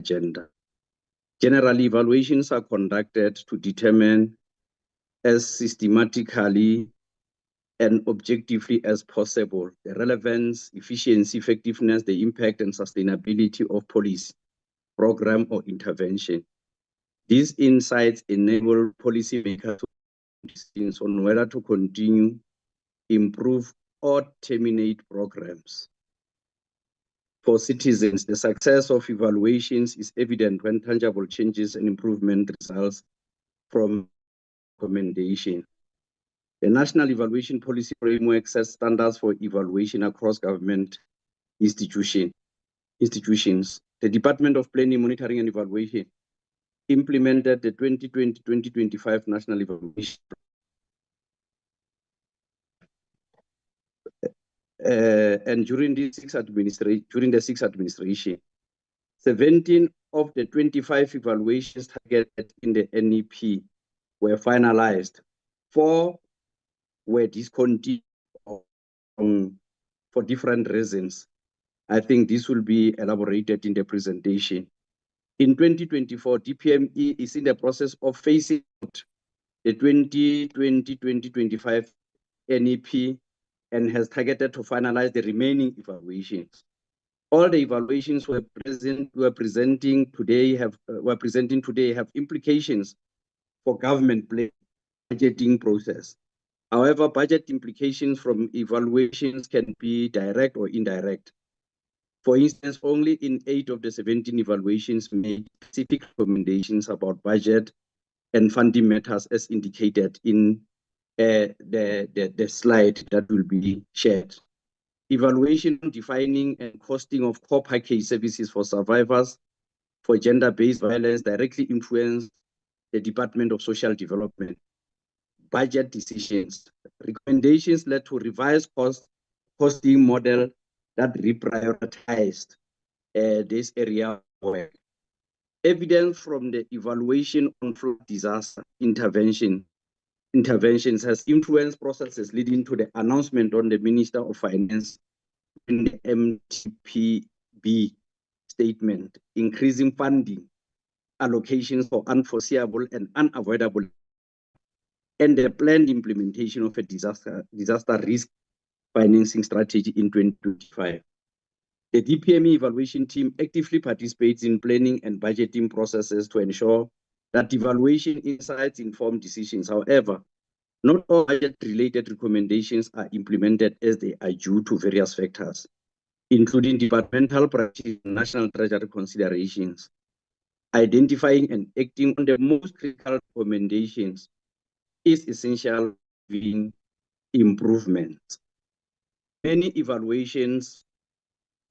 agenda. Generally, evaluations are conducted to determine as systematically and objectively as possible the relevance, efficiency, effectiveness, the impact and sustainability of policy, program or intervention. These insights enable policymakers to make decisions on whether to continue, improve or terminate programs. For citizens, the success of evaluations is evident when tangible changes and improvement results from recommendation. The National Evaluation Policy Framework sets standards for evaluation across government institutions. The Department of Planning, Monitoring and Evaluation implemented the 2020-2025 National Evaluation and during the sixth administration, 17 of the 25 evaluations targeted in the NEP were finalized. 4 were discontinued for different reasons. I think this will be elaborated in the presentation. In 2024, DPME is in the process of phasing out the 2020-2025 NEP and has targeted to finalize the remaining evaluations. All the evaluations we're presenting today have implications for government budgeting process. However, budget implications from evaluations can be direct or indirect. For instance, only in 8 of the 17 evaluations made specific recommendations about budget and funding matters as indicated in the slide that will be shared. Evaluation defining and costing of core package services for survivors for gender-based violence directly influence the Department of Social Development. Budget decisions. Recommendations led to revised costing model that reprioritized this area of work. Evidence from the evaluation on flood disaster interventions has influenced processes leading to the announcement on the Minister of Finance in the MTPB statement, increasing funding allocations for unforeseeable and unavoidable, and the planned implementation of a disaster risk financing strategy in 2025. The DPME evaluation team actively participates in planning and budgeting processes to ensure that evaluation insights inform decisions. However, not all budget-related recommendations are implemented as they are due to various factors, including departmental practice and national treasury considerations. Identifying and acting on the most critical recommendations is essential in improvements. Many evaluations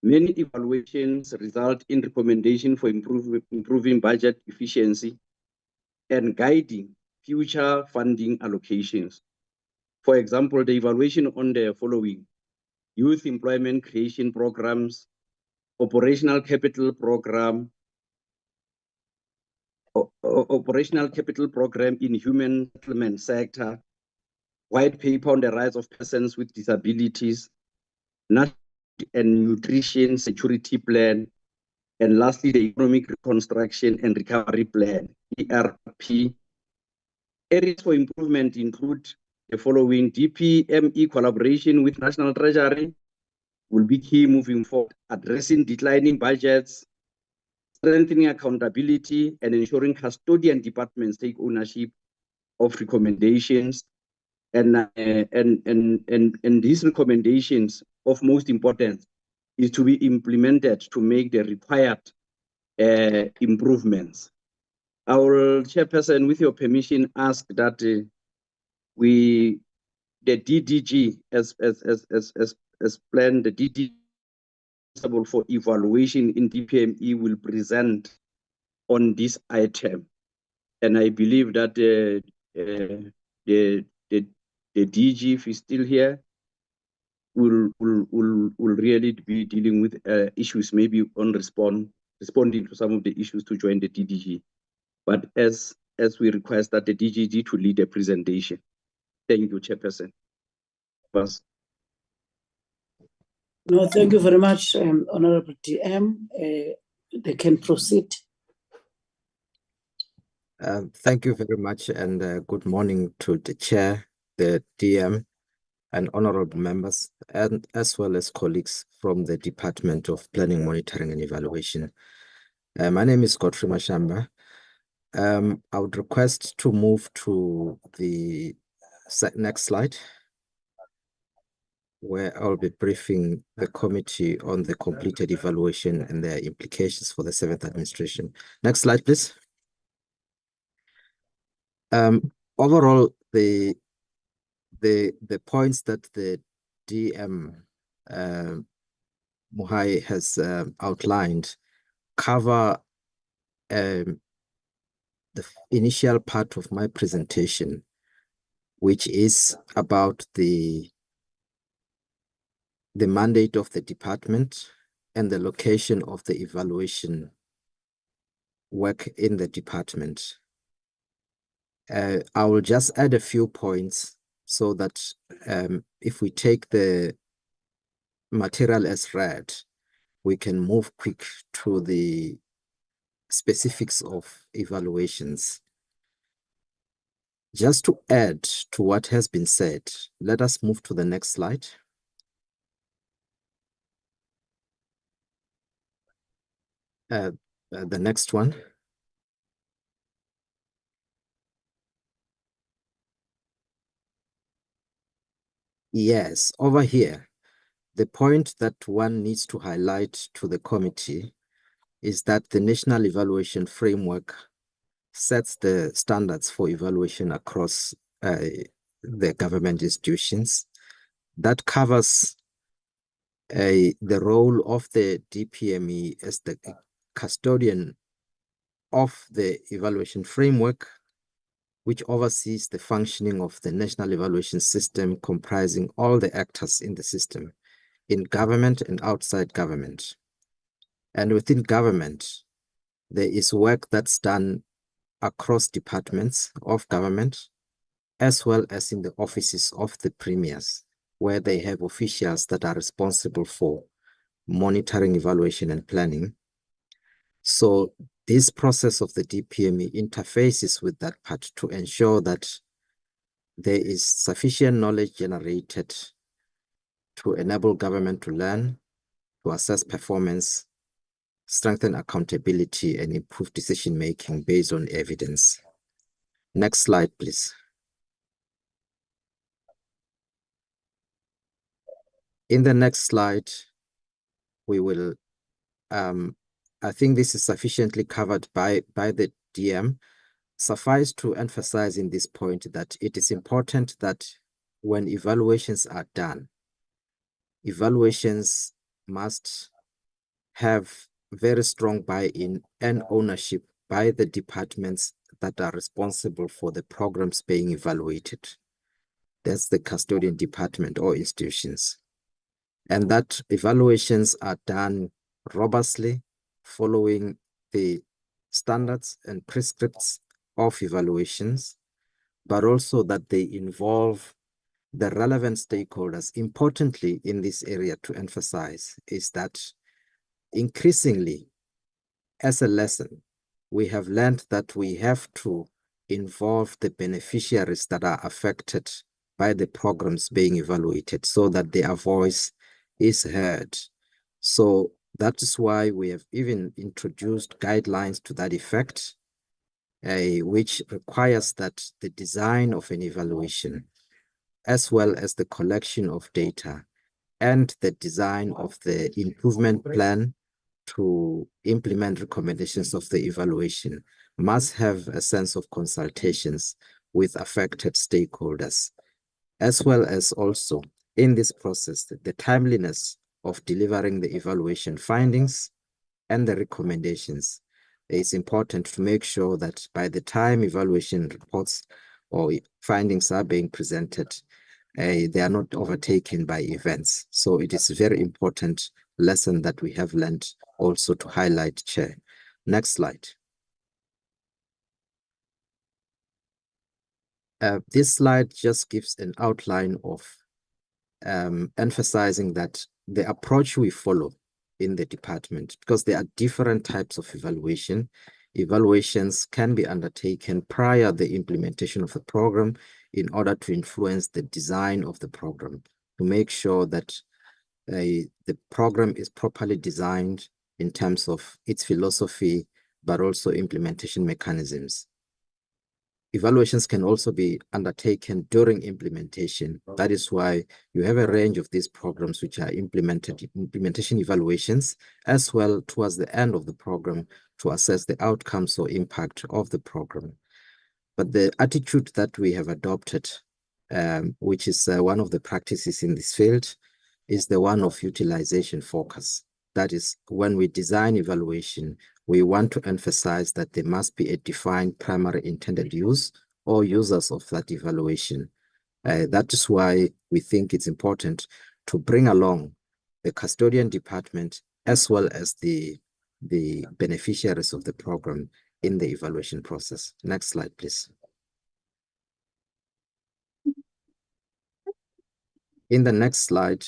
result in recommendation for improving budget efficiency and guiding future funding allocations. For example, the evaluation on the following: youth employment creation programs, operational capital program in human settlement sector, white paper on the rights of persons with disabilities, national and nutrition security plan, and lastly, the economic reconstruction and recovery plan, ERP. Areas for improvement include the following: DPME collaboration with National Treasury will be key moving forward, addressing declining budgets, strengthening accountability, and ensuring custodian departments take ownership of recommendations. And these recommendations, of most importance, is to be implemented to make the required improvements. I will, Chairperson, with your permission, ask that the DDG, as planned, the DDG for evaluation in DPME will present on this item, and I believe that the DG, if he's still here, will really be dealing with issues, maybe on responding to some of the issues to join the DDG. But as we request that the DGG to lead a presentation. Thank you, Chairperson. First. No, thank you very much, Honorable TM. they can proceed. Thank you very much, and good morning to the chair, the DM, and honorable members, and as well as colleagues from the Department of Planning, Monitoring and Evaluation. My name is Godfrey Mashamba. I would request to move to the next slide, where I'll be briefing the committee on the completed evaluation and their implications for the 7th administration. Next slide, please. Overall, the points that the DM Muhai has outlined cover the initial part of my presentation, which is about the mandate of the department and the location of the evaluation work in the department. I will just add a few points so that if we take the material as read, we can move quick to the specifics of evaluations. Just to add to what has been said, let us move to the next slide. The next one. Yes, over here, the point that one needs to highlight to the committee is that the National Evaluation Framework sets the standards for evaluation across the government institutions. That covers the role of the DPME as the custodian of the evaluation framework, which oversees the functioning of the national evaluation system, comprising all the actors in the system, in government and outside government. And within government, there is work that's done across departments of government, as well as in the offices of the premiers, where they have officials that are responsible for monitoring, evaluation, and planning. So this process of the DPME interfaces with that part to ensure that there is sufficient knowledge generated to enable government to learn, to assess performance, strengthen accountability, and improve decision-making based on evidence. Next slide, please. In the next slide, we will, I think this is sufficiently covered by the DM. Suffice to emphasize in this point that it is important that when evaluations are done, evaluations must have very strong buy-in and ownership by the departments that are responsible for the programs being evaluated. That's the custodian department or institutions. And that evaluations are done robustly, following the standards and prescripts of evaluations, but also that they involve the relevant stakeholders. Importantly, in this area to emphasize is that increasingly, as a lesson, we have learned that we have to involve the beneficiaries that are affected by the programs being evaluated so that their voice is heard. So that is why we have even introduced guidelines to that effect, which requires that the design of an evaluation, as well as the collection of data and the design of the improvement plan to implement recommendations of the evaluation, must have a sense of consultations with affected stakeholders, as well as also in this process, the timeliness of delivering the evaluation findings and the recommendations. It's important to make sure that by the time evaluation reports or findings are being presented, they are not overtaken by events. So it is a very important lesson that we have learned also to highlight, Chair. Next slide. This slide just gives an outline of emphasizing that the approach we follow in the department, because there are different types of evaluation. Evaluations can be undertaken prior to the implementation of the program in order to influence the design of the program, to make sure that the program is properly designed in terms of its philosophy, but also implementation mechanisms. Evaluations can also be undertaken during implementation. That is why you have a range of these programs which are implementation evaluations, as well towards the end of the program to assess the outcomes or impact of the program. But the attitude that we have adopted, which is one of the practices in this field, is the one of utilization focus. That is, when we design evaluation, we want to emphasize that there must be a defined primary intended use or users of that evaluation. That is why we think it's important to bring along the custodian department as well as the beneficiaries of the program in the evaluation process. Next slide, please. In the next slide,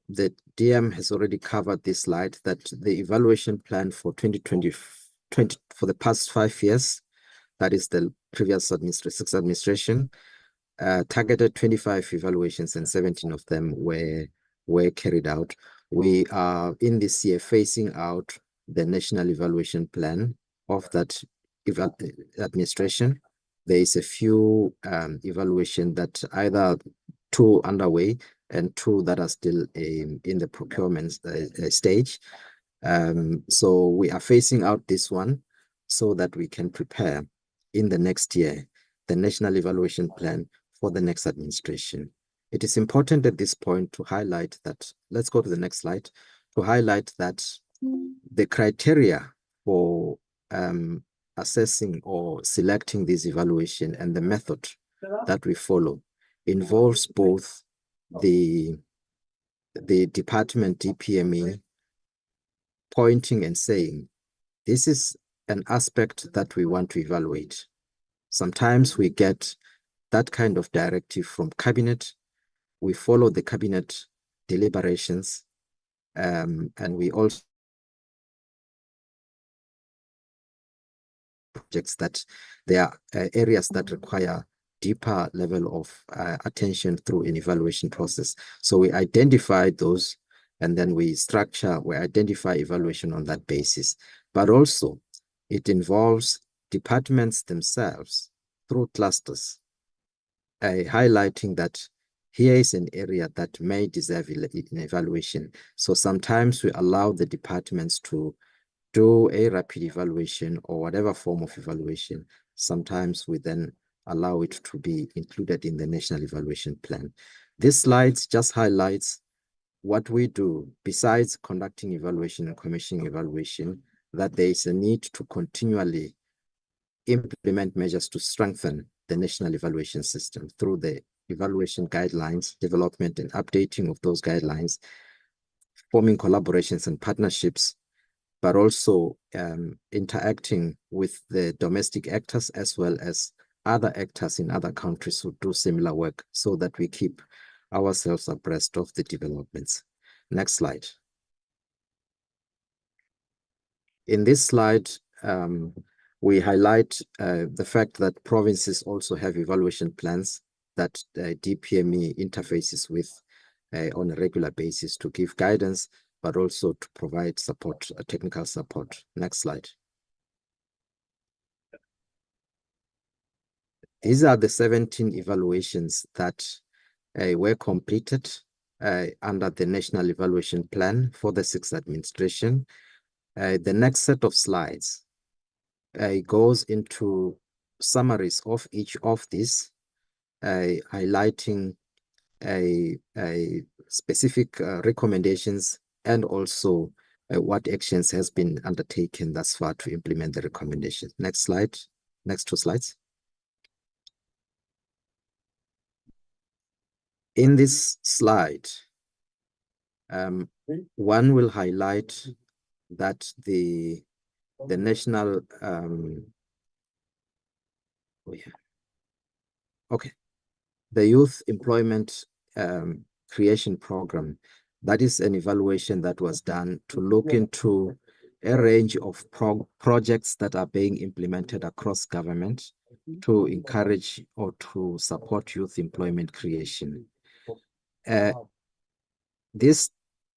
the DM has already covered this slide, that the evaluation plan for 2020 for the past 5 years, that is the previous sixth administration, targeted 25 evaluations and 17 of them were carried out. We are in this year phasing out the national evaluation plan of that administration. There is a few evaluation that either 2 underway and 2 that are still in the procurement stage. So we are phasing out this one so that we can prepare in the next year the national evaluation plan for the next administration. It is important at this point to highlight that, let's go to the next slide, to highlight that the criteria for assessing or selecting this evaluation and the method that we follow involves both the department DPME pointing and saying, this is an aspect that we want to evaluate. Sometimes we get that kind of directive from cabinet. We follow the cabinet deliberations, and we also projects that there are areas that require deeper level of attention through an evaluation process. So we identify those, and then we identify evaluation on that basis. But also, it involves departments themselves through clusters, highlighting that here is an area that may deserve an evaluation. So sometimes we allow the departments to do a rapid evaluation or whatever form of evaluation. Sometimes we then allow it to be included in the national evaluation plan. This slide just highlights what we do besides conducting evaluation and commissioning evaluation, that there is a need to continually implement measures to strengthen the national evaluation system through the evaluation guidelines, development and updating of those guidelines, forming collaborations and partnerships, but also interacting with the domestic actors as well as other actors in other countries who do similar work, so that we keep ourselves abreast of the developments. Next slide. In this slide, we highlight the fact that provinces also have evaluation plans that DPME interfaces with on a regular basis to give guidance, but also to provide support, technical support. Next slide. These are the 17 evaluations that were completed under the National Evaluation Plan for the 6th administration. The next set of slides goes into summaries of each of these, highlighting specific recommendations and also what actions has been undertaken thus far to implement the recommendations. Next slide. Next 2 slides. In this slide, one will highlight that the national the youth employment creation program That is an evaluation that was done to look into a range of projects that are being implemented across government to encourage or to support youth employment creation. This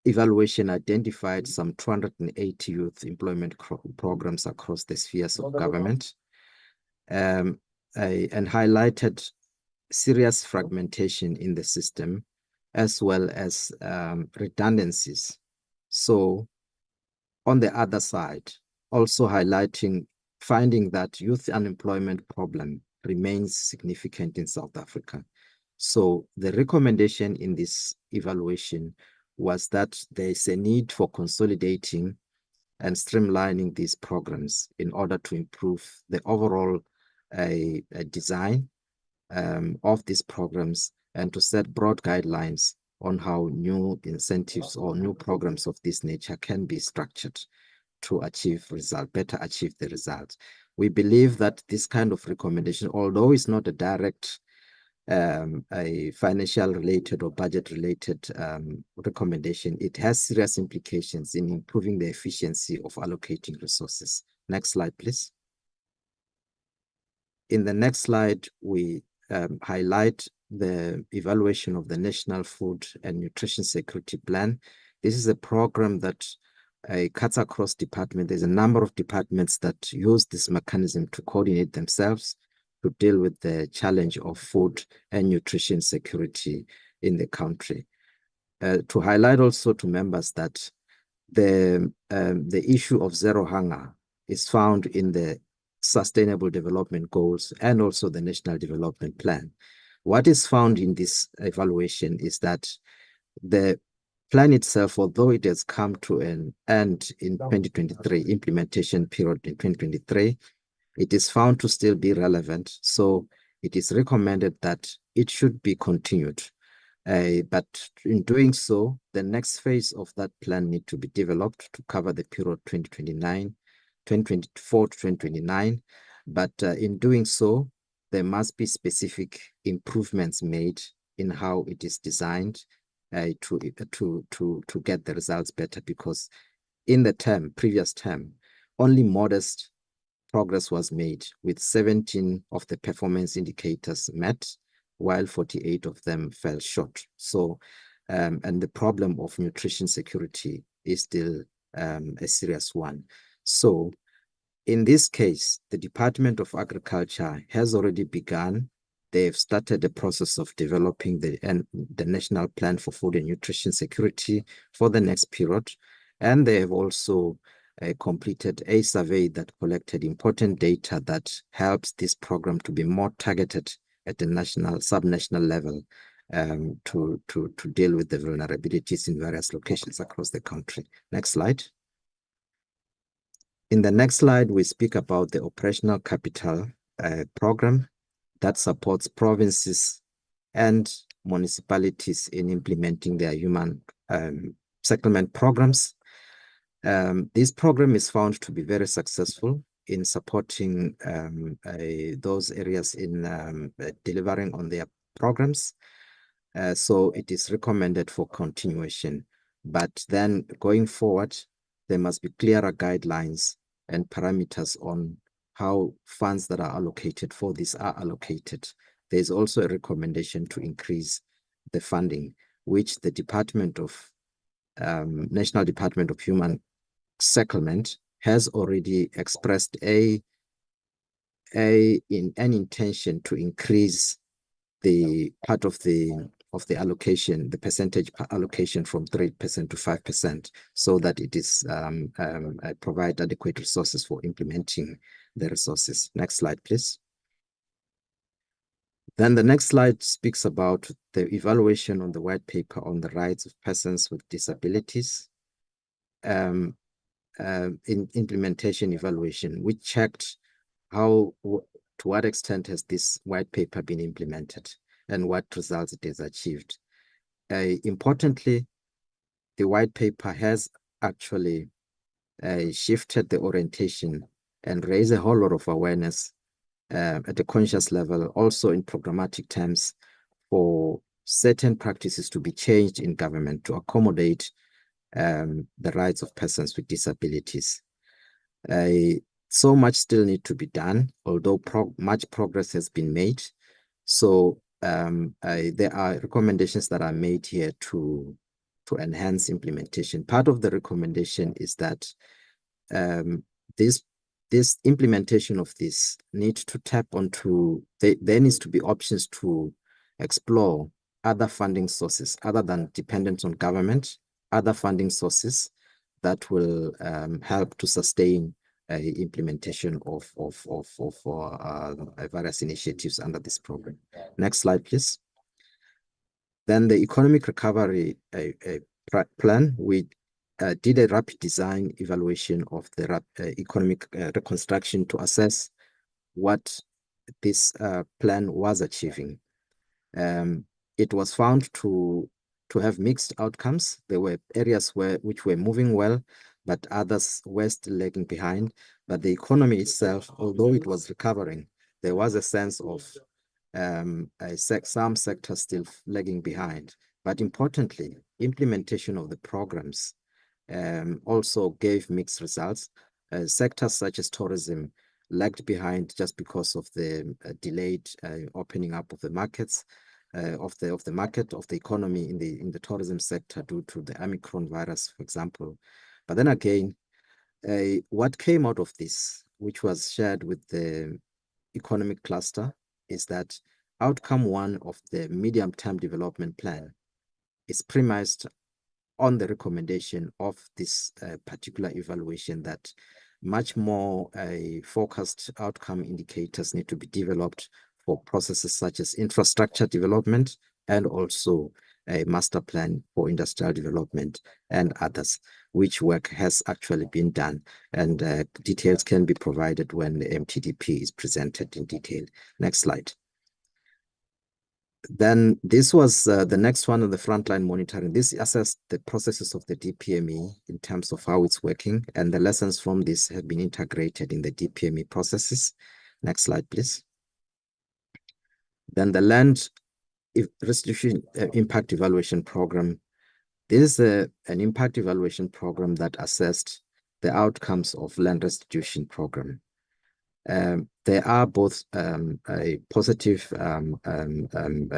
evaluation identified some 280 youth employment programs across the spheres of government, and highlighted serious fragmentation in the system, as well as redundancies. So on the other side, also finding that youth unemployment problem remains significant in South Africa. So the recommendation in this evaluation was that there is a need for consolidating and streamlining these programs in order to improve the overall design of these programs, and to set broad guidelines on how new incentives or new programs of this nature can be structured to better achieve the results. We believe that this kind of recommendation, although it's not a direct a financial related or budget related recommendation, it has serious implications in improving the efficiency of allocating resources. Next slide, please. In the next slide, we highlight the evaluation of the National Food and Nutrition Security Plan. This is a program that cuts across departments. There's a number of departments that use this mechanism to coordinate themselves to deal with the challenge of food and nutrition security in the country. To highlight also to members that the issue of zero hunger is found in the Sustainable Development Goals and also the National Development Plan. What is found in this evaluation is that the plan itself, although it has come to an end in 2023, implementation period in 2023, it is found to still be relevant. So it is recommended that it should be continued. But in doing so, the next phase of that plan need to be developed to cover the period 2024 to 2029. But in doing so, there must be specific improvements made in how it is designed to get the results better, because in the previous term, only modest progress was made, with 17 of the performance indicators met, while 48 of them fell short. So, and the problem of nutrition security is still a serious one. So, in this case, the Department of Agriculture has already begun. They've started the process of developing the National Plan for Food and Nutrition Security for the next period. And they have also completed a survey that collected important data that helps this program to be more targeted at the national, subnational level to deal with the vulnerabilities in various locations across the country. Next slide. In the next slide, we speak about the operational capital program that supports provinces and municipalities in implementing their human settlement programs. This program is found to be very successful in supporting those areas in delivering on their programs. So it is recommended for continuation. But then going forward, there must be clearer guidelines and parameters on how funds that are allocated for this are allocated. There's also a recommendation to increase the funding, which the National Department of Human Settlement has already expressed an intention to increase the part of the allocation, the percentage allocation from 3% to 5%, so that it is provide adequate resources for implementing the resources. Next slide, please. Then the next slide speaks about the evaluation on the white paper on the rights of persons with disabilities. In implementation evaluation, we checked to what extent has this white paper been implemented and what results it has achieved. Importantly, the white paper has actually shifted the orientation and raised a whole lot of awareness at a conscious level, also in programmatic terms, for certain practices to be changed in government to accommodate the rights of persons with disabilities. So much still need to be done, although much progress has been made. So there are recommendations that are made here to enhance implementation. Part of the recommendation is that this implementation of this need to tap onto, there needs to be options to explore other funding sources other than dependent on government, other funding sources that will help to sustain implementation of various initiatives under this program. Next slide, please. Then the economic recovery plan, we did a rapid design evaluation of the economic reconstruction to assess what this plan was achieving. It was found to have mixed outcomes. There were areas which were moving well, but others were still lagging behind. But the economy itself, although it was recovering, there was a sense of some sectors still lagging behind. But importantly, implementation of the programs also gave mixed results. Sectors such as tourism lagged behind just because of the delayed opening up of the markets, of the economy in the tourism sector due to the Omicron virus, for example. But then again, what came out of this, which was shared with the economic cluster, is that outcome one of the medium-term development plan is premised on the recommendation of this particular evaluation that much more focused outcome indicators need to be developed for processes such as infrastructure development and also a master plan for industrial development and others, which work has actually been done, and details can be provided when the MTDP is presented in detail. Next slide. Then this was the next one on the frontline monitoring. This assessed the processes of the DPME in terms of how it's working, and the lessons from this have been integrated in the DPME processes. Next slide, please. Then the land restitution impact evaluation program. This is an impact evaluation program that assessed the outcomes of land restitution program. There are both positive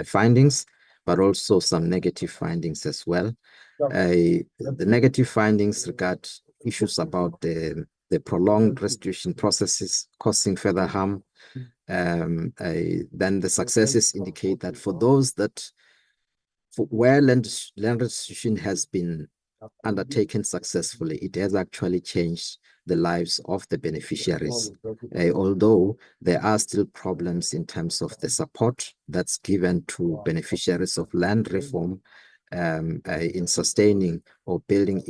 findings, but also some negative findings as well. The negative findings regard issues about the prolonged restitution processes causing further harm. Then the successes indicate that for those where land restitution has been undertaken successfully, it has actually changed the lives of the beneficiaries, although there are still problems in terms of the support that's given to beneficiaries of land reform in sustaining or building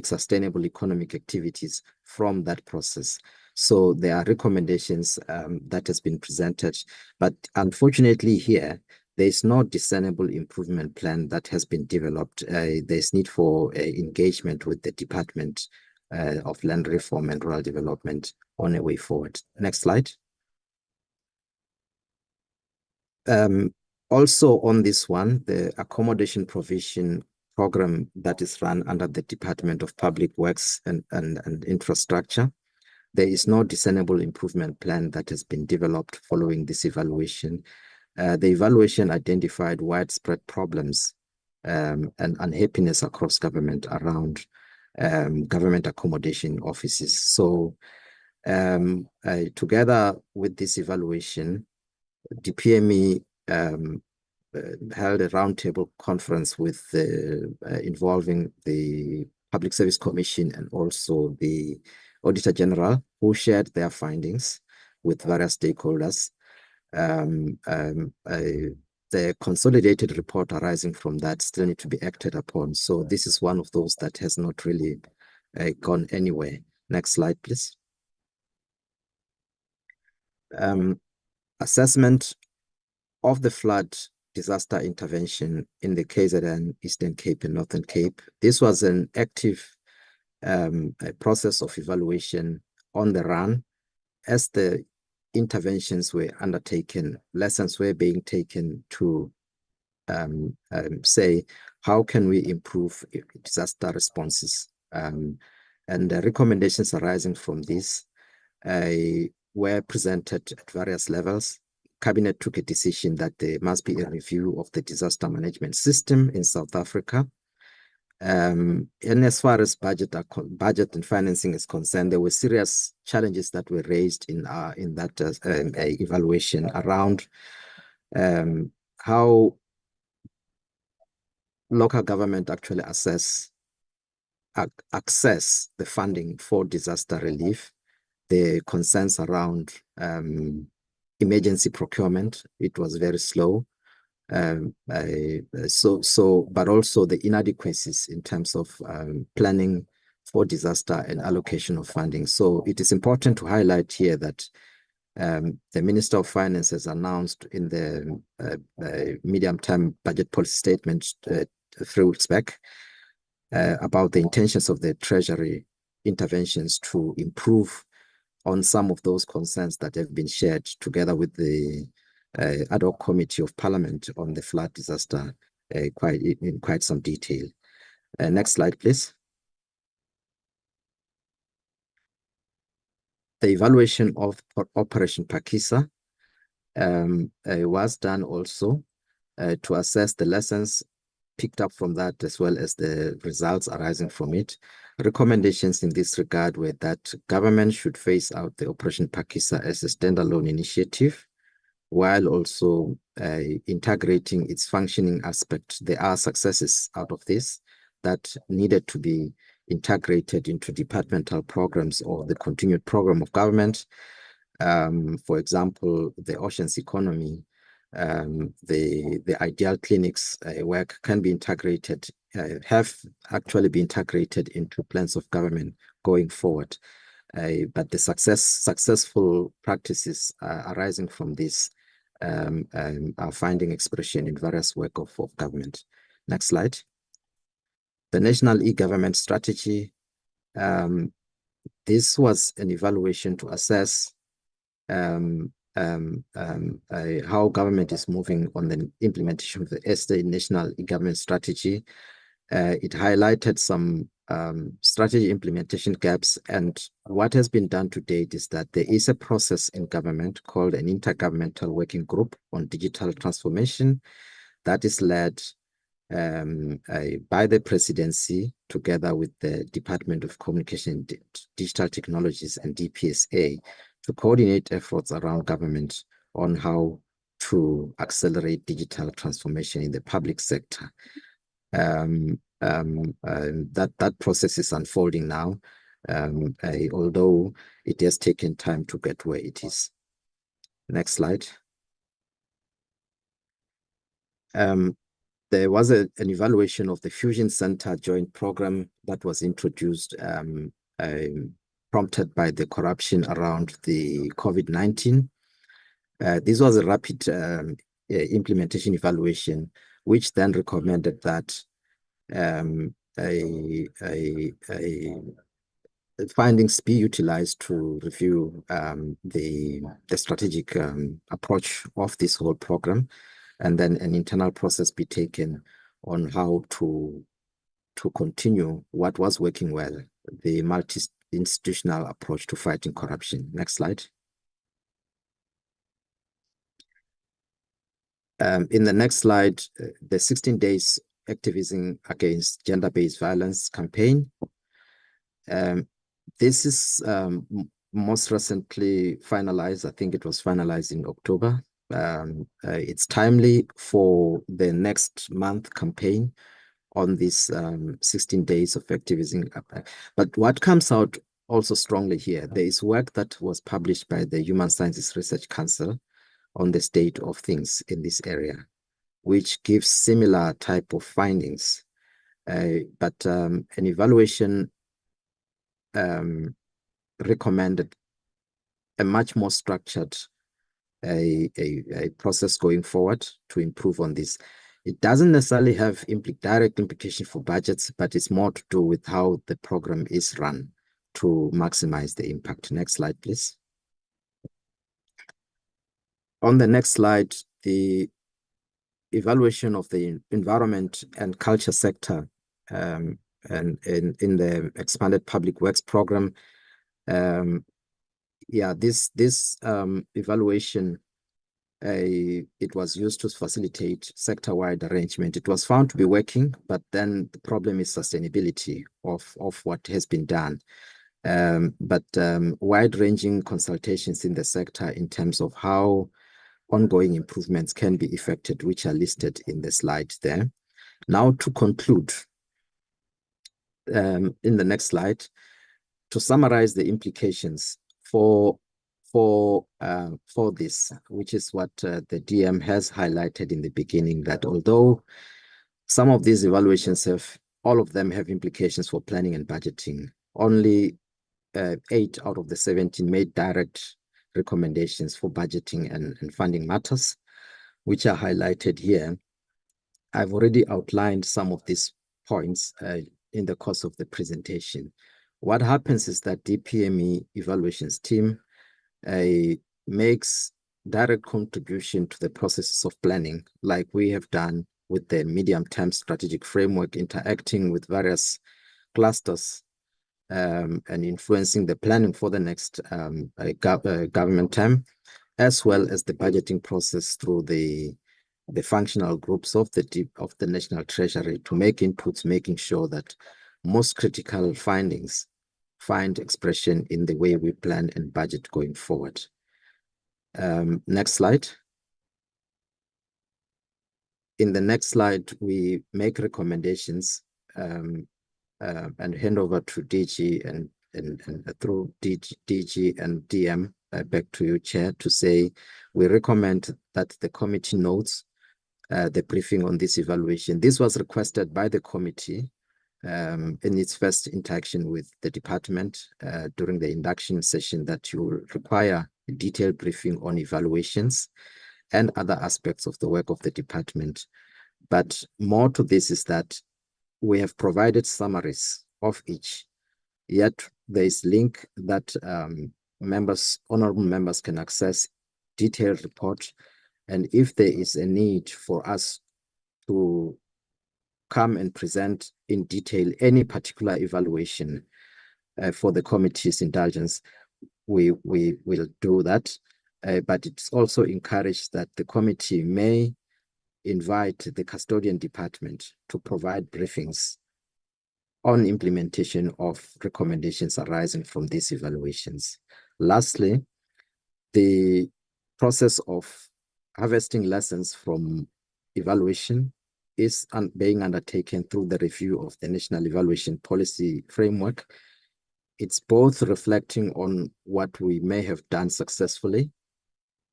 sustainable economic activities from that process. So there are recommendations that has been presented, but unfortunately here, there is no discernible improvement plan that has been developed. There's need for engagement with the Department of Land Reform and Rural Development on a way forward. Next slide. Also on this one, the accommodation provision program that is run under the Department of Public Works and Infrastructure, there is no discernible improvement plan that has been developed following this evaluation. The evaluation identified widespread problems and unhappiness across government around government accommodation offices. So together with this evaluation, DPME held a roundtable conference with involving the Public Service Commission and also the Auditor General, who shared their findings with various stakeholders. The consolidated report arising from that still need to be acted upon. So this is one of those that has not really gone anywhere. Next slide, please. Assessment of the flood disaster intervention in the KZN, Eastern Cape and Northern Cape. This was an active process of evaluation on the run as the interventions were undertaken, lessons were being taken to say, how can we improve disaster responses? And the recommendations arising from this were presented at various levels. Cabinet took a decision that there must be a review of the disaster management system in South Africa. And as far as budget and financing is concerned, there were serious challenges that were raised in that evaluation around how local government actually access the funding for disaster relief, the concerns around emergency procurement. It was very slow. But also the inadequacies in terms of planning for disaster and allocation of funding. So it is important to highlight here that the Minister of Finance has announced in the medium-term budget policy statement 3 weeks back about the intentions of the Treasury interventions to improve on some of those concerns that have been shared together with the ad hoc committee of Parliament on the flood disaster in quite some detail. Next slide, please. The evaluation of Operation Phakisa was done also to assess the lessons picked up from that, as well as the results arising from it. Recommendations in this regard were that government should phase out the Operation Phakisa as a standalone initiative, while also integrating its functioning aspect. There are successes out of this that needed to be integrated into departmental programs or the continued program of government. For example, the oceans economy, the ideal clinics work can be integrated, have actually been integrated into plans of government going forward. But the successful practices arising from this are finding expression in various work of government. Next slide. The National E-Government Strategy. This was an evaluation to assess how government is moving on the implementation of the SA National E-Government Strategy. It highlighted some strategy implementation gaps, and what has been done to date is that there is a process in government called an Intergovernmental Working Group on Digital Transformation that is led by the presidency together with the Department of Communication and Digital Technologies and DPSA to coordinate efforts around government on how to accelerate digital transformation in the public sector. That process is unfolding now, although it has taken time to get where it is. Next slide. There was an evaluation of the Fusion Center joint program that was introduced, prompted by the corruption around the COVID-19. This was a rapid implementation evaluation, which then recommended that findings be utilized to review the strategic approach of this whole program, and then an internal process be taken on how to continue what was working well, the multi-institutional approach to fighting corruption. Next slide. In the next slide, the 16 days activism against gender-based violence campaign. This is most recently finalized. I think it was finalized in October. It's timely for the next month campaign on this 16 days of activism. But what comes out also strongly here, there is work that was published by the Human Sciences Research Council on the state of things in this area, which gives similar type of findings. But an evaluation recommended a much more structured a process going forward to improve on this. It doesn't necessarily have direct implication for budgets, but it's more to do with how the program is run to maximize the impact. Next slide, please. On the next slide, the evaluation of the environment and culture sector and in the expanded public works program. Yeah, this evaluation, it was used to facilitate sector-wide arrangement. It was found to be working, but then the problem is sustainability of what has been done. But wide-ranging consultations in the sector in terms of how ongoing improvements can be effected, which are listed in the slide there. Now, to conclude, in the next slide, to summarize the implications for this, which is what the DM has highlighted in the beginning, that although some of these evaluations all of them have implications for planning and budgeting, only 8 out of the 17 made direct recommendations for budgeting and funding matters, which are highlighted here. I've already outlined some of these points in the course of the presentation. What happens is that DPME evaluations team makes direct contribution to the processes of planning, like we have done with the medium-term strategic framework, interacting with various clusters and influencing the planning for the next government term, as well as the budgeting process through the functional groups of the National Treasury to make inputs, making sure that most critical findings find expression in the way we plan and budget going forward. Next slide. In the next slide, we make recommendations and hand over to DG and through DG and DM back to you, Chair, to say we recommend that the committee notes the briefing on this evaluation. This was requested by the committee in its first interaction with the department during the induction session, that you will require a detailed briefing on evaluations and other aspects of the work of the department. But more to this is that we have provided summaries of each, yet there is link that honorable members can access detailed report. And if there is a need for us to come and present in detail any particular evaluation for the committee's indulgence, we will do that. But it's also encouraged that the committee may invite the custodian department to provide briefings on implementation of recommendations arising from these evaluations. Lastly, the process of harvesting lessons from evaluation is being undertaken through the review of the National Evaluation Policy Framework. It's both reflecting on what we may have done successfully,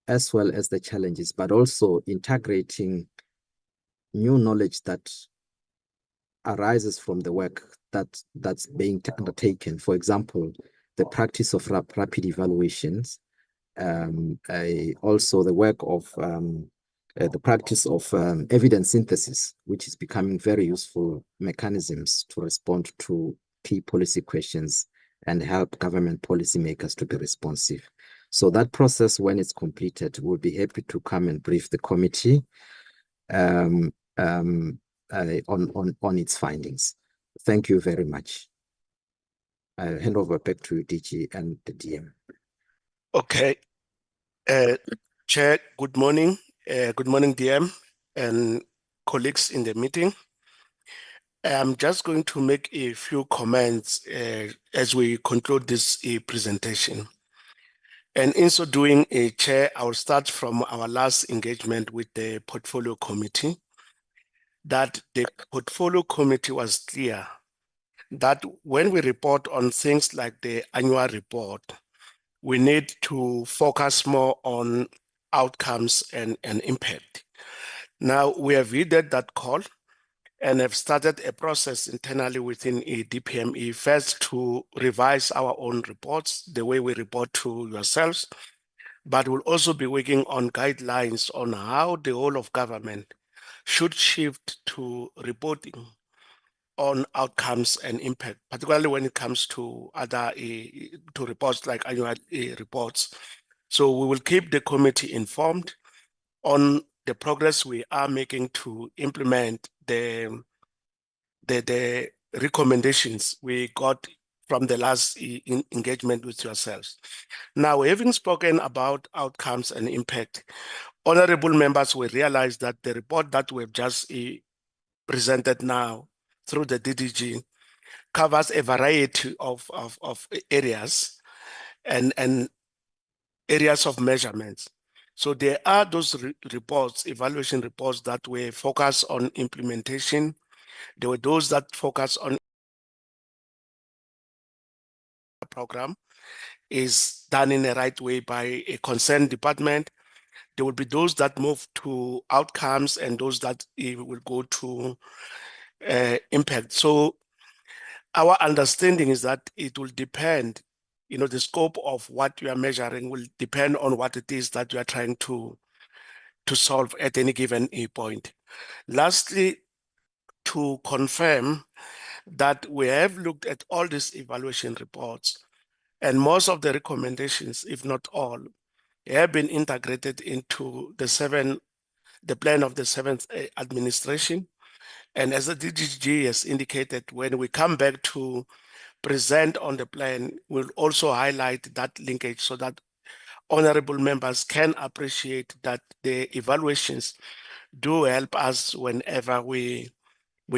as well as the challenges, but also integrating new knowledge that arises from the work that's being undertaken. For example, the practice of rapid evaluations, also the work of the practice of evidence synthesis, which is becoming very useful mechanisms to respond to key policy questions and help government policymakers to be responsive. So that process, when it's completed, we'll be happy to come and brief the committee on its findings. Thank you very much. I'll hand over back to you, DG and the DM. Okay. Chair, good morning. Good morning, DM and colleagues in the meeting. I'm just going to make a few comments as we conclude this presentation. And in so doing, Chair, I will start from our last engagement with the Portfolio Committee, that the Portfolio Committee was clear that when we report on things like the annual report, we need to focus more on outcomes and impact. Now, we have heeded that call and have started a process internally within DPME, first to revise our own reports, the way we report to yourselves, but we'll also be working on guidelines on how the whole of government should shift to reporting on outcomes and impact, particularly when it comes to other to reports like annual reports. So we will keep the committee informed on the progress we are making to implement the recommendations we got from the last engagement with yourselves. Now, having spoken about outcomes and impact, honorable members will realize that the report that we've just presented now through the DDG covers a variety of areas and areas of measurements. So there are those reports, evaluation reports that were focused on implementation. There were those that focus on the program is done in the right way by a concerned department. There will be those that move to outcomes and those that will go to impact. So our understanding is that it will depend, the scope of what you are measuring will depend on what it is that you are trying to solve at any given point. Lastly, to confirm that we have looked at all these evaluation reports and most of the recommendations, if not all, have been integrated into the plan of the seventh administration. And as the DGG has indicated, when we come back to present on the plan, we'll also highlight that linkage so that honorable members can appreciate that the evaluations do help us whenever we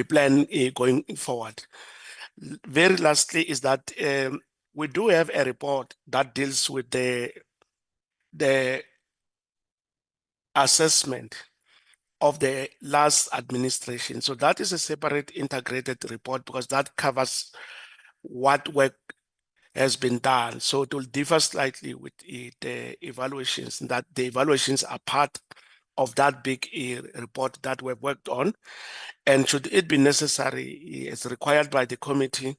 plan going forward. Very lastly is that we do have a report that deals with the assessment of the last administration. So that is a separate integrated report because that covers what work has been done. So it will differ slightly with the evaluations, that the evaluations are part of that big report that we've worked on. And should it be necessary, as required by the committee,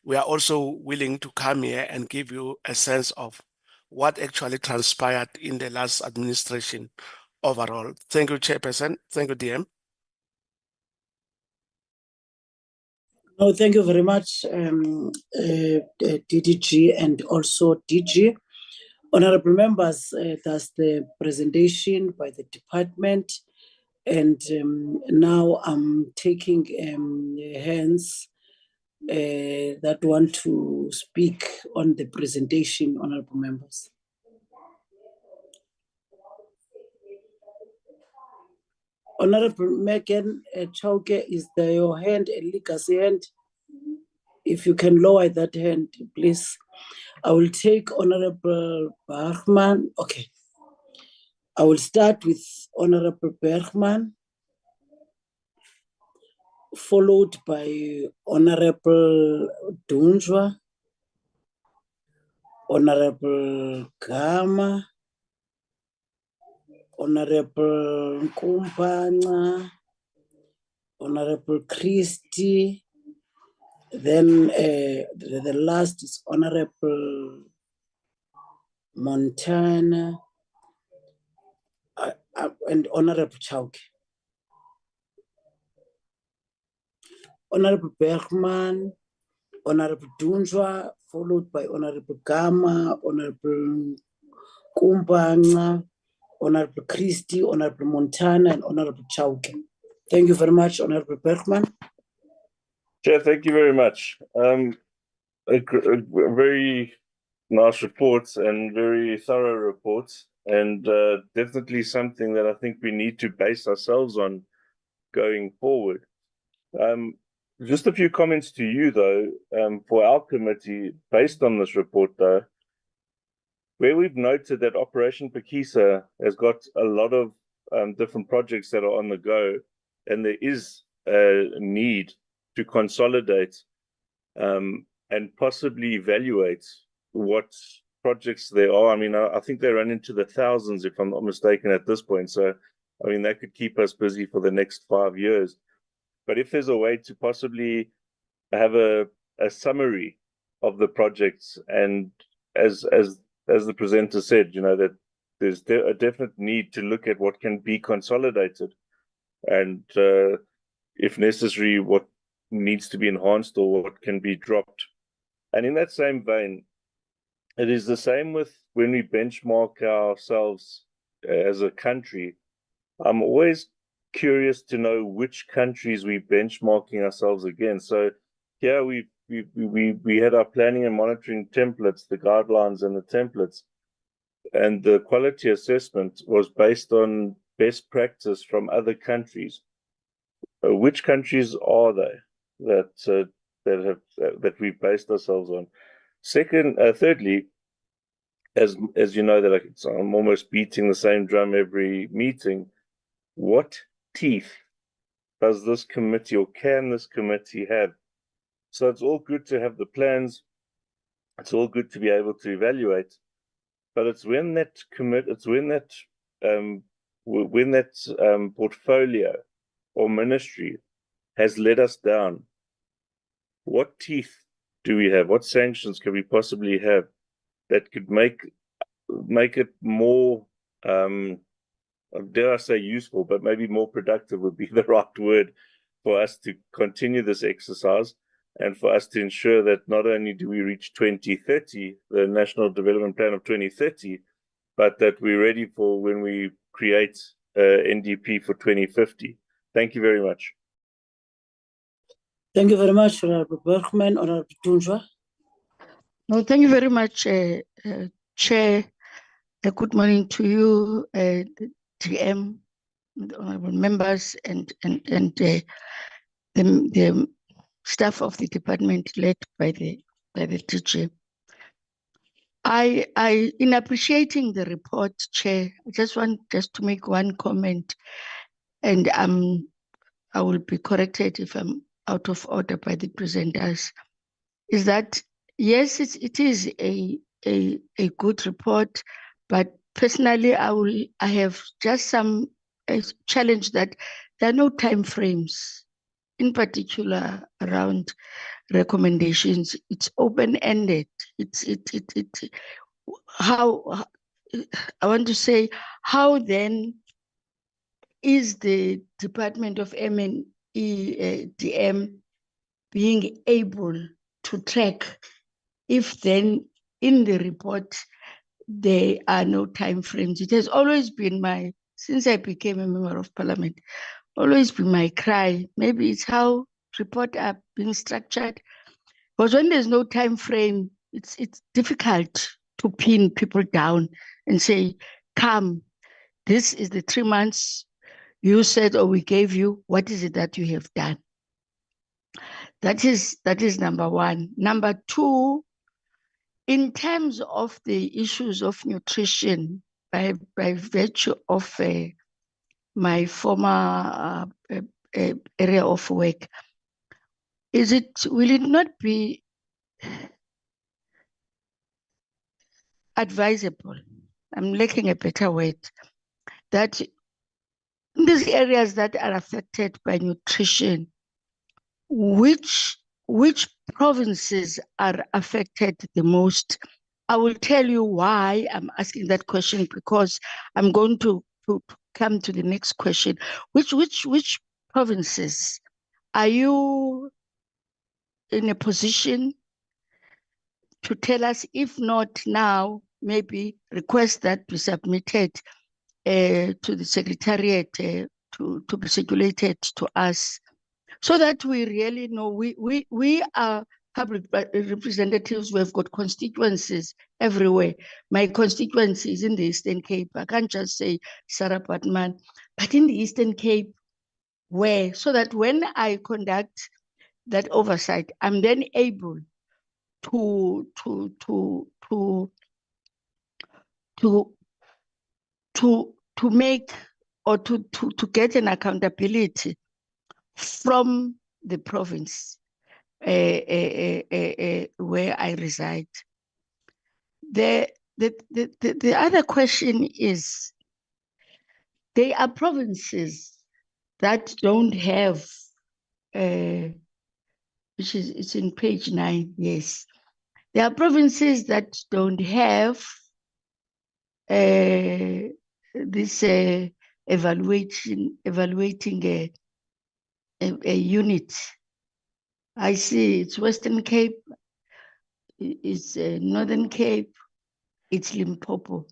we are also willing to come here and give you a sense of what actually transpired in the last administration overall. Thank you, Chairperson. Thank you, DM. No, thank you very much, DDG and also DG. Honorable members, that's the presentation by the department. And now I'm taking hands that want to speak on the presentation, honorable members. Honorable Megan Chauke, is there your hand, a legacy hand? If you can lower that hand, please. I will take Honorable Bergman. Okay. I will start with Honorable Bergman, followed by Honorable Dunjwa, Honorable Gama, Honorable Nkumpana, Honorable Christie, then the last is Honorable Montana, and Honorable Chauke. Honorable Bergman, Honorable Dunjwa, followed by Honorable Gama, Honorable Kumpana, Honorable Christie, Honorable Montana, and Honorable Chauke. Thank you very much, Honorable Bergman. Chair, thank you very much. A very nice reports and very thorough reports, and definitely something that I think we need to base ourselves on going forward. Just a few comments to you, though, for our committee, based on this report, though, where we've noted that Operation Phakisa has got a lot of different projects that are on the go, and there is a need to consolidate and possibly evaluate what projects there are. I mean, I think they run into the thousands, if I'm not mistaken, at this point. So, I mean, that could keep us busy for the next 5 years. But if there's a way to possibly have a summary of the projects, and as the presenter said, that there's a definite need to look at what can be consolidated, and if necessary, what needs to be enhanced or what can be dropped. And in that same vein, it is the same with when we benchmark ourselves as a country. I'm always curious to know which countries we're benchmarking ourselves against. So here we had our planning and monitoring templates, the guidelines and the templates, and the quality assessment was based on best practice from other countries. Which countries are they that we've based ourselves on? Thirdly, as you know, that I'm almost beating the same drum every meeting. What teeth does this committee or can this committee have? So it's all good to have the plans. It's all good to be able to evaluate, but it's when that portfolio or ministry has let us down. What teeth do we have? What sanctions can we possibly have that could make it more, dare I say useful, but maybe more productive would be the right word for us to continue this exercise and for us to ensure that not only do we reach 2030, the National Development Plan of 2030, but that we're ready for when we create NDP for 2050. Thank you very much. Thank you very much, Honorable Bergman. Honorable Tunjwa. No, thank you very much, Chair. Good morning to you, the DM, the honorable members, and the staff of the department led by the DG. In appreciating the report, Chair, I just want to make one comment, and I will be corrected if I'm out of order by the presenters. Is that yes, it is a good report, but personally, I have just some challenge that there are no time frames, in particular around recommendations. It's open-ended. How I want to say, how then is the Department of M&E DM being able to track if then in the report there are no time frames? It has always been since I became a member of parliament, always been my cry. Maybe it's how reports are being structured. Because when there's no time frame, it's difficult to pin people down and say, come, this is the 3 months you said, or we gave you, what is it that you have done? That is number one. Number two, in terms of the issues of nutrition, by virtue of my former area of work, will it not be advisable, I'm lacking a better word, that in these areas that are affected by nutrition, which provinces are affected the most? I will tell you why I'm asking that question, because I'm going to come to the next question. Which provinces are you in a position to tell us? If not now, maybe request that be submitted to the Secretariat to be circulated to us, so that we really know. We are public representatives. We've got constituencies everywhere. My constituency is in the Eastern Cape. I can't just say Sarah Patman, but in the Eastern Cape, where, so that when I conduct that oversight, I'm then able to make, or to get an accountability from the province where I reside. The other question is, there are provinces that don't have, it's in page 9, yes. There are provinces that don't have this evaluating a unit. I see it's Western Cape, it's Northern Cape, it's Limpopo.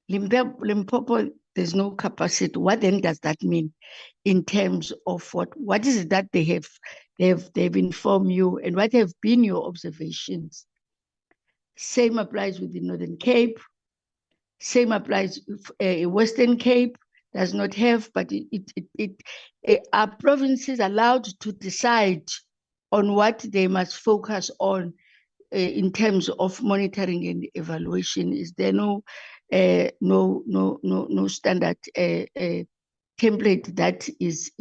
Limpopo, there's no capacity. What then does that mean in terms of what is it that they've informed you, and what have been your observations? Same applies with the Northern Cape. Same applies if Western Cape does not have, but are provinces allowed to decide on what they must focus on in terms of monitoring and evaluation? Is there no standard template that is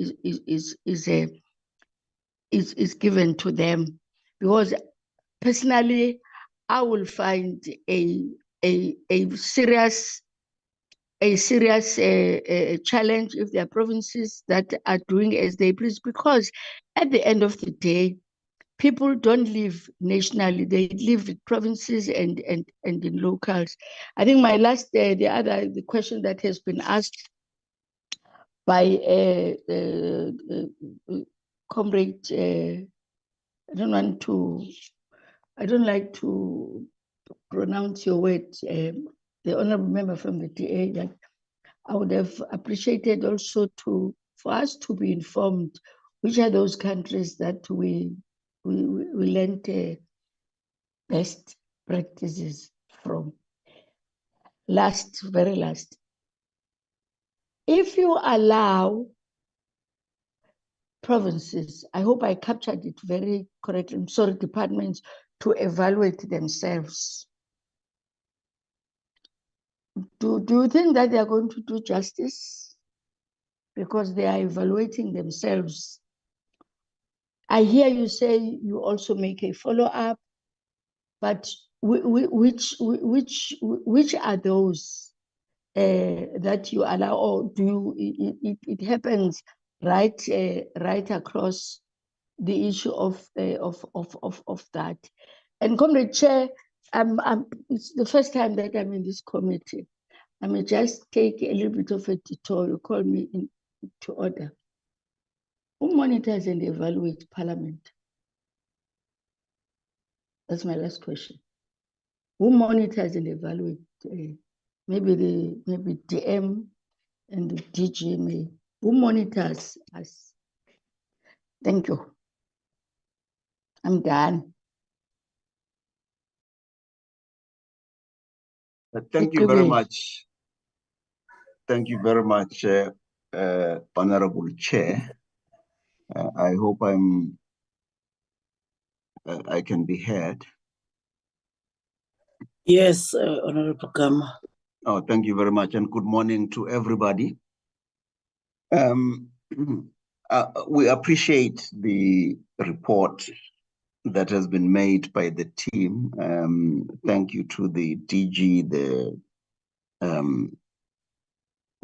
given to them? Because personally, I will find a serious challenge if there are provinces that are doing as they please, because at the end of the day, people don't live nationally, they live in provinces and in locals. I think my last, the question that has been asked by comrade, I don't like to pronounce your word, the honorable member from the DA, that I would have appreciated also for us to be informed which are those countries that we learned best practices from. Very last. If you allow provinces, I hope I captured it very correctly, I'm sorry, departments to evaluate themselves, do you think that they are going to do justice? Because they are evaluating themselves. I hear you say you also make a follow-up, but which are those that you allow, or do you, it happens right across the issue of that? And Comrade Chair, it's the first time that I'm in this committee. I may just take a little bit of a detour. You call me to order. Who monitors and evaluates Parliament? That's my last question. Who monitors and evaluates? Maybe DM and the DG who monitors us? Thank you. I'm done. Thank you very much. Thank you very much, Honorable Chair. I hope I can be heard. Yes, Honorable Gama. Oh, thank you very much, and good morning to everybody. We appreciate the report that has been made by the team. Thank you to the DG, the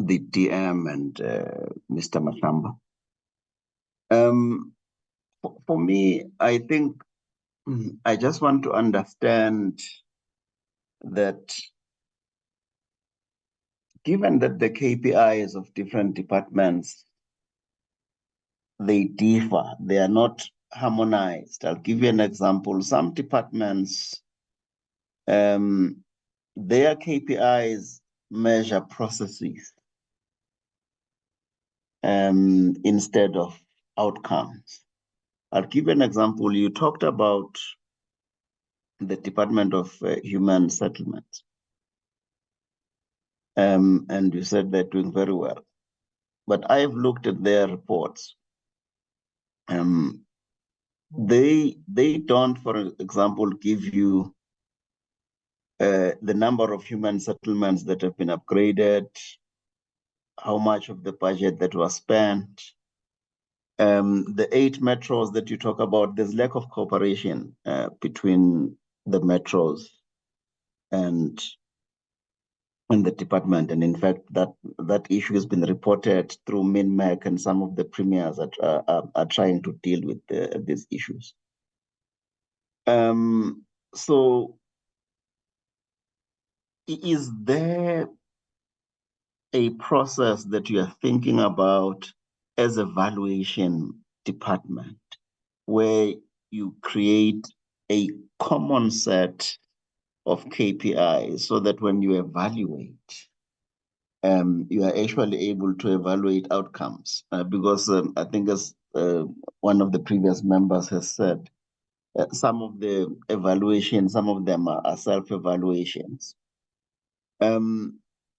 DM, and Mr. Mashamba. For me, I think I just want to understand that given that the KPIs of different departments, they differ, they are not harmonized. I'll give you an example. Some departments, their KPIs measure processes instead of outcomes. I'll give you an example. You talked about the Department of Human Settlements. And you said they're doing very well. But I've looked at their reports. They don't, for example, give you the number of human settlements that have been upgraded, how much of the budget that was spent. The 8 metros that you talk about, there's lack of cooperation between the metros and the department. And in fact, that issue has been reported through MinMec, and some of the premiers are trying to deal with these issues. So is there a process that you are thinking about as a valuation department where you create a common set of KPIs so that when you evaluate, you are actually able to evaluate outcomes because I think as one of the previous members has said, some of the evaluations, some of them are self-evaluations.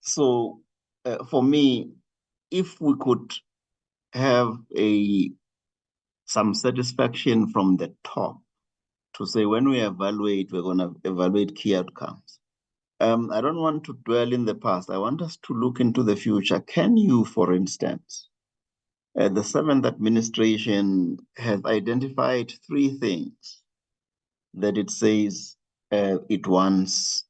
So for me, if we could have some satisfaction from the top to say when we evaluate, we're going to evaluate key outcomes. I don't want to dwell in the past. I want us to look into the future. Can you, for instance, the 7th administration has identified 3 things that it says it wants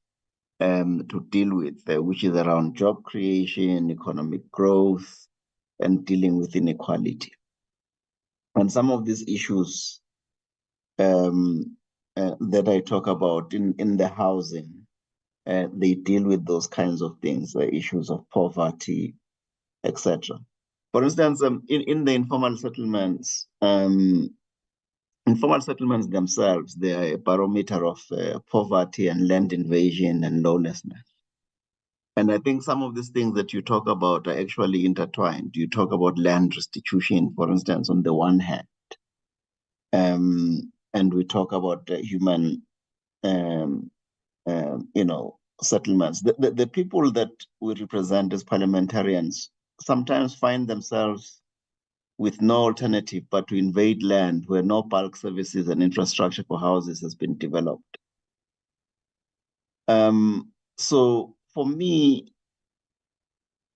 to deal with, which is around job creation, economic growth, and dealing with inequality. And some of these issues that I talk about in the housing, they deal with those kinds of things, issues of poverty, etc. For instance, in the informal settlements themselves, they are a barometer of poverty and land invasion and lawlessness. And I think some of these things that you talk about are actually intertwined. You talk about land restitution, for instance, on the one hand, and we talk about human, settlements. The people that we represent as parliamentarians sometimes find themselves with no alternative but to invade land where no bulk services and infrastructure for houses has been developed. So for me,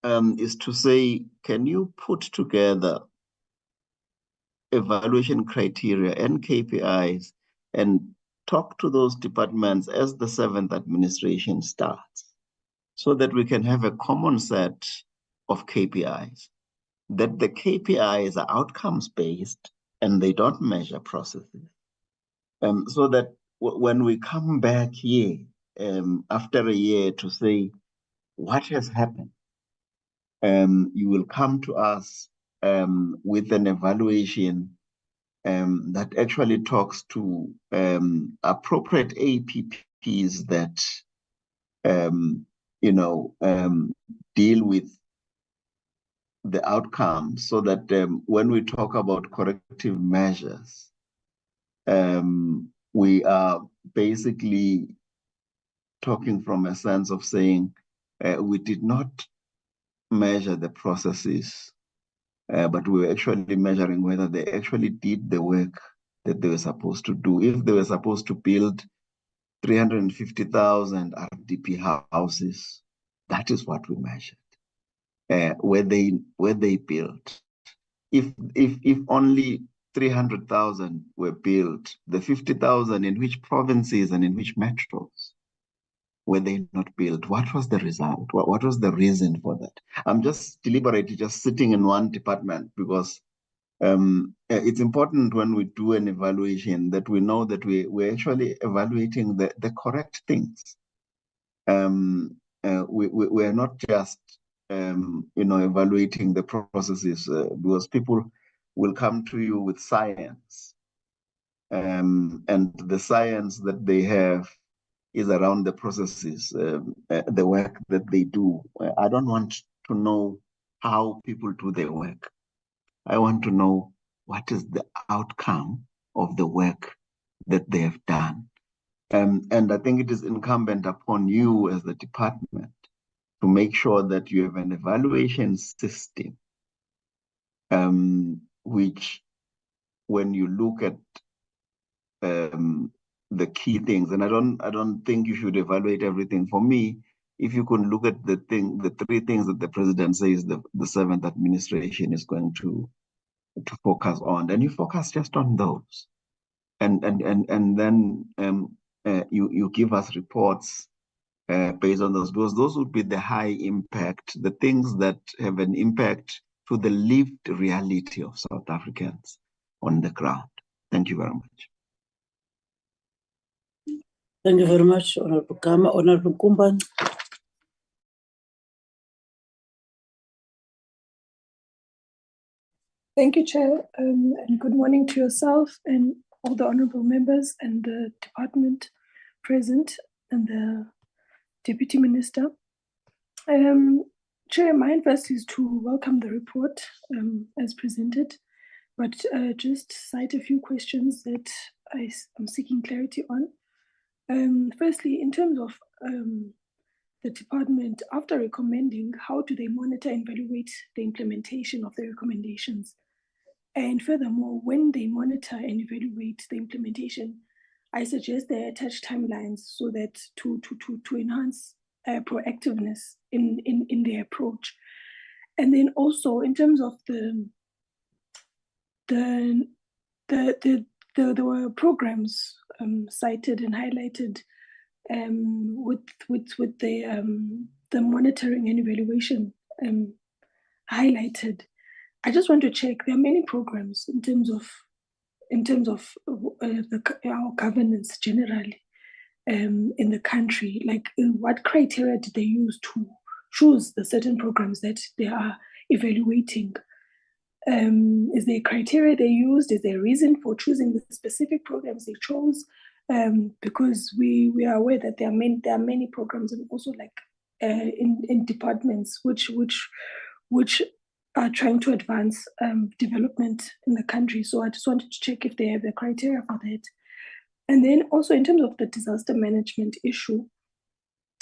is to say, can you put together evaluation criteria and KPIs and talk to those departments as the 7th administration starts so that we can have a common set of KPIs, that the KPIs are outcomes-based and they don't measure processes. So that when we come back here after a year to say, what has happened? You will come to us with an evaluation that actually talks to appropriate APPs that deal with the outcomes, so that when we talk about corrective measures, we are basically talking from a sense of saying we did not measure the processes, but we were actually measuring whether they actually did the work that they were supposed to do. If they were supposed to build 350,000 RDP houses, that is what we measured. Where they built. If only 300,000 were built, the 50,000 in which provinces and in which metros were they not built? What was the result? What was the reason for that? I'm just deliberately just sitting in one department because it's important when we do an evaluation that we know that we're actually evaluating the correct things. We're not just evaluating the processes because people will come to you with science, and the science that they have is around the processes, the work that they do. I don't want to know how people do their work. I want to know what is the outcome of the work that they have done. And I think it is incumbent upon you as the department to make sure that you have an evaluation system, which when you look at the key things, and I don't think you should evaluate everything. For me, if you can look at the 3 things that the president says the 7th administration is going to focus on, then you focus just on those, and then you give us reports based on those, because those would be the high impact, the things that have an impact to the lived reality of South Africans on the ground. Thank you very much. Thank you very much, Honorable Kama. Honorable Kumban. Thank you, Chair, and good morning to yourself and all the honorable members and the department present and the Deputy Minister. Chair, mine first is to welcome the report as presented, but just cite a few questions that I'm seeking clarity on. Firstly, in terms of the department, after recommending, how do they monitor and evaluate the implementation of the recommendations? And furthermore, when they monitor and evaluate the implementation, I suggest they attach timelines so that to enhance proactiveness in their approach. And then also in terms of there were programs cited and highlighted with the monitoring and evaluation highlighted. I just want to check, there are many programs in terms of our governance generally in the country. Like, what criteria did they use to choose the certain programs that they are evaluating? Is there a criteria they used? Is there a reason for choosing the specific programs they chose? Because we are aware that there are many programs, and also like in departments which are trying to advance development in the country. So I just wanted to check if they have the criteria for that. And then also in terms of the disaster management issue,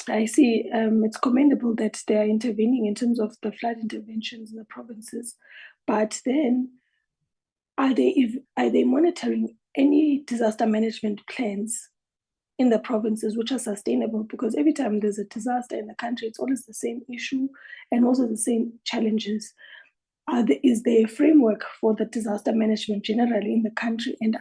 I see it's commendable that they are intervening in terms of the flood interventions in the provinces, but then are they monitoring any disaster management plans in the provinces which are sustainable? Because every time there's a disaster in the country, it's always the same issue and also the same challenges. Is there a framework for the disaster management generally in the country, and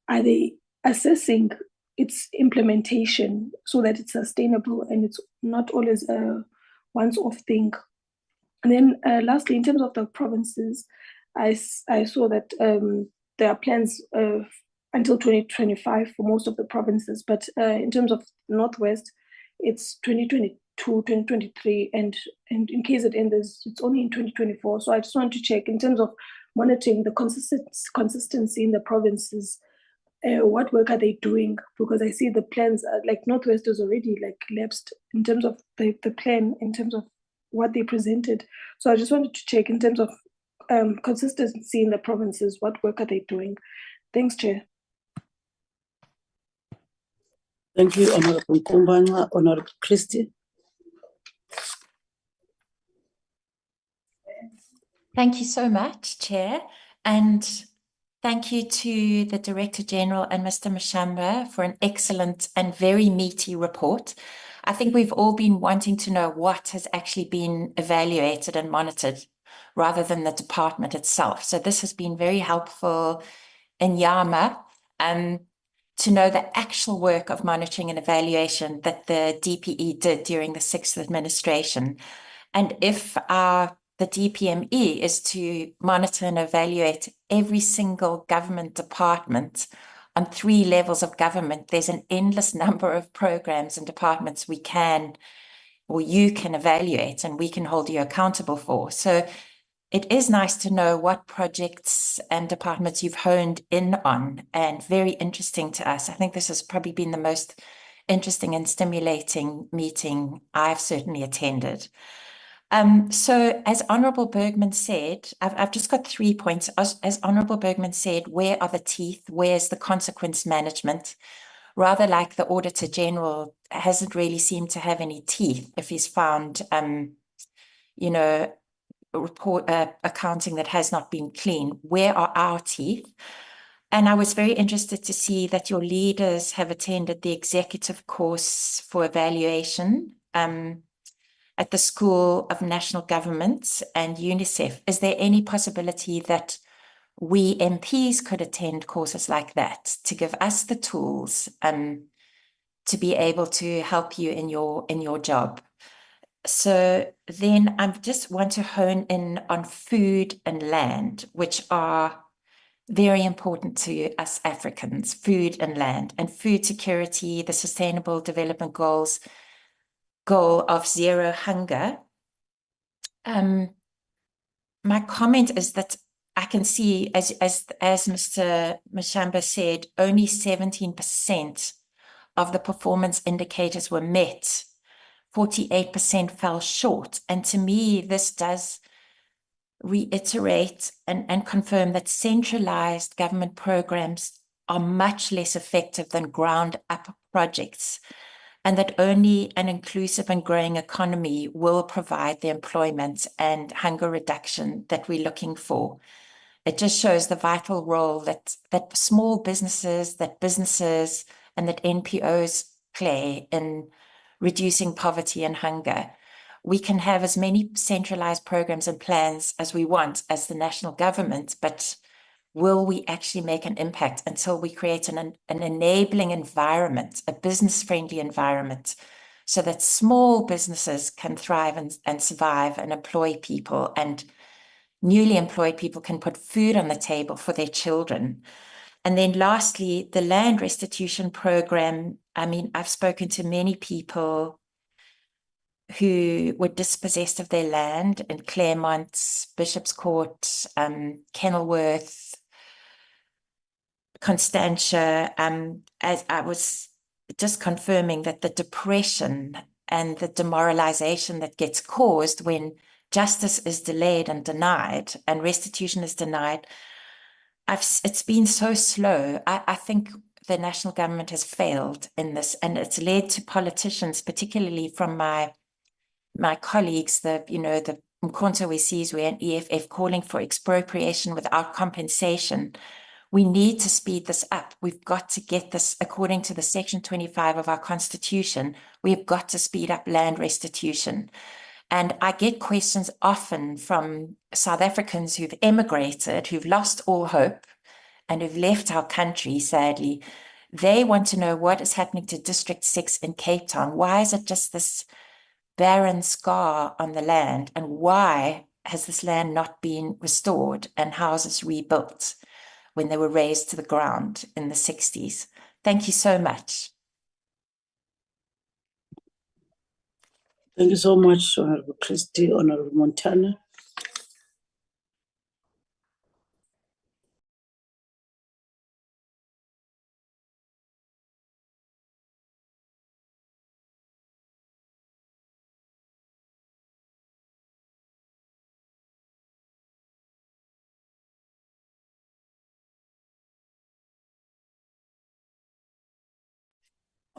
are they assessing its implementation so that it's sustainable and it's not always a once-off thing? And then lastly, in terms of the provinces, I saw that there are plans until 2025 for most of the provinces, but in terms of Northwest, it's 2022, 2023, and in KZN, it's only in 2024. So I just want to check in terms of monitoring the consistency in the provinces. What work are they doing? Because I see the plans, like Northwest is already like lapsed in terms of the plan, in terms of what they presented. So I just wanted to check in terms of consistency in the provinces, what work are they doing? Thanks, Chair. Thank you, Honorable Kumbanya. Honorable Christie. Thank you so much, Chair. And thank you to the Director General and Mr. Mashamba for an excellent and very meaty report. I think we've all been wanting to know what has actually been evaluated and monitored rather than the department itself. So this has been very helpful in Yama to know the actual work of monitoring and evaluation that the DPE did during the 6th administration. And if the DPME is to monitor and evaluate every single government department on 3 levels of government, there's an endless number of programs and departments we can, or you can evaluate, and we can hold you accountable for. So it is nice to know what projects and departments you've honed in on, and very interesting to us. I think this has probably been the most interesting and stimulating meeting I've certainly attended. So as Honorable Bergman said, I've just got 3 points. As Honorable Bergman said, where are the teeth? Where's the consequence management? Rather like the Auditor General hasn't really seemed to have any teeth if he's found, report accounting that has not been clean. Where are our teeth? And I was very interested to see that your leaders have attended the executive course for evaluation at the School of National Government and UNICEF. Is there any possibility that we MPs could attend courses like that to give us the tools to be able to help you in your job? So then I just want to hone in on food and land, which are very important to us Africans, food and land, and food security, the Sustainable Development Goals, goal of zero hunger. My comment is that I can see, as Mr. Mashamba said, only 17% of the performance indicators were met 48% fell short. And to me, this does reiterate and confirm that centralized government programs are much less effective than ground up projects, and that only an inclusive and growing economy will provide the employment and hunger reduction that we're looking for. It just shows the vital role that small businesses, that businesses and that NPOs play in reducing poverty and hunger. We can have as many centralized programs and plans as we want as the national government, but will we actually make an impact until we create an enabling environment, a business-friendly environment, so that small businesses can thrive and survive and employ people, and newly employed people can put food on the table for their children. And then lastly, the land restitution program. I mean, I've spoken to many people who were dispossessed of their land in Claremont, Bishop's Court, Kenilworth, Constantia, as I was just confirming that the depression and the demoralization that gets caused when justice is delayed and denied and restitution is denied, it's been so slow. I think the national government has failed in this, and it's led to politicians, particularly from my colleagues, the Mkhonto Wesizwe and EFF, calling for expropriation without compensation. We need to speed this up. We've got to get this, according to the Section 25 of our Constitution, we've got to speed up land restitution. And I get questions often from South Africans who've emigrated, who've lost all hope and who've left our country, sadly. They want to know what is happening to District 6 in Cape Town. Why is it just this barren scar on the land? And why has this land not been restored and houses rebuilt when they were razed to the ground in the 60s? Thank you so much. Thank you so much, Honorable Christie, Honorable Montana.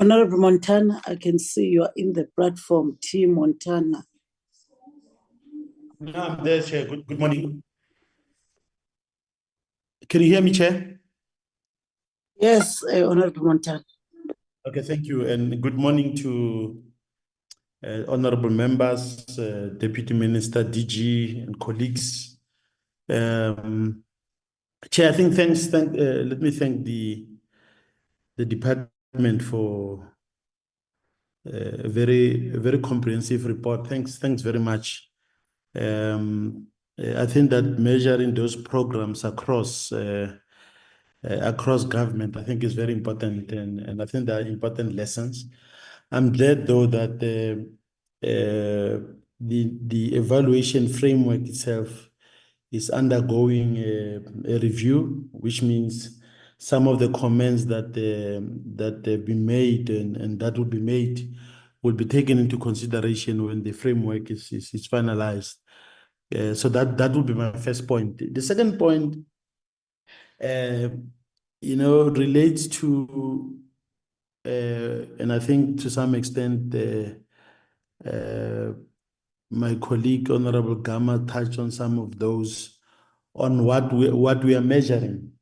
Honorable Montana, I can see you are in the platform. Team Montana. No, I'm there, Chair. Good morning. Can you hear me, Chair? Yes, Honorable Montana. Okay, thank you. And good morning to honorable members, Deputy Minister, DG, and colleagues. Chair, I think let me thank the department for a very comprehensive report. Thanks very much. I think that measuring those programs across government, I think is very important, and I think there are important lessons. I'm glad though that the evaluation framework itself is undergoing a review, which means some of the comments that have been made and that will be made will be taken into consideration when the framework is finalized. So that would be my first point. The second point, relates to, and I think to some extent, my colleague Honorable Gama touched on some of those, on what we are measuring,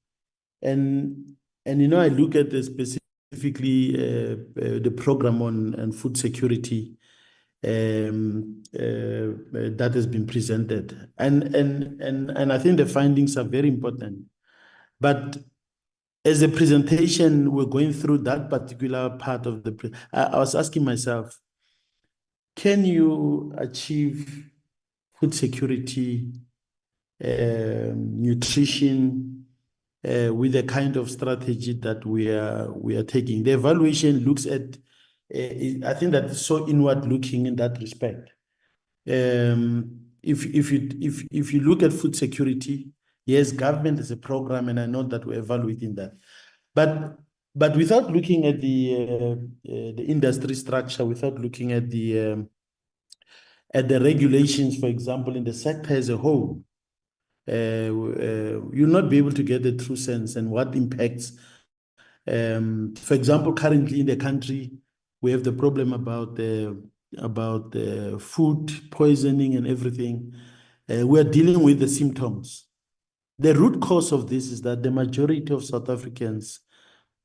and I look at specifically the program on food security. That has been presented, and I think the findings are very important. But as a presentation, we're going through that particular part of I was asking myself, can you achieve food security, nutrition, with the kind of strategy that we are taking? The evaluation looks at. I think that's so inward looking in that respect. If you look at food security, yes, government is a program, and I know that we're evaluating that. But But without looking at the industry structure, without looking at the regulations, for example, in the sector as a whole, you'll not be able to get the true sense and what impacts. For example, currently in the country, we have the problem about food poisoning and everything. We are dealing with the symptoms. The root cause of this is that the majority of South Africans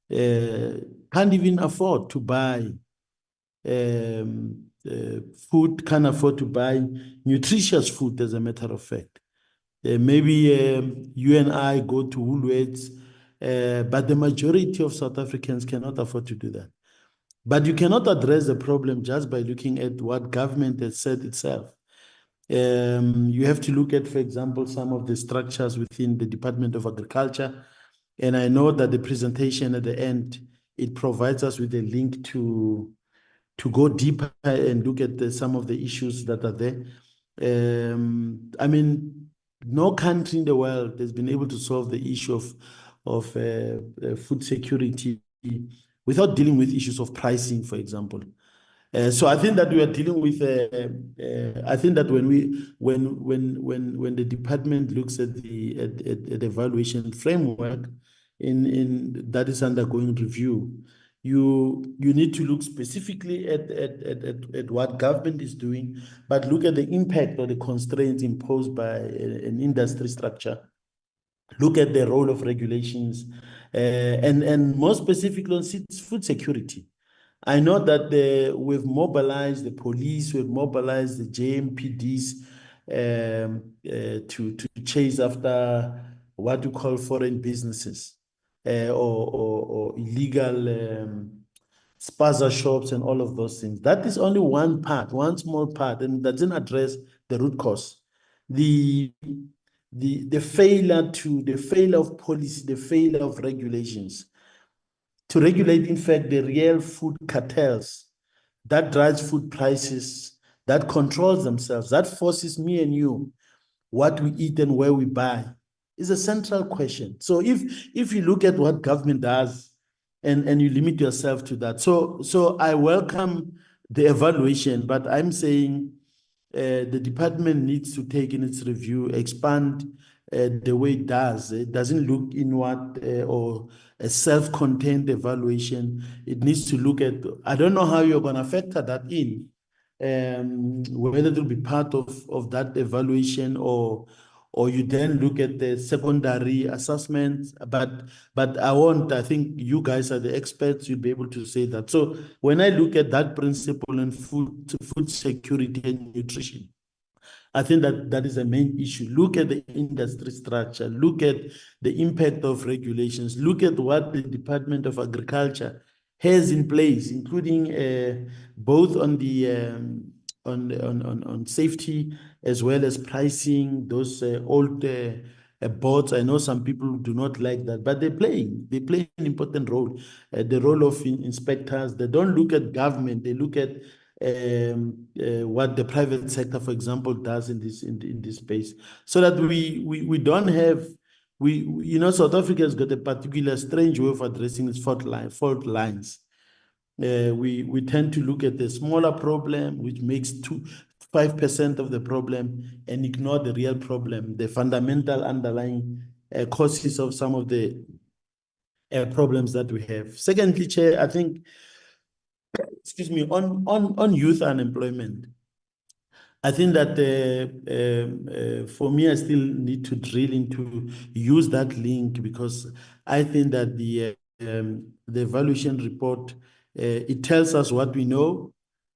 can't even afford to buy food, can't afford to buy nutritious food, as a matter of fact. Maybe you and I go to Woolworths, but the majority of South Africans cannot afford to do that. But you cannot address the problem just by looking at what government has said itself. You have to look at, for example, some of the structures within the Department of Agriculture. And I know that the presentation at the end, it provides us with a link to go deeper and look at some of the issues that are there. I mean, no country in the world has been able to solve the issue of food security without dealing with issues of pricing, for example. So I think that we are dealing with. I think that when the department looks at the evaluation framework in that is undergoing review, you need to look specifically at what government is doing, but look at the impact or the constraints imposed by an industry structure. Look at the role of regulations, and more specifically on food security. I know that we've mobilized the police, we've mobilized the JMPDs to chase after what we call foreign businesses or illegal spaza shops and all of those things. That is only one part, one small part, and that doesn't address the root cause. The failure of policy, the failure of regulations to regulate, in fact, the real food cartels that drives food prices, that controls themselves, that forces me and you what we eat and where we buy is a central question. So if you look at what government does and you limit yourself to that, so I welcome the evaluation, but I'm saying the department needs to take in its review, expand the way it does. It doesn't look inward or a self-contained evaluation. It needs to look at, I don't know how you're going to factor that in, whether it will be part of that evaluation or you then look at the secondary assessments. But I think you guys are the experts, you'll be able to say that. So when I look at that principle in food security and nutrition, I think that is a main issue. Look at the industry structure, look at the impact of regulations, look at what the Department of Agriculture has in place, including both on the on safety as well as pricing, those old boards. I know some people do not like that, but they play an important role. The role of inspectors. They don't look at government, they look at what the private sector, for example, does in this space, so that we don't have South Africa has got a particular strange way of addressing its fault lines. We tend to look at the smaller problem, which makes 5% of the problem, and ignore the real problem, the fundamental underlying causes of some of the problems that we have. Secondly, Chair, I think, excuse me, on youth unemployment, I think that for me, I still need to drill into use that link, because I think that the evaluation report, it tells us what we know.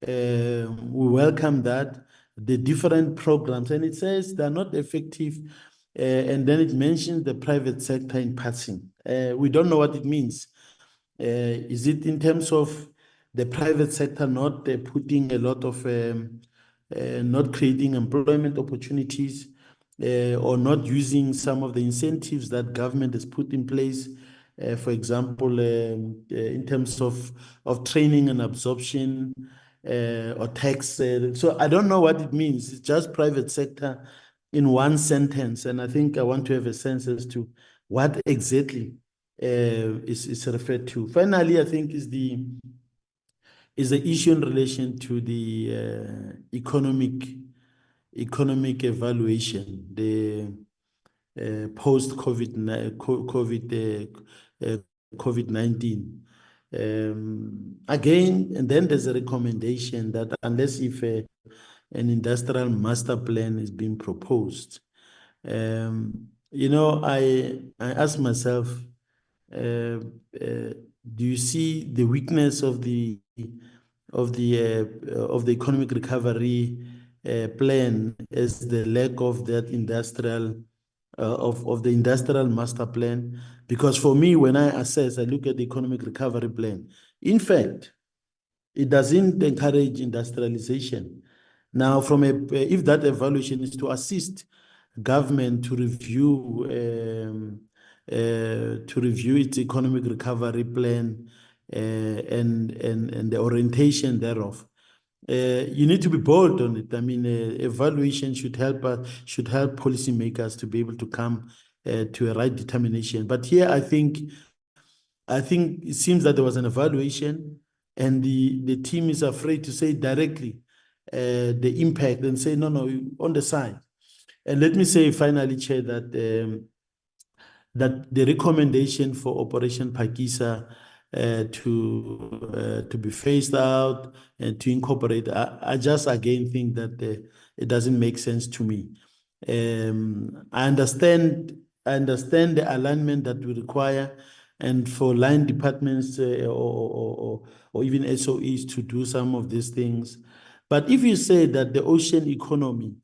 We welcome that, the different programs, and it says they're not effective. And then it mentions the private sector in passing. We don't know what it means. Is it in terms of the private sector not putting a lot of, not creating employment opportunities, or not using some of the incentives that government has put in place, for example, in terms of training and absorption, or tax. So I don't know what it means. It's just private sector in one sentence. And I think I want to have a sense as to what exactly is referred to. Finally, I think is the issue in relation to the economic evaluation, the post-COVID COVID-19. Again, and then there's a recommendation that unless if an industrial master plan is being proposed, you know, I ask myself, do you see the weakness of the economic recovery plan as the lack of that industrial of the industrial master plan? Because for me, when I assess, I look at the economic recovery plan. In fact, it doesn't encourage industrialization. Now, from if that evaluation is to assist government to review its economic recovery plan and the orientation thereof, you need to be bold on it. I mean, evaluation should help policymakers to be able to come to a right determination. But here, I think it seems that there was an evaluation, and the team is afraid to say directly the impact and say no, on the side. And let me say finally, Chair, that the recommendation for Operation Phakisa to be phased out and to incorporate, I just again think that it doesn't make sense to me. I understand the alignment that we require, and for line departments or even SOEs to do some of these things. But if you say that the ocean economy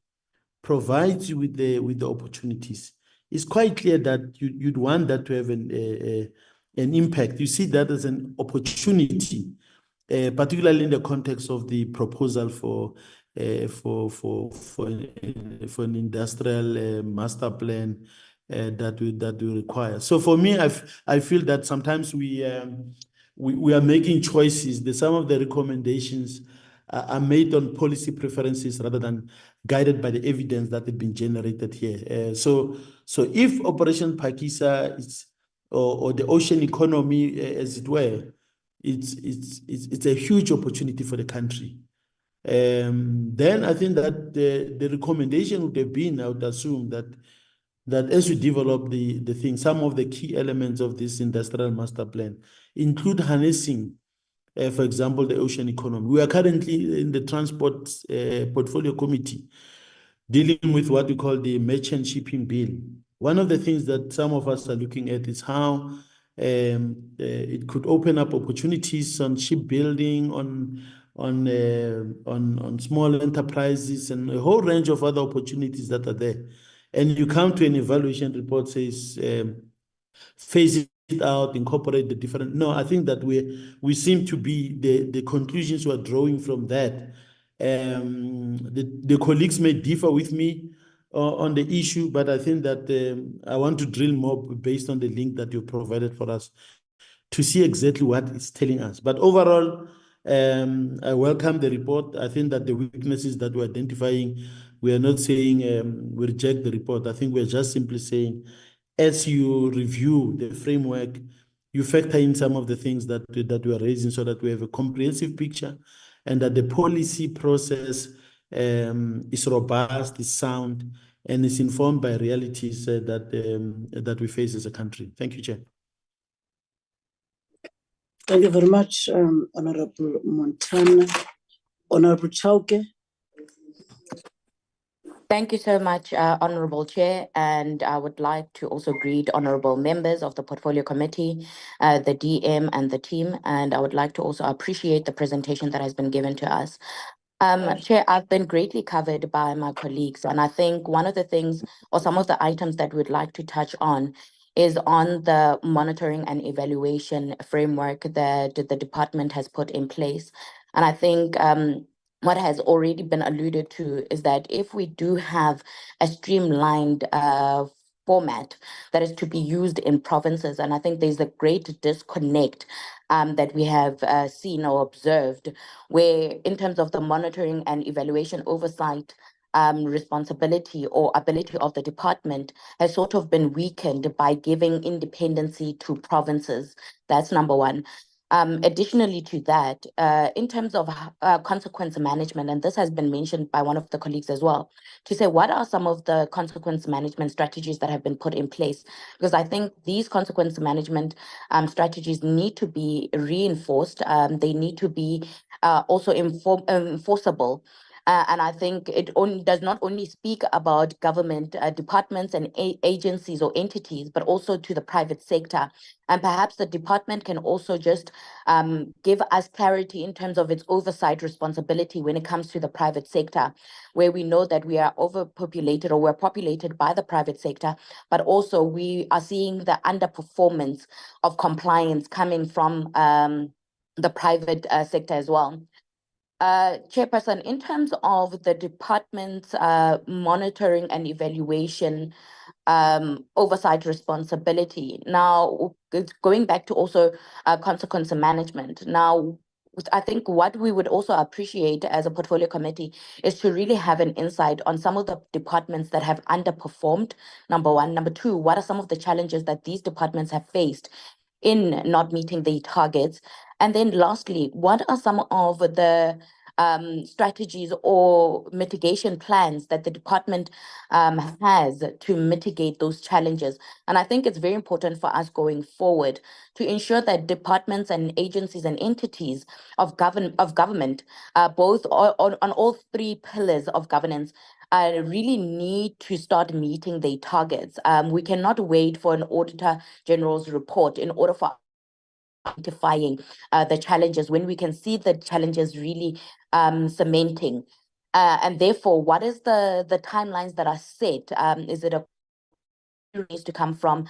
provides you with the opportunities, it's quite clear that you'd want that to have an impact. You see that as an opportunity, particularly in the context of the proposal for an industrial master plan that we require. So for me, I feel that sometimes we are making choices. Some of the recommendations are made on policy preferences rather than guided by the evidence that has been generated here. So if Operation Phakisa is or the ocean economy, as it were, it's a huge opportunity for the country. Then I think that the recommendation would have been, I would assume that as you develop the thing, some of the key elements of this industrial master plan include harnessing, for example, the ocean economy. We are currently in the transport portfolio committee dealing with what we call the merchant shipping bill. One of the things that some of us are looking at is how it could open up opportunities on shipbuilding, on small enterprises, and a whole range of other opportunities that are there. And you come to an evaluation report says phase it out, incorporate the different. No, I think that we seem to be the conclusions we are drawing from that. The colleagues may differ with me on the issue, but I think that I want to drill more based on the link that you provided for us to see exactly what it's telling us. But overall, I welcome the report. I think that the weaknesses that we're identifying, we are not saying we reject the report. I think we're just simply saying, as you review the framework, you factor in some of the things that we are raising so that we have a comprehensive picture, and that the policy process is robust, is sound, and is informed by realities that we face as a country. Thank you, Chair. Thank you very much, Honorable Montana. Honorable Chauke. Thank you so much, Honorable Chair, and I would like to also greet honorable members of the Portfolio Committee, the DM and the team, and I would like to also appreciate the presentation that has been given to us. Chair, I've been greatly covered by my colleagues, and I think one of the things or some of the items that we'd like to touch on is on the monitoring and evaluation framework that the department has put in place. And I think what has already been alluded to is that if we do have a streamlined format that is to be used in provinces, and I think there's a great disconnect that we have seen or observed, where in terms of the monitoring and evaluation oversight, responsibility or ability of the department has sort of been weakened by giving independency to provinces. That's number one. Additionally to that, in terms of consequence management, and this has been mentioned by one of the colleagues as well, to say what are some of the consequence management strategies that have been put in place? Because I think these consequence management strategies need to be reinforced. They need to be also enforceable. And I think it does not only speak about government departments and agencies or entities, but also to the private sector. And perhaps the department can also just give us clarity in terms of its oversight responsibility when it comes to the private sector, where we know that we are overpopulated or we're populated by the private sector, but also we are seeing the underperformance of compliance coming from the private sector as well. Chairperson, in terms of the department's monitoring and evaluation oversight responsibility, now it's going back to also consequence management. Now, I think what we would also appreciate as a portfolio committee is to really have an insight on some of the departments that have underperformed, number one. Number two, what are some of the challenges that these departments have faced in not meeting the targets? And then lastly, what are some of the strategies or mitigation plans that the department has to mitigate those challenges? And I think it's very important for us going forward to ensure that departments and agencies and entities of government, both on all three pillars of governance, really need to start meeting their targets. We cannot wait for an Auditor General's report in order for identifying the challenges when we can see the challenges really cementing. And therefore, what is the timelines that are set? Is it needs to come from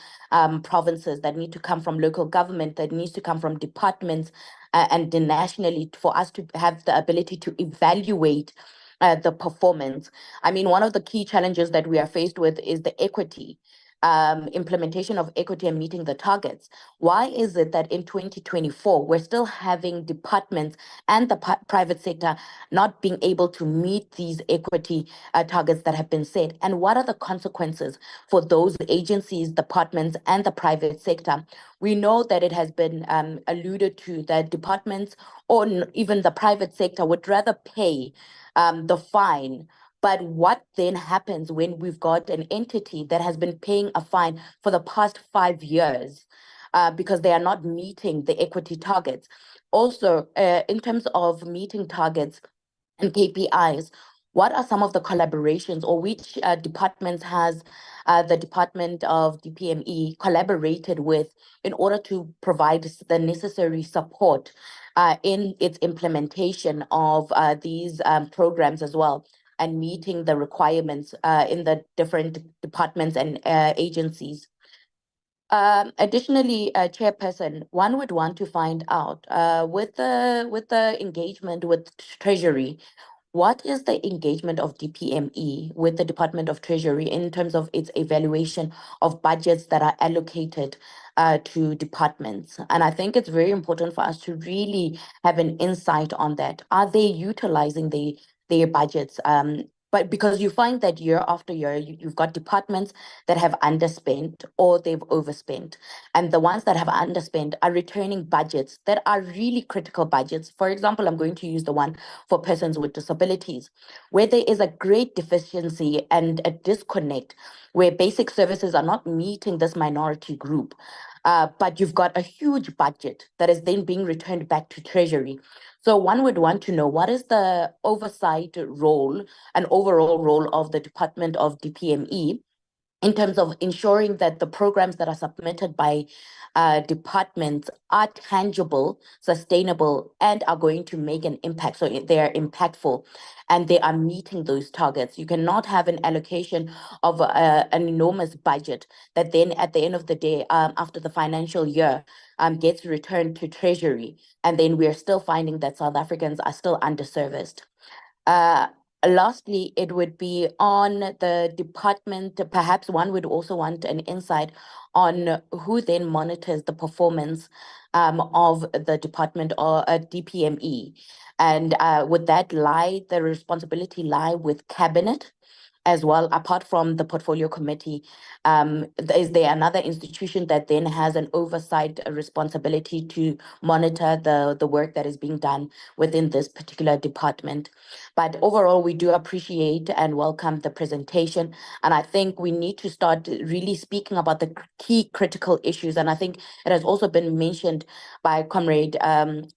provinces, that need to come from local government, that needs to come from departments and nationally for us to have the ability to evaluate the performance? I mean, one of the key challenges that we are faced with is the equity. Implementation of equity and meeting the targets. Why is it that in 2024, we're still having departments and the private sector not being able to meet these equity targets that have been set? And what are the consequences for those agencies, departments, and the private sector? We know that it has been alluded to that departments or even the private sector would rather pay the fine. But what then happens when we've got an entity that has been paying a fine for the past 5 years because they are not meeting the equity targets? Also, in terms of meeting targets and KPIs, what are some of the collaborations or which departments has the Department of DPME collaborated with in order to provide the necessary support in its implementation of these programs as well, and meeting the requirements in the different departments and agencies? Additionally, Chairperson, one would want to find out with the engagement with Treasury, what is the engagement of DPME with the Department of Treasury in terms of its evaluation of budgets that are allocated to departments? And I think it's very important for us to really have an insight on that. Are they utilizing their budgets? But because you find that year after year, you've got departments that have underspent or they've overspent. And the ones that have underspent are returning budgets that are really critical budgets. For example, I'm going to use the one for persons with disabilities, where there is a great deficiency and a disconnect, where basic services are not meeting this minority group. But you've got a huge budget that is then being returned back to Treasury. So one would want to know, what is the oversight role and overall role of the Department of DPME in terms of ensuring that the programs that are submitted by departments are tangible, sustainable, and are going to make an impact. So they are impactful and they are meeting those targets. You cannot have an allocation of an enormous budget that then at the end of the day, after the financial year, gets returned to Treasury. And then we're still finding that South Africans are still underserviced. Lastly, it would be on the department. Perhaps one would also want an insight on who then monitors the performance of the department or DPME. And would that lie, the responsibility lie with cabinet as well, apart from the portfolio committee? Is there another institution that then has an oversight responsibility to monitor the work that is being done within this particular department? But overall, we do appreciate and welcome the presentation. And I think we need to start really speaking about the key critical issues. And I think it has also been mentioned by Honorable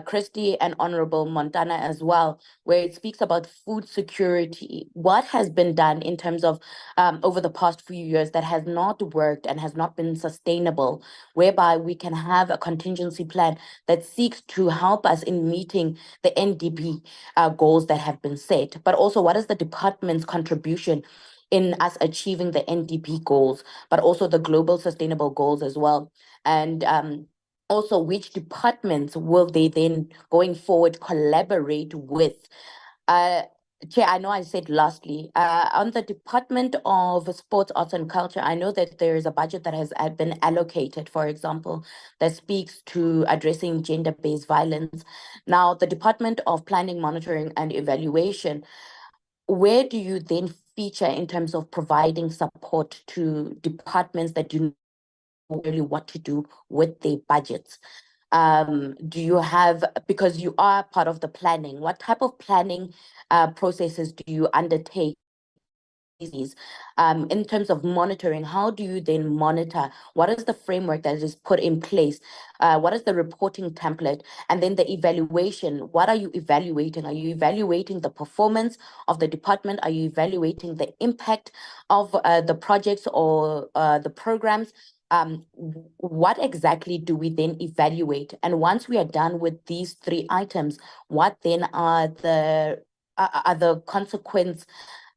Christie and Honorable Montana as well, where it speaks about food security. What has been done in terms of over the past few years that has not worked and has not been sustainable, whereby we can have a contingency plan that seeks to help us in meeting the NDP goals that have been set, but also what is the department's contribution in us achieving the NDP goals, but also the global sustainable goals as well. And also, which departments will they then going forward collaborate with? Chair, I know I said lastly, on the Department of Sports, Arts and Culture, I know that there is a budget that has been allocated, for example, that speaks to addressing gender-based violence. Now, the Department of Planning, Monitoring and Evaluation, where do you then feature in terms of providing support to departments that do not know really what to do with their budgets? Do you have, because you are part of the planning, what type of planning processes do you undertake? In terms of monitoring, how do you then monitor? What is the framework that is put in place? What is the reporting template? And then the evaluation, what are you evaluating? Are you evaluating the performance of the department? Are you evaluating the impact of the projects or the programs? What exactly do we then evaluate? And once we are done with these three items, what then are the consequence?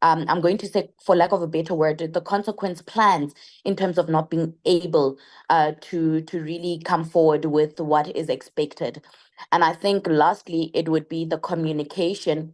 I'm going to say, for lack of a better word, the consequence plans in terms of not being able to really come forward with what is expected. And I think lastly, it would be the communication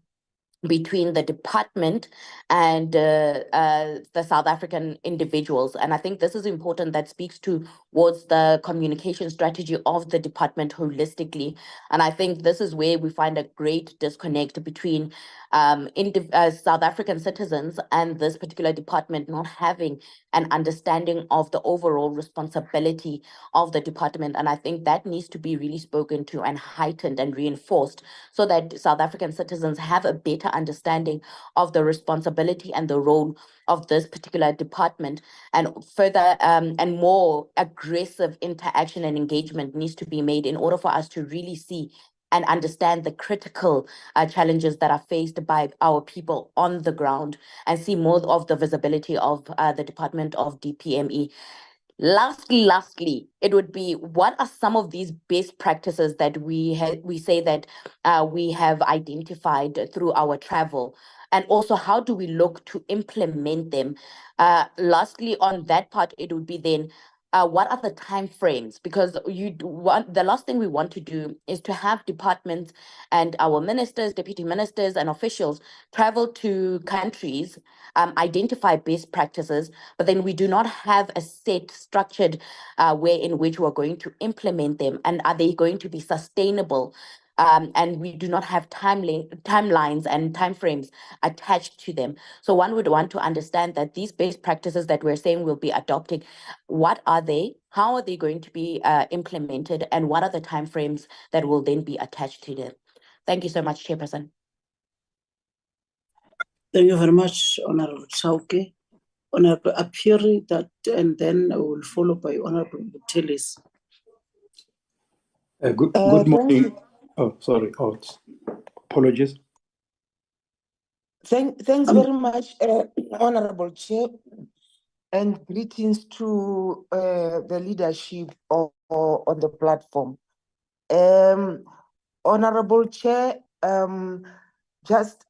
between the department and the South African individuals. And I think this is important, that speaks towards the communication strategy of the department holistically. And I think this is where we find a great disconnect between South African citizens and this particular department not having an understanding of the overall responsibility of the department. And I think that needs to be really spoken to and heightened and reinforced, so that South African citizens have a better understanding of the responsibility and the role of this particular department. And further and more aggressive interaction and engagement needs to be made in order for us to really see and understand the critical challenges that are faced by our people on the ground, and see more of the visibility of the Department of DPME. Lastly, it would be, what are some of these best practices that we say that we have identified through our travel? And also, how do we look to implement them? Lastly, on that part, it would be then, what are the time frames? Because the last thing we want to do is to have departments and our ministers, deputy ministers, and officials travel to countries, identify best practices, but then we do not have a set structured way in which we're going to implement them, and are they going to be sustainable? And we do not have timelines and timeframes attached to them. So one would want to understand that these best practices that we're saying we'll be adopting, what are they? How are they going to be implemented? And what are the timeframes that will then be attached to them? Thank you so much, Chairperson. Thank you very much, Honorable Chauke. Honorable Apiri, that, and then I will follow by Honorable Butelis. Good morning. Oh, sorry. Oh, apologies. Thanks very much, Honorable Chair, and greetings to the leadership on the platform. Honorable Chair, just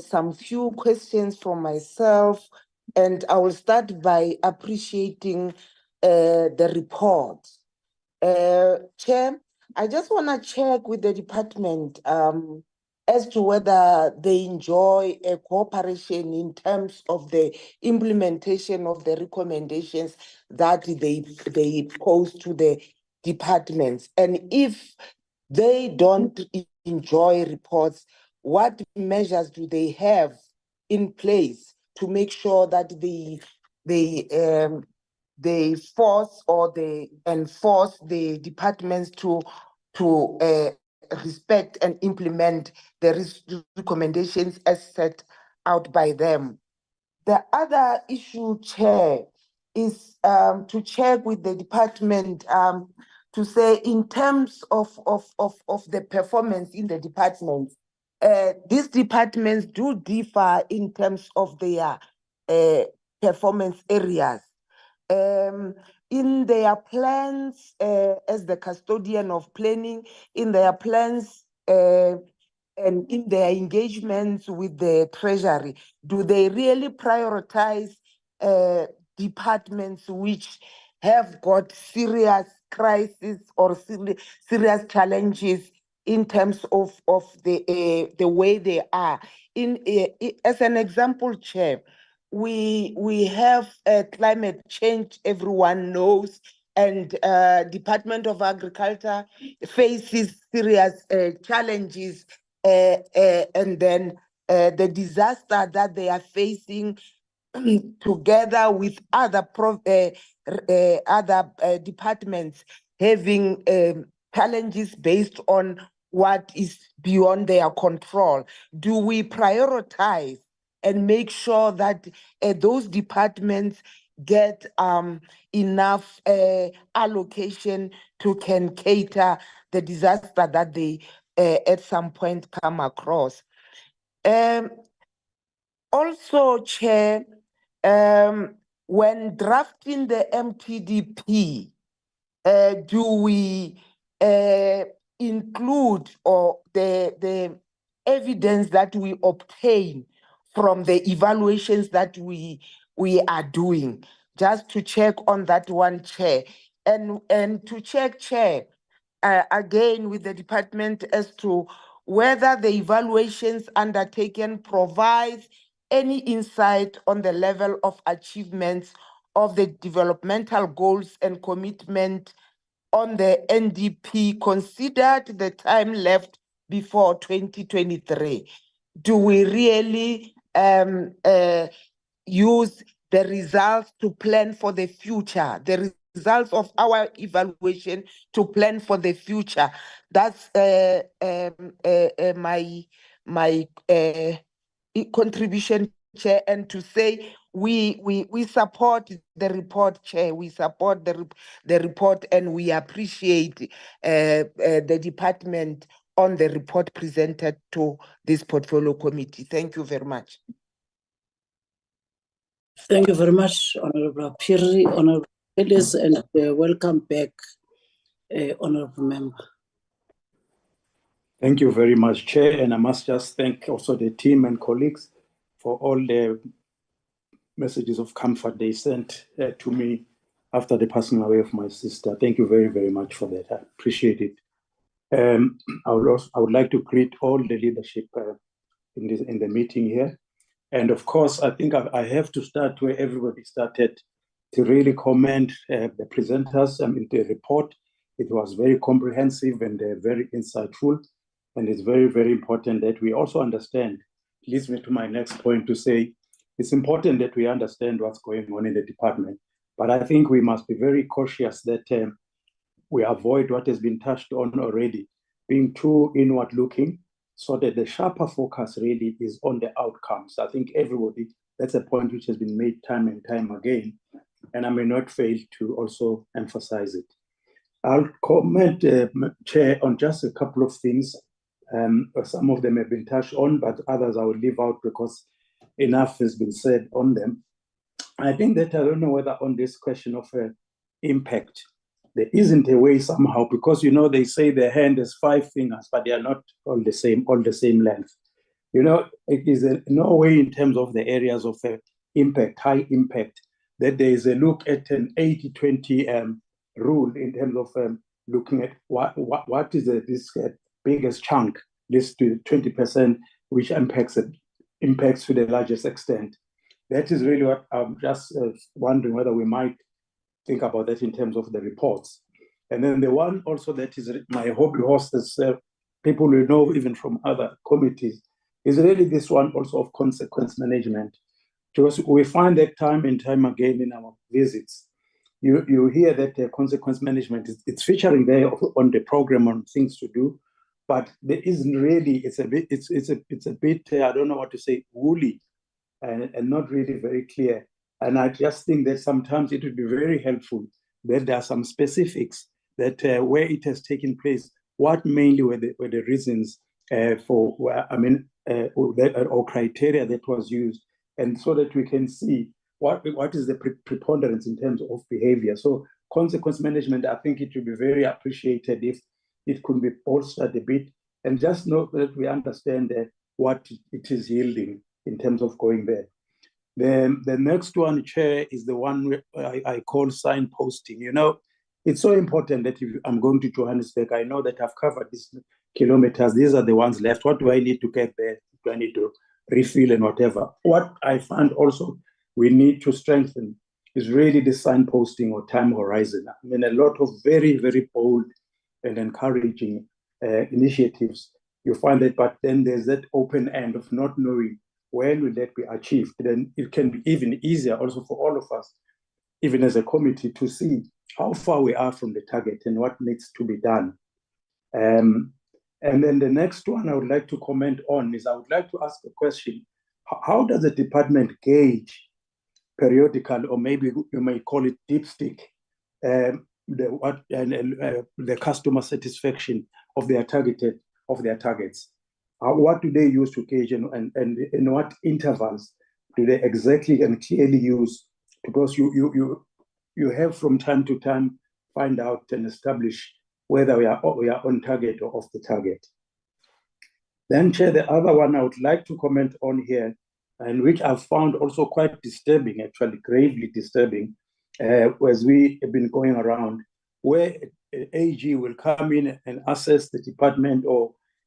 some few questions for myself, and I will start by appreciating the report. Chair, I just want to check with the department as to whether they enjoy a cooperation in terms of the implementation of the recommendations that they pose to the departments. And if they don't enjoy reports, what measures do they have in place to make sure that they force or they enforce the departments to respect and implement the recommendations as set out by them? The other issue, Chair, is to check with the department to say in terms of the performance in the departments, these departments do differ in terms of their performance areas. In their plans, as the custodian of planning, in their plans and in their engagements with the Treasury, do they really prioritize departments which have got serious crises or serious challenges in terms of the way they are? As an example, Chair, we have climate change, everyone knows, and Department of Agriculture faces serious challenges, and then the disaster that they are facing together with other departments having challenges based on what is beyond their control. Do we prioritize and make sure that those departments get enough allocation to can cater the disaster that they at some point come across? Also, Chair, when drafting the MTDP, do we include or the evidence that we obtain from the evaluations that we are doing? Just to check on that one, Chair. And to check, Chair, again with the department as to whether the evaluations undertaken provides any insight on the level of achievements of the developmental goals and commitment on the NDP, considered the time left before 2023. Do we really use the results to plan for the future, the results of our evaluation to plan for the future? That's my contribution, Chair, and to say we support the report, Chair. We support the report, and we appreciate the department on the report presented to this portfolio committee. Thank you very much. Thank you very much, Honorable Phiri, Honorable Ellis, and welcome back, Honorable Member. Thank you very much, Chair, and I must just thank also the team and colleagues for all the messages of comfort they sent to me after the passing away of my sister. Thank you very, very much for that. I appreciate it. I would like to greet all the leadership in the meeting here. And of course, I think I have to start where everybody started, to really commend the presenters in the report. It was very comprehensive and very insightful. And it's very, very important that we also understand. Leads me to my next point to say, it's important that we understand what's going on in the department. But I think we must be very cautious that we avoid what has been touched on already, being too inward looking, so that the sharper focus really is on the outcomes. I think everybody, that's a point which has been made time and time again, and I may not fail to also emphasize it. I'll comment, Chair, on just a couple of things. Some of them have been touched on, but others I will leave out because enough has been said on them. I think that I don't know whether on this question of impact, there isn't a way somehow, because they say the hand has 5 fingers, but they are not all the same length. It is no way in terms of the areas of impact, high impact, that there is a look at an 80-20 rule in terms of looking at what is this biggest chunk, this to 20%, which impacts to the largest extent. That is really what I'm just wondering whether we might think about that in terms of the reports. And then the one also that is my hobby horse, as people will know even from other committees, is really this one also of consequence management. Because we find that time and time again in our visits, you hear that consequence management it's featuring there on the program on things to do, but there isn't really. It's a bit I don't know what to say, woolly, and not really very clear. And I just think that sometimes it would be very helpful that there are some specifics that where it has taken place, what mainly were the reasons for or criteria that was used, and so that we can see what is the preponderance in terms of behavior. So consequence management, I think it would be very appreciated if it could be bolstered a bit, and just know that we understand what it is yielding in terms of going there. The next one, Chair, is the one I call signposting. You know, it's so important that if I'm going to Johannesburg, I know that I've covered these kilometers. These are the ones left. What do I need to get there? Do I need to refill and whatever? What I find also we need to strengthen is really the signposting or time horizon. I mean, a lot of very, very bold and encouraging initiatives. You find that, but then there's that open end of not knowing when will that be achieved. Then it can be even easier also for all of us, even as a committee, to see how far we are from the target and what needs to be done. And then the next one I would like to comment on is I would like to ask a question. How does the department gauge periodical, or maybe you may call it dipstick, the customer satisfaction of their targets? What do they use to gauge, and in what intervals do they exactly and clearly use? Because you have from time to time find out and establish whether we are on target or off the target. Then, Chair, the other one I would like to comment on here, and which I've found also quite disturbing, actually gravely disturbing, as we have been going around, where AG will come in and assess the department,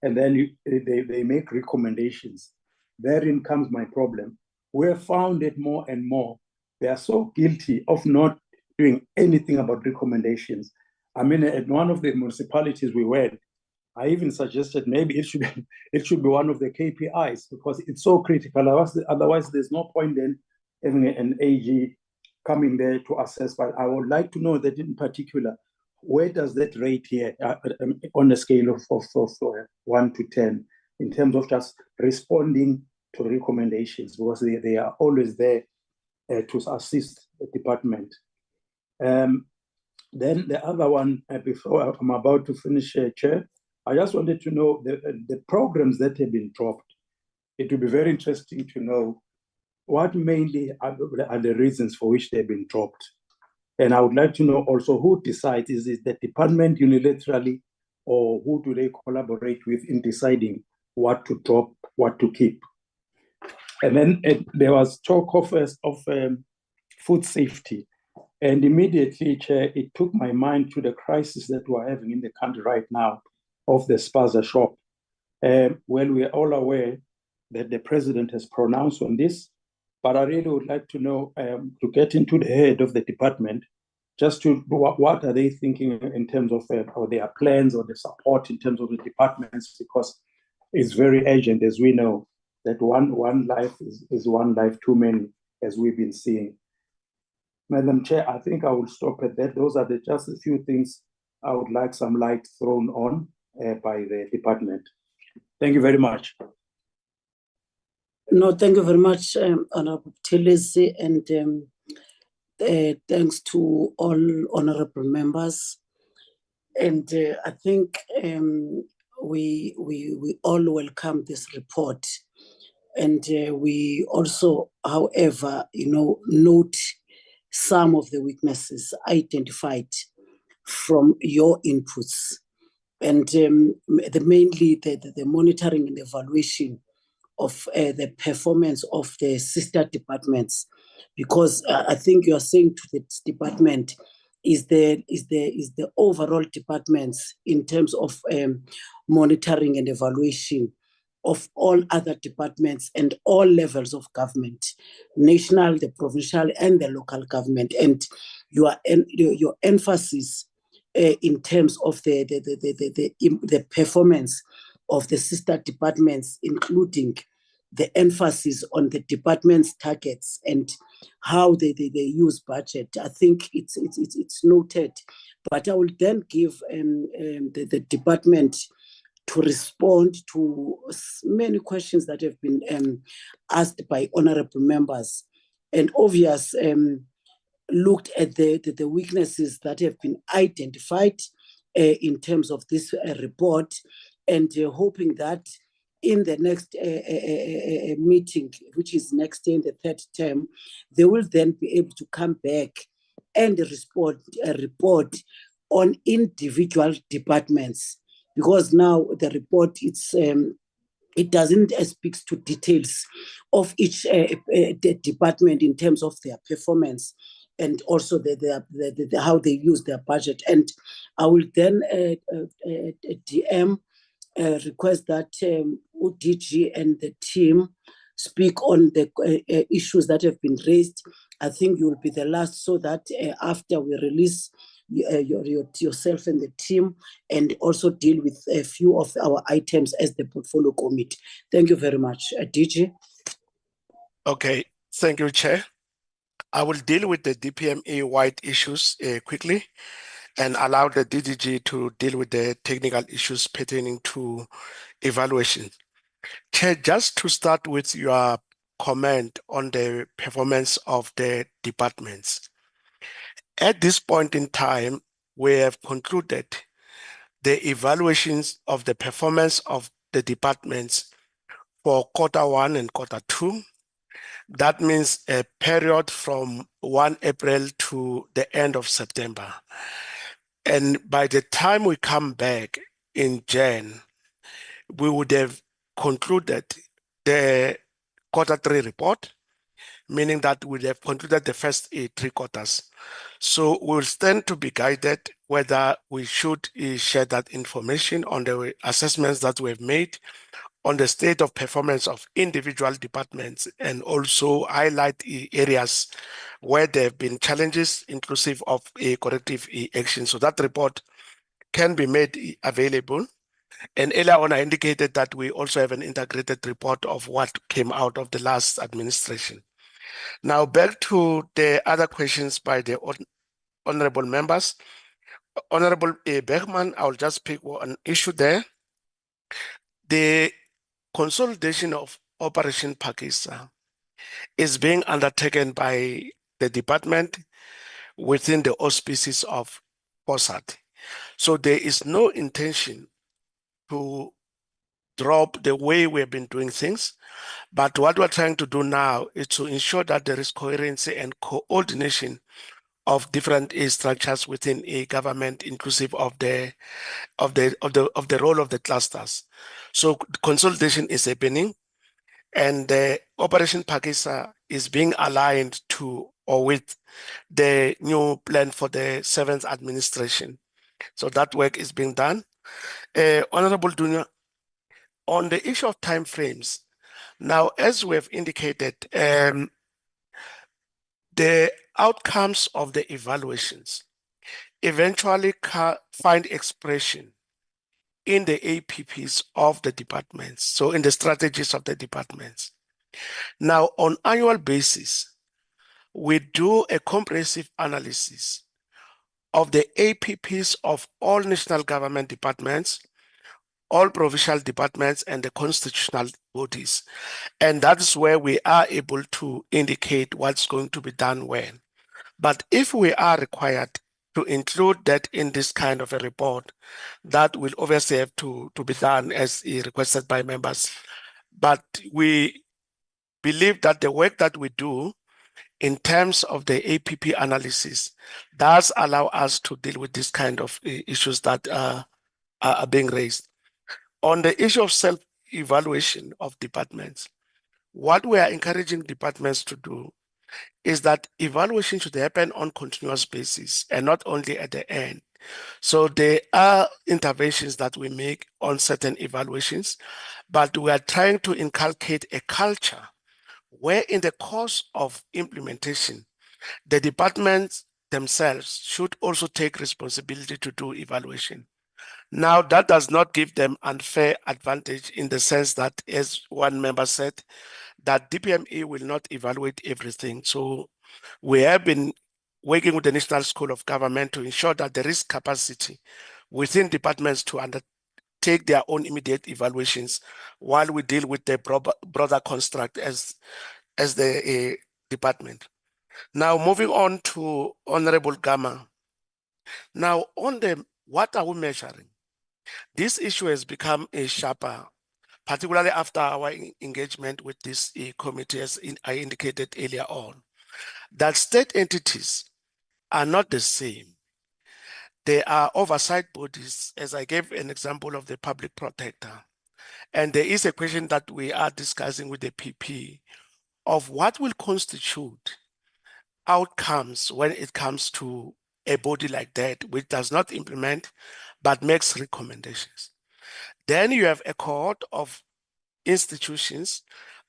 and then they make recommendations. Therein comes my problem. We have found it more and more. They are so guilty of not doing anything about recommendations. I mean, at one of the municipalities we went, I even suggested maybe it should be one of the KPIs, because it's so critical. Otherwise, there's no point in having an AG coming there to assess. But I would like to know that in particular, where does that rate here on a scale of 1 to 10 in terms of just responding to recommendations, because they are always there to assist the department. Then the other one, before I'm about to finish, Chair, I just wanted to know the programs that have been dropped. It would be very interesting to know what mainly are the reasons for which they've been dropped. And I would like to know also who decides. Is it the department unilaterally, or who do they collaborate with in deciding what to drop, what to keep? And then there was talk of food safety. And immediately, Chair, it took my mind to the crisis that we're having in the country right now of the spaza shop. Well, we are all aware that the president has pronounced on this, but I really would like to know, to get into the head of the department, just to what are they thinking in terms of or their plans or the support in terms of the departments, because it's very urgent, as we know, that one life is one life too many, as we've been seeing. Madam Chair, I think I will stop at that. Those are just a few things I would like some light thrown on by the department. Thank you very much. No, thank you very much, Honorable Tilisi, and thanks to all honorable members. And I think we all welcome this report, and we also, however, note some of the weaknesses identified from your inputs, and mainly the monitoring and evaluation of the performance of the sister departments, because I think you are saying to the department, is the overall departments in terms of monitoring and evaluation of all other departments and all levels of government, national, the provincial, and the local government, and your emphasis in terms of the performance of the sister departments, including the emphasis on the department's targets and how they use budget. I think it's noted, but I will then give the department to respond to many questions that have been asked by honorable members, and obvious looked at the weaknesses that have been identified in terms of this report, and hoping that in the next meeting, which is next year in the third term, they will then be able to come back and report on individual departments, because now the report it doesn't speak to details of each department in terms of their performance and also how they use their budget. And I will then DM request that ODG and the team speak on the issues that have been raised. I think you will be the last, so that after we release yourself and the team, and also deal with a few of our items as the portfolio committee. Thank you very much. DG. Okay, thank you, Chair. I will deal with the DPMA-wide issues quickly and allow the DDG to deal with the technical issues pertaining to evaluation. Chair, just to start with your comment on the performance of the departments. At this point in time, we have concluded the evaluations of the performance of the departments for Q1 and Q2. That means a period from 1 April to the end of September. And by the time we come back in Jan, we would have concluded the Q3 report, meaning that we would have concluded the first 3 quarters. So we'll stand to be guided whether we should share that information on the assessments that we have made on the state of performance of individual departments, and also highlight areas where there have been challenges inclusive of a corrective action. So that report can be made available. And earlier on, I indicated that we also have an integrated report of what came out of the last administration. Now back to the other questions by the honorable members. Honorable Bergman, I'll just pick one issue there. The consolidation of Operation Pakistan is being undertaken by the department within the auspices of oversight. So there is no intention to drop the way we have been doing things, but what we're trying to do now is to ensure that there is coherency and coordination of different structures within a government, inclusive of the role of the clusters. So consolidation is happening, and the Operation Pakistan is being aligned to or with the new plan for the 7th administration. So that work is being done. Honorable Dunya, on the issue of timeframes, now, as we have indicated, the outcomes of the evaluations eventually find expression in the APPs of the departments, so in the strategies of the departments. Now, on annual basis, we do a comprehensive analysis of the APPs of all national government departments, all provincial departments, and the constitutional bodies. And that's where we are able to indicate what's going to be done when. But if we are required to include that in this kind of a report, that will obviously have to be done as requested by members. But we believe that the work that we do in terms of the APP analysis does allow us to deal with this kind of issues that are being raised. On the issue of self-evaluation of departments, what we are encouraging departments to do is that evaluation should happen on continuous basis and not only at the end. So there are interventions that we make on certain evaluations, but we are trying to inculcate a culture where in the course of implementation, the departments themselves should also take responsibility to do evaluation. Now, that does not give them unfair advantage in the sense that, as one member said, that DPME will not evaluate everything. So we have been working with the National School of Government to ensure that there is capacity within departments to undertake their own immediate evaluations while we deal with the broader construct as the department. Now, moving on to Honorable Gama. Now, on the what are we measuring? This issue has become a sharper, particularly after our engagement with this committee, as I indicated earlier on, that state entities are not the same. There are oversight bodies, as I gave an example of the public protector. And there is a question that we are discussing with the PP of what will constitute outcomes when it comes to a body like that, which does not implement, but makes recommendations. Then you have a cohort of institutions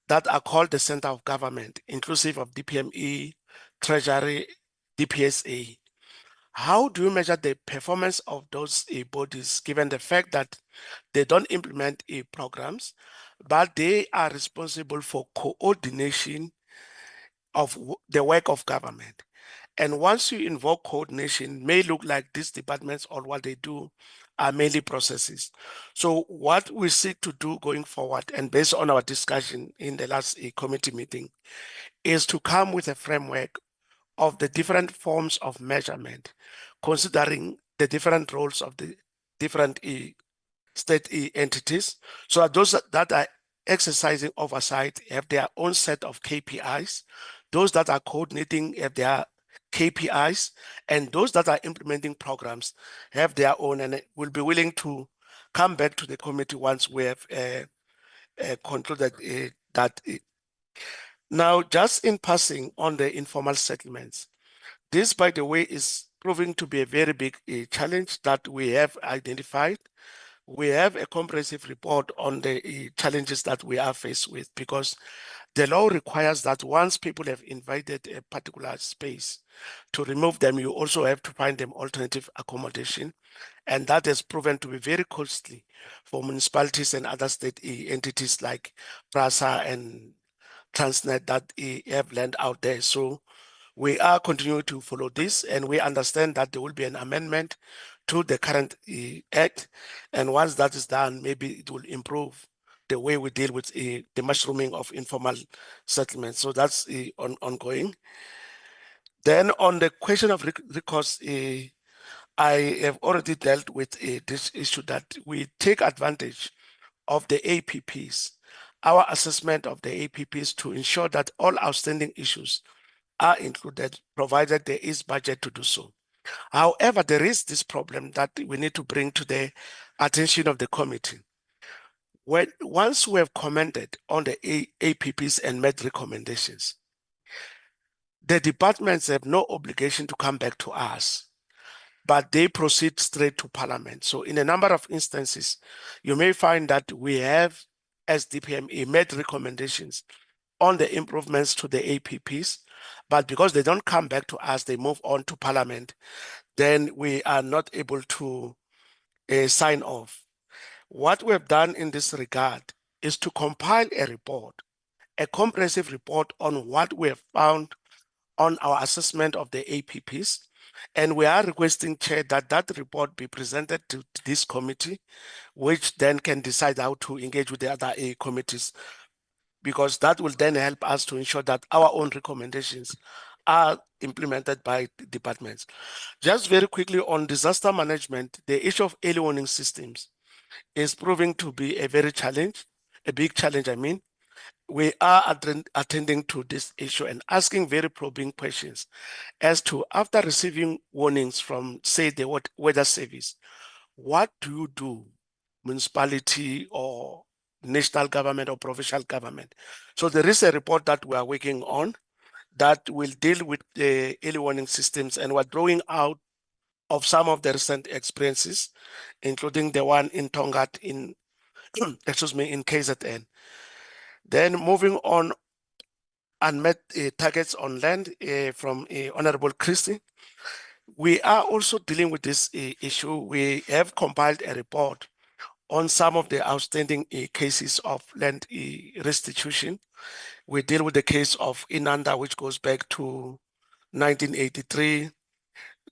that are called the Center of Government, inclusive of DPME, Treasury, DPSA. How do you measure the performance of those bodies, given the fact that they don't implement programs, but they are responsible for coordination of the work of government? And once you invoke coordination, may look like these departments or what they do are mainly processes. So what we seek to do going forward, and based on our discussion in the last committee meeting, is to come with a framework of the different forms of measurement, considering the different roles of the different state entities, so that those that are exercising oversight have their own set of KPIs, those that are coordinating have their KPIs, and those that are implementing programs have their own, and will be willing to come back to the committee once we have concluded that. Now, just in passing on the informal settlements, this, by the way, is proving to be a very big challenge that we have identified. We have a comprehensive report on the challenges that we are faced with, because the law requires that once people have invited a particular space, to remove them, you also have to find them alternative accommodation. And that has proven to be very costly for municipalities and other state entities like PRASA and Transnet that have land out there. So we are continuing to follow this, and we understand that there will be an amendment to the current act. And once that is done, maybe it will improve the way we deal with the mushrooming of informal settlements. So that's ongoing. Then on the question of recourse, I have already dealt with this issue that we take advantage of the APPs, our assessment of the APPs, to ensure that all outstanding issues are included, provided there is budget to do so. However, there is this problem that we need to bring to the attention of the committee. Once we have commented on the APPs and made recommendations, the departments have no obligation to come back to us, but they proceed straight to Parliament. So in a number of instances, you may find that we have, as DPME, made recommendations on the improvements to the APPs, but because they don't come back to us, they move on to Parliament, then we are not able to sign off. What we have done in this regard is to compile a report, a comprehensive report on what we have found on our assessment of the APPs. And we are requesting, Chair, that that report be presented to this committee, which then can decide how to engage with the other committees, because that will then help us to ensure that our own recommendations are implemented by departments. Just very quickly on disaster management, the issue of early warning systems is proving to be a big challenge, I mean. We are attending to this issue and asking very probing questions as to, after receiving warnings from, say, the weather service, what do you do, municipality or national government or provincial government? So there is a report that we are working on that will deal with the early warning systems, and we're drawing out of some of the recent experiences, including the one in Tongat in, excuse me, in KZN. Then moving on, unmet targets on land from Honorable Christie. We are also dealing with this issue. We have compiled a report on some of the outstanding cases of land restitution. We deal with the case of Inanda, which goes back to 1983.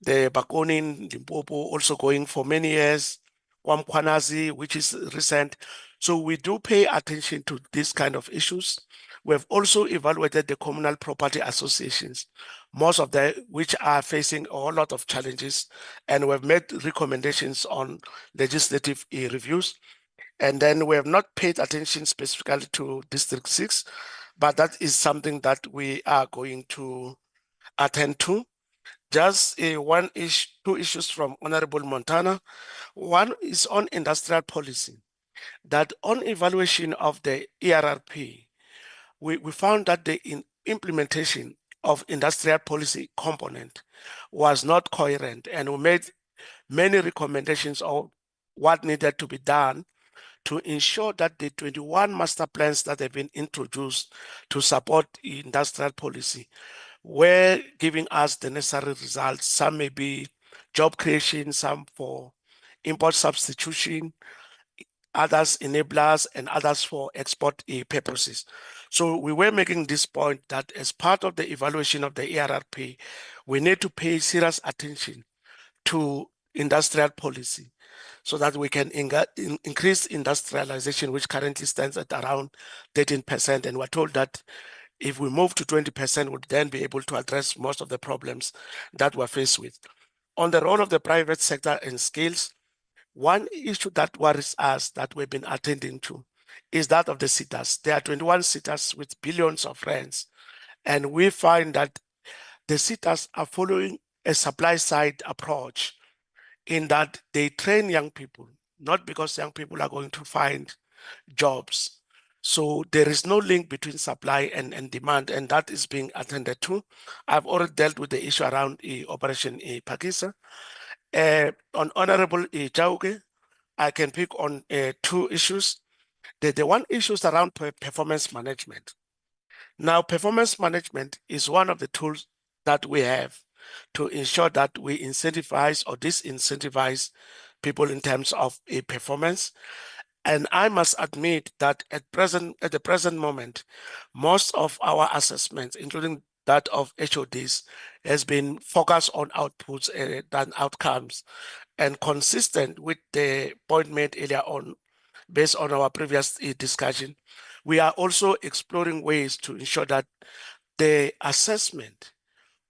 The Bakonin, Limpopo, also going for many years. Kwamkwanazi, which is recent. So we do pay attention to these kind of issues. We have also evaluated the communal property associations, most of them which are facing a whole lot of challenges, and we've made recommendations on legislative reviews. And then we have not paid attention specifically to District 6, but that is something that we are going to attend to. Just two issues from Honorable Montana. One is on industrial policy, that on evaluation of the ERRP, we found that the implementation of industrial policy component was not coherent, and we made many recommendations of what needed to be done to ensure that the 21 master plans that have been introduced to support industrial policy were giving us the necessary results. Some may be job creation, some for import substitution, others enablers, and others for export purposes. So we were making this point that as part of the evaluation of the ERRP, we need to pay serious attention to industrial policy so that we can increase industrialization, which currently stands at around 13%. And we're told that if we move to 20%, we'll then be able to address most of the problems that we're faced with. On the role of the private sector and skills, one issue that worries us that we've been attending to is that of the sitters. There are 21 sitters with billions of rands, and we find that the sitters are following a supply side approach in that they train young people, not because young people are going to find jobs. So there is no link between supply and demand, and that is being attended to. I've already dealt with the issue around Operation Pakisa. On Honorable Jauge, I can pick on two issues. The one issue is around performance management. Now, performance management is one of the tools that we have to ensure that we incentivize or disincentivize people in terms of a performance. And I must admit that at the present moment, most of our assessments, including that of HODs, has been focused on outputs than outcomes, and consistent with the point made earlier on, based on our previous discussion. We are also exploring ways to ensure that the assessment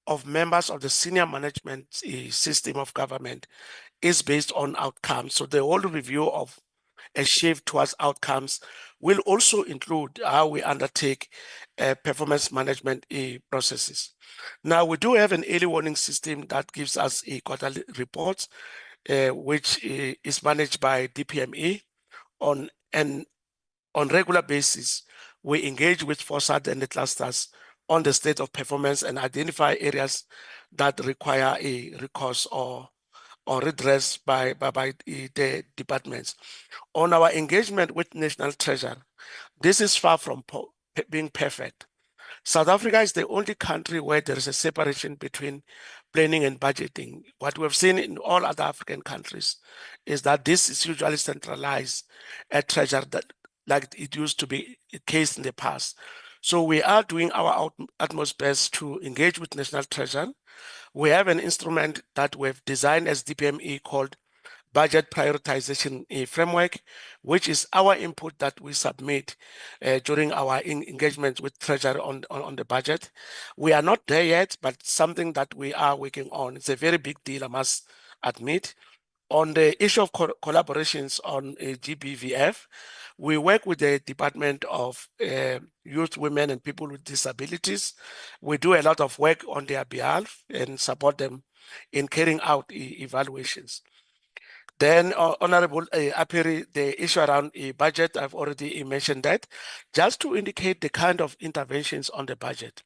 of members of the senior management system of government is based on outcomes. So the whole review of a shift towards outcomes will also include how we undertake performance management processes. Now, we do have an early warning system that gives us a quarterly report, which is managed by DPME on regular basis. We engage with FOSAT and the clusters on the state of performance and identify areas that require a recourse or redress by the departments. On our engagement with National Treasury, this is far from being perfect. South Africa is the only country where there is a separation between planning and budgeting. What we've seen in all other African countries is that this is usually centralized at Treasury, that like it used to be the case in the past. So we are doing our utmost best to engage with National Treasury. We have an instrument that we've designed as DPME called Budget Prioritization Framework, which is our input that we submit during our engagement with Treasury on the budget. We are not there yet, but something that we are working on. It's a very big deal, I must admit. On the issue of collaborations on GBVF, we work with the Department of Youth, Women, and People with Disabilities. We do a lot of work on their behalf and support them in carrying out evaluations. Then, Honorable Apiri, the issue around budget, I've already mentioned that. Just to indicate the kind of interventions on the budget.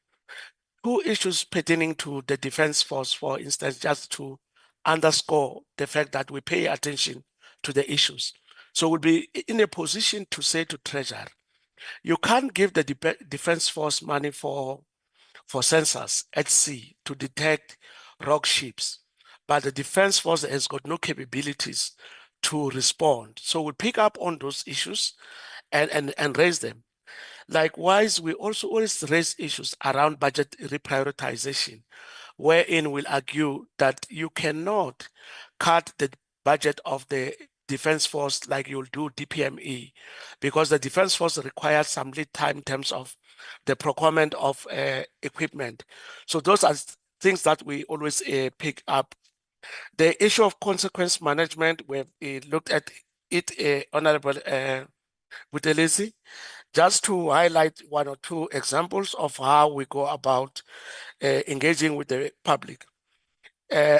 two issues pertaining to the Defence Force, for instance, just to underscore the fact that we pay attention to the issues. So we'll be in a position to say to Treasury, you can't give the Defence Force money for sensors at sea to detect rogue ships, but the Defence Force has got no capabilities to respond. So we'll pick up on those issues and raise them. Likewise, we also always raise issues around budget reprioritization, wherein we'll argue that you cannot cut the budget of the Defence Force like you'll do DPME, because the Defence Force requires some lead time in terms of the procurement of equipment. So those are things that we always pick up. The issue of consequence management, we've looked at it, Honorable Buthelezi, just to highlight one or two examples of how we go about engaging with the public.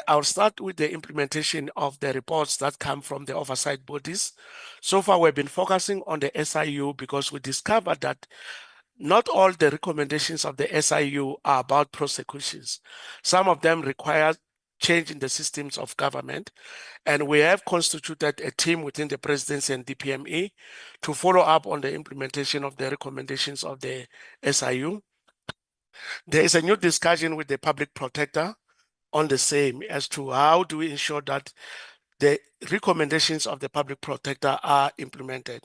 I'll start with the implementation of the reports that come from the oversight bodies. So far, we've been focusing on the SIU because we discovered that not all the recommendations of the SIU are about prosecutions. Some of them require change in the systems of government. And we have constituted a team within the presidency and DPME to follow up on the implementation of the recommendations of the SIU. There is a new discussion with the public protector on the same as to how do we ensure that the recommendations of the public protector are implemented.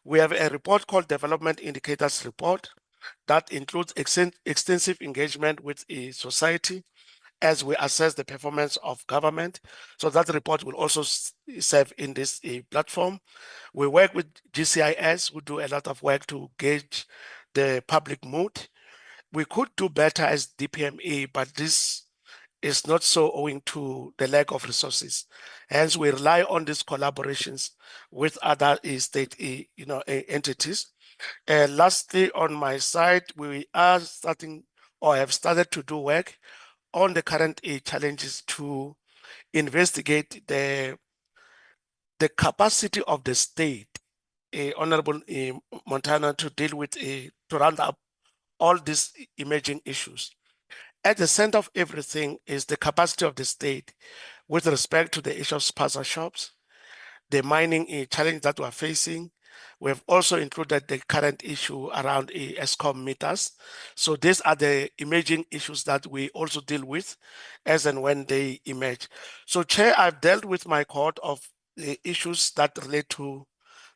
We have a report called Development Indicators Report that includes extensive engagement with society as we assess the performance of government. So that report will also serve in this platform. We work with GCIS, who do a lot of work to gauge the public mood. We could do better as DPME, but this is not so owing to the lack of resources. Hence, we rely on these collaborations with other state entities. Lastly, on my side, we are starting or have started to do work on the current challenges to investigate the capacity of the state, Honorable Montana, to deal with, to round up all these emerging issues. At the center of everything is the capacity of the state with respect to the issue of sponsorships, the mining challenge that we're facing. We have also included the current issue around ESCOM meters. So these are the emerging issues that we also deal with as and when they emerge. So Chair, I've dealt with my cohort of the issues that relate to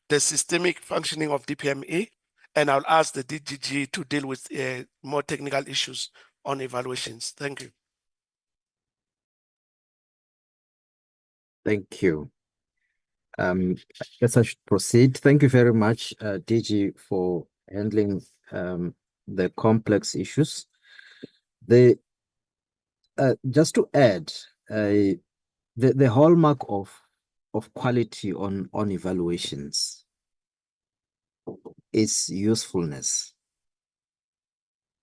the systemic functioning of DPME, and I'll ask the DGG to deal with more technical issues on evaluations. Thank you. Thank you. I guess I should proceed. Thank you very much, DG, for handling the complex issues. Just to add, the hallmark of quality on evaluations is usefulness.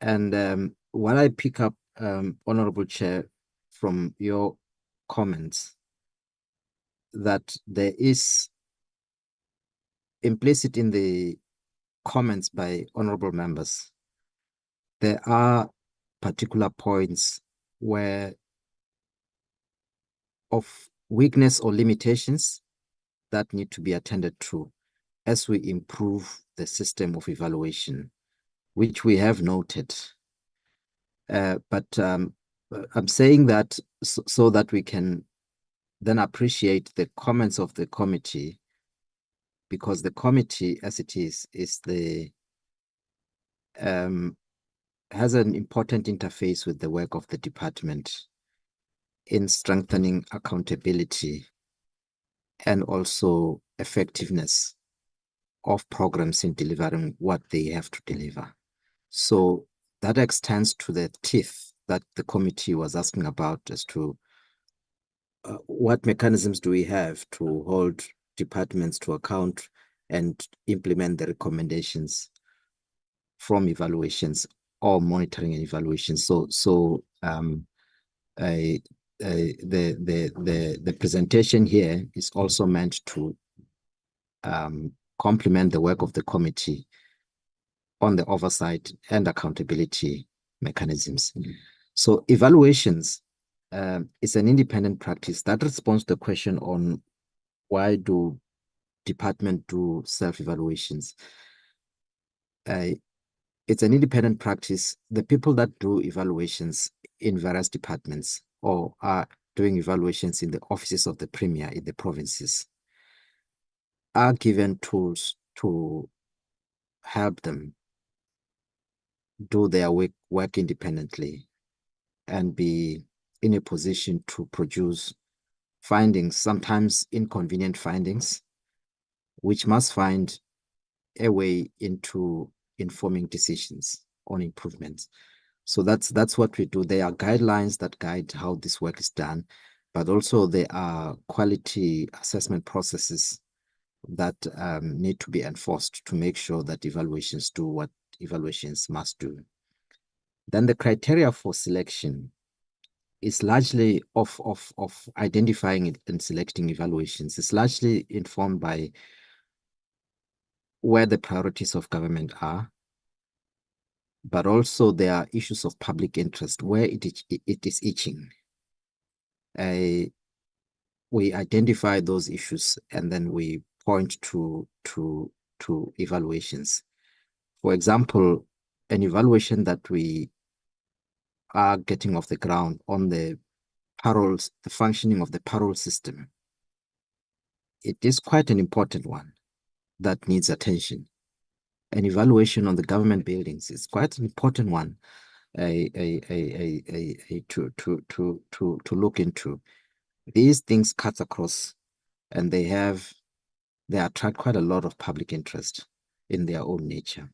And what I pick up, Honorable Chair, from your comments, that there is implicit in the comments by honorable members, there are particular points where of weakness or limitations that need to be attended to as we improve the system of evaluation, which we have noted. But I'm saying that so that we can then appreciate the comments of the committee, because the committee, as it is the has an important interface with the work of the department in strengthening accountability and also effectiveness of programs in delivering what they have to deliver. So that extends to the teeth that the committee was asking about as to what mechanisms do we have to hold departments to account and implement the recommendations from evaluations or monitoring and evaluations. So the presentation here is also meant to complement the work of the committee on the oversight and accountability mechanisms. So evaluations is an independent practice that responds to the question on why do departments do self-evaluations. It's an independent practice. The people that do evaluations in various departments or are doing evaluations in the offices of the Premier in the provinces are given tools to help them do their work independently and be in a position to produce findings, sometimes inconvenient findings, which must find a way into informing decisions on improvements. So that's what we do. There are guidelines that guide how this work is done, but also there are quality assessment processes that need to be enforced to make sure that evaluations do what evaluations must do. Then the criteria for selection is largely of identifying and selecting evaluations. It's largely informed by where the priorities of government are, but also there are issues of public interest where it is itching. We identify those issues and then we point to evaluations. For example, an evaluation that we are getting off the ground on the paroles, the functioning of the parole system. It is quite an important one that needs attention. An evaluation on the government buildings is quite an important one to look into. These things cut across and they attract quite a lot of public interest in their own nature.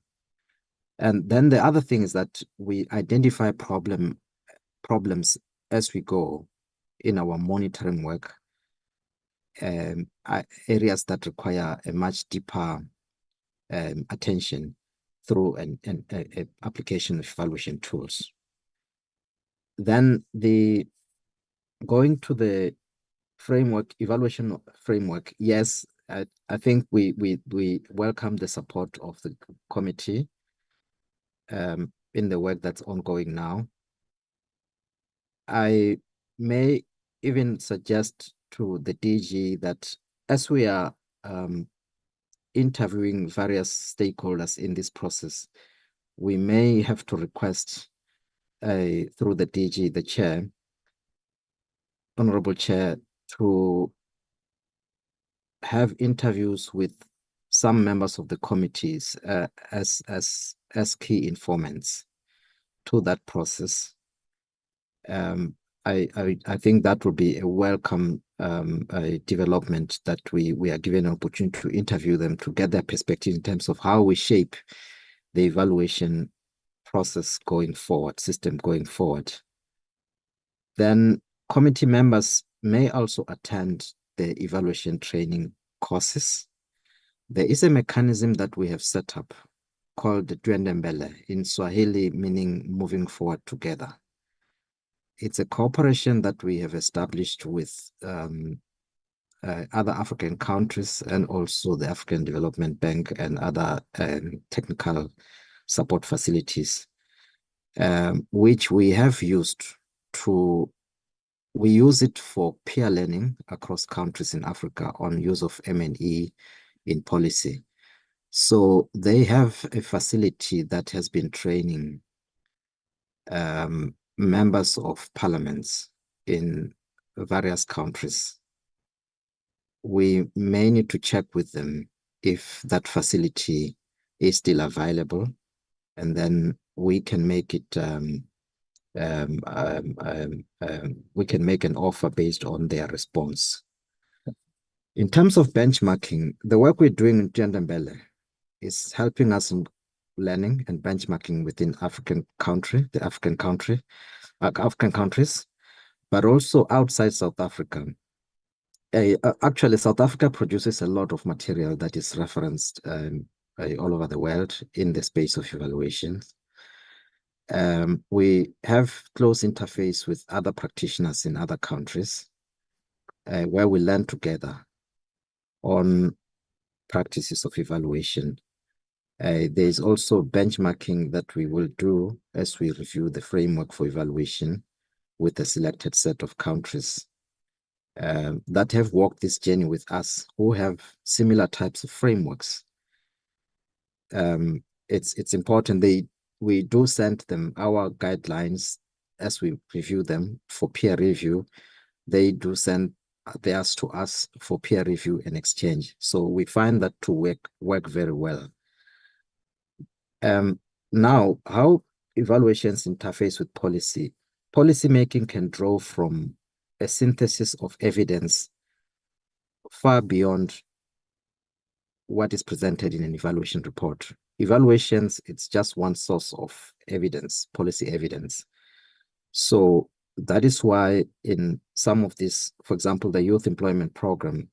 And then the other thing is that we identify problems as we go in our monitoring work, areas that require a much deeper attention through an application of evaluation tools. Then going to the framework, evaluation framework, yes, I think we welcome the support of the committee in the work that's ongoing now. I may even suggest to the DG that as we are interviewing various stakeholders in this process, we may have to request through the DG, the chair, Honorable Chair, to have interviews with some members of the committees as key informants to that process. I think that would be a welcome development, that we are given an opportunity to interview them to get their perspective in terms of how we shape the evaluation process going forward, system going forward. Then committee members may also attend the evaluation training courses. There is a mechanism that we have set up called the Twendembele, in Swahili meaning moving forward together. It's a cooperation that we have established with other African countries and also the African Development Bank and other technical support facilities, which we have used we use it for peer learning across countries in Africa on use of M&E in policy. So they have a facility that has been training members of parliaments in various countries. We may need to check with them if that facility is still available, and then we can make it we can make an offer based on their response. In terms of benchmarking, the work we're doing in Twendembele is helping us in learning and benchmarking within African countries, but also outside South Africa. Actually, South Africa produces a lot of material that is referenced all over the world in the space of evaluations. We have close interface with other practitioners in other countries where we learn together on practices of evaluation. There is also benchmarking that we will do as we review the framework for evaluation with a selected set of countries that have walked this journey with us, who have similar types of frameworks. It's important we do send them our guidelines as we review them for peer review. They do send theirs to us for peer review and exchange. So we find that to work very well. Now, how evaluations interface with policy. Policy making can draw from a synthesis of evidence far beyond what is presented in an evaluation report. Evaluations, it's just one source of evidence, policy evidence. So that is why in some of this, for example, the youth employment program,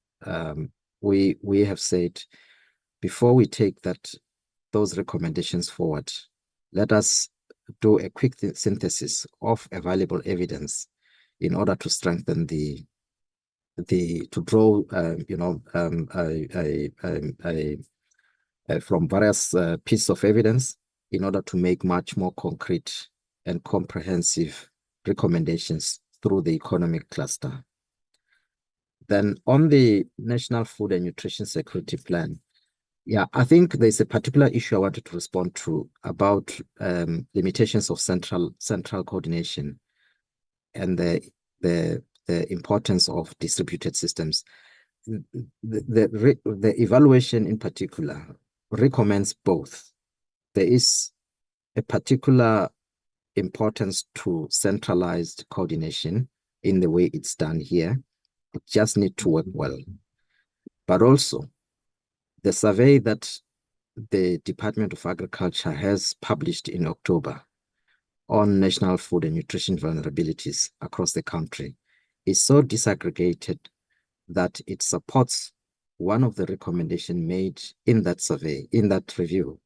we have said, before we take those recommendations forward, let us do a quick synthesis of available evidence in order to strengthen to draw, from various pieces of evidence in order to make much more concrete and comprehensive recommendations through the economic cluster. Then on the National Food and Nutrition Security Plan, yeah, I think there's a particular issue I wanted to respond to about limitations of central coordination and the importance of distributed systems. The evaluation in particular recommends both. There is a particular importance to centralized coordination in the way it's done here. It just needs to work well. But also, the survey that the Department of Agriculture has published in October on national food and nutrition vulnerabilities across the country is so disaggregated that it supports one of the recommendations made in that survey, in that review,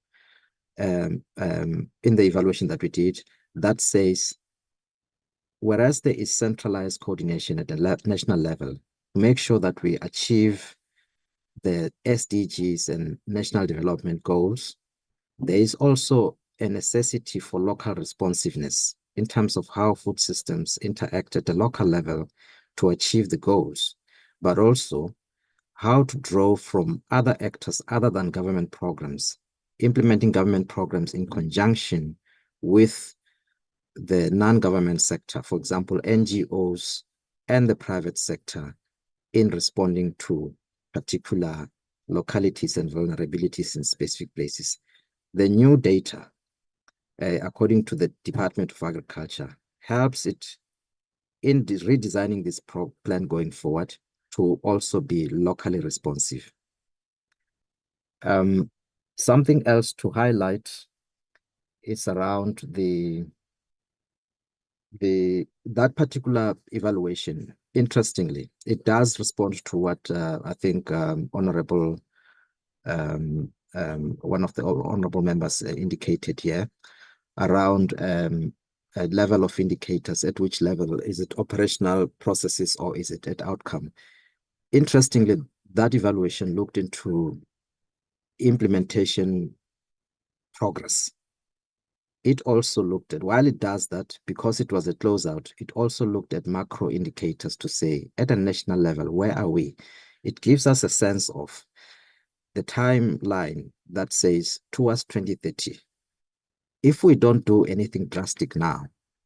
in the evaluation that we did, that says, whereas there is centralized coordination at the national level, make sure that we achieve the SDGs and national development goals, there is also a necessity for local responsiveness in terms of how food systems interact at the local level to achieve the goals, but also how to draw from other actors other than government programs, implementing government programs in conjunction with the non-government sector, for example, NGOs and the private sector, in responding to particular localities and vulnerabilities in specific places. The new data, according to the Department of Agriculture, helps it in redesigning this plan going forward to also be locally responsive. Something else to highlight is around that particular evaluation. Interestingly, it does respond to what I think Honorable one of the honorable members indicated here around a level of indicators. At which level? Is it operational processes or is it at outcome? Interestingly, that evaluation looked into implementation progress. It also looked at, while it does that, because it was a closeout, it also looked at macro indicators to say, at a national level, where are we? It gives us a sense of the timeline that says towards 2030. If we don't do anything drastic now,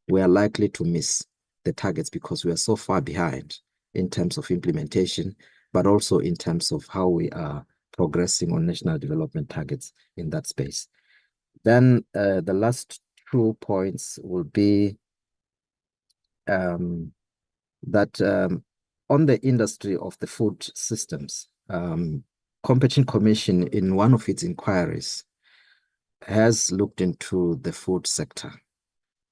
we are likely to miss the targets because we are so far behind in terms of implementation, but also in terms of how we are progressing on national development targets in that space. Then the last 2 points will be that on the industry of the food systems, Competition Commission in one of its inquiries has looked into the food sector,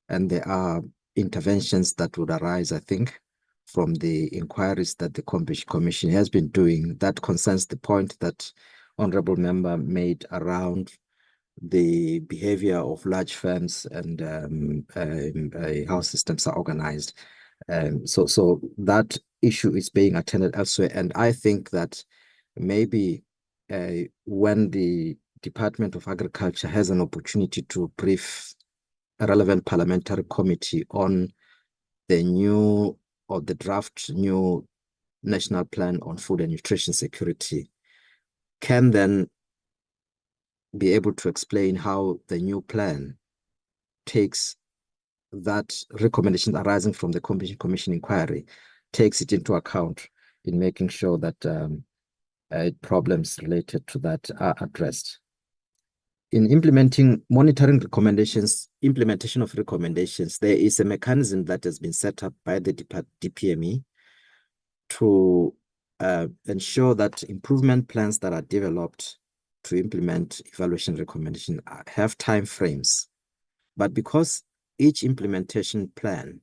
and there are interventions that would arise, I think, from the inquiries that the Competition Commission has been doing that concerns the point that Honorable Member made around the behavior of large firms and how systems are organized. So that issue is being attended elsewhere. And I think that maybe when the Department of Agriculture has an opportunity to brief a relevant parliamentary committee on the new or the draft new National Plan on Food and Nutrition Security, can then be able to explain how the new plan takes that recommendation arising from the commission inquiry, takes it into account in making sure that problems related to that are addressed. In monitoring recommendations, implementation of recommendations, there is a mechanism that has been set up by the DPME to ensure that improvement plans that are developed to implement evaluation recommendation have time frames. But because each implementation plan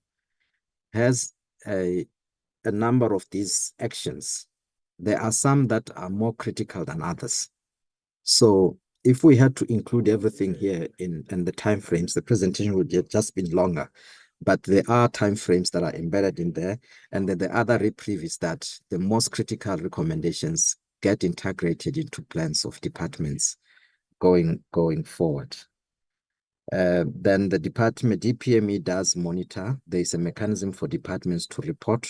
has a number of these actions, there are some that are more critical than others. So if we had to include everything here in the time frames, the presentation would have just been longer. But there are time frames that are embedded in there. And then the other reprieve is that the most critical recommendations get integrated into plans of departments going forward. Then the DPME does monitor. There is a mechanism for departments to report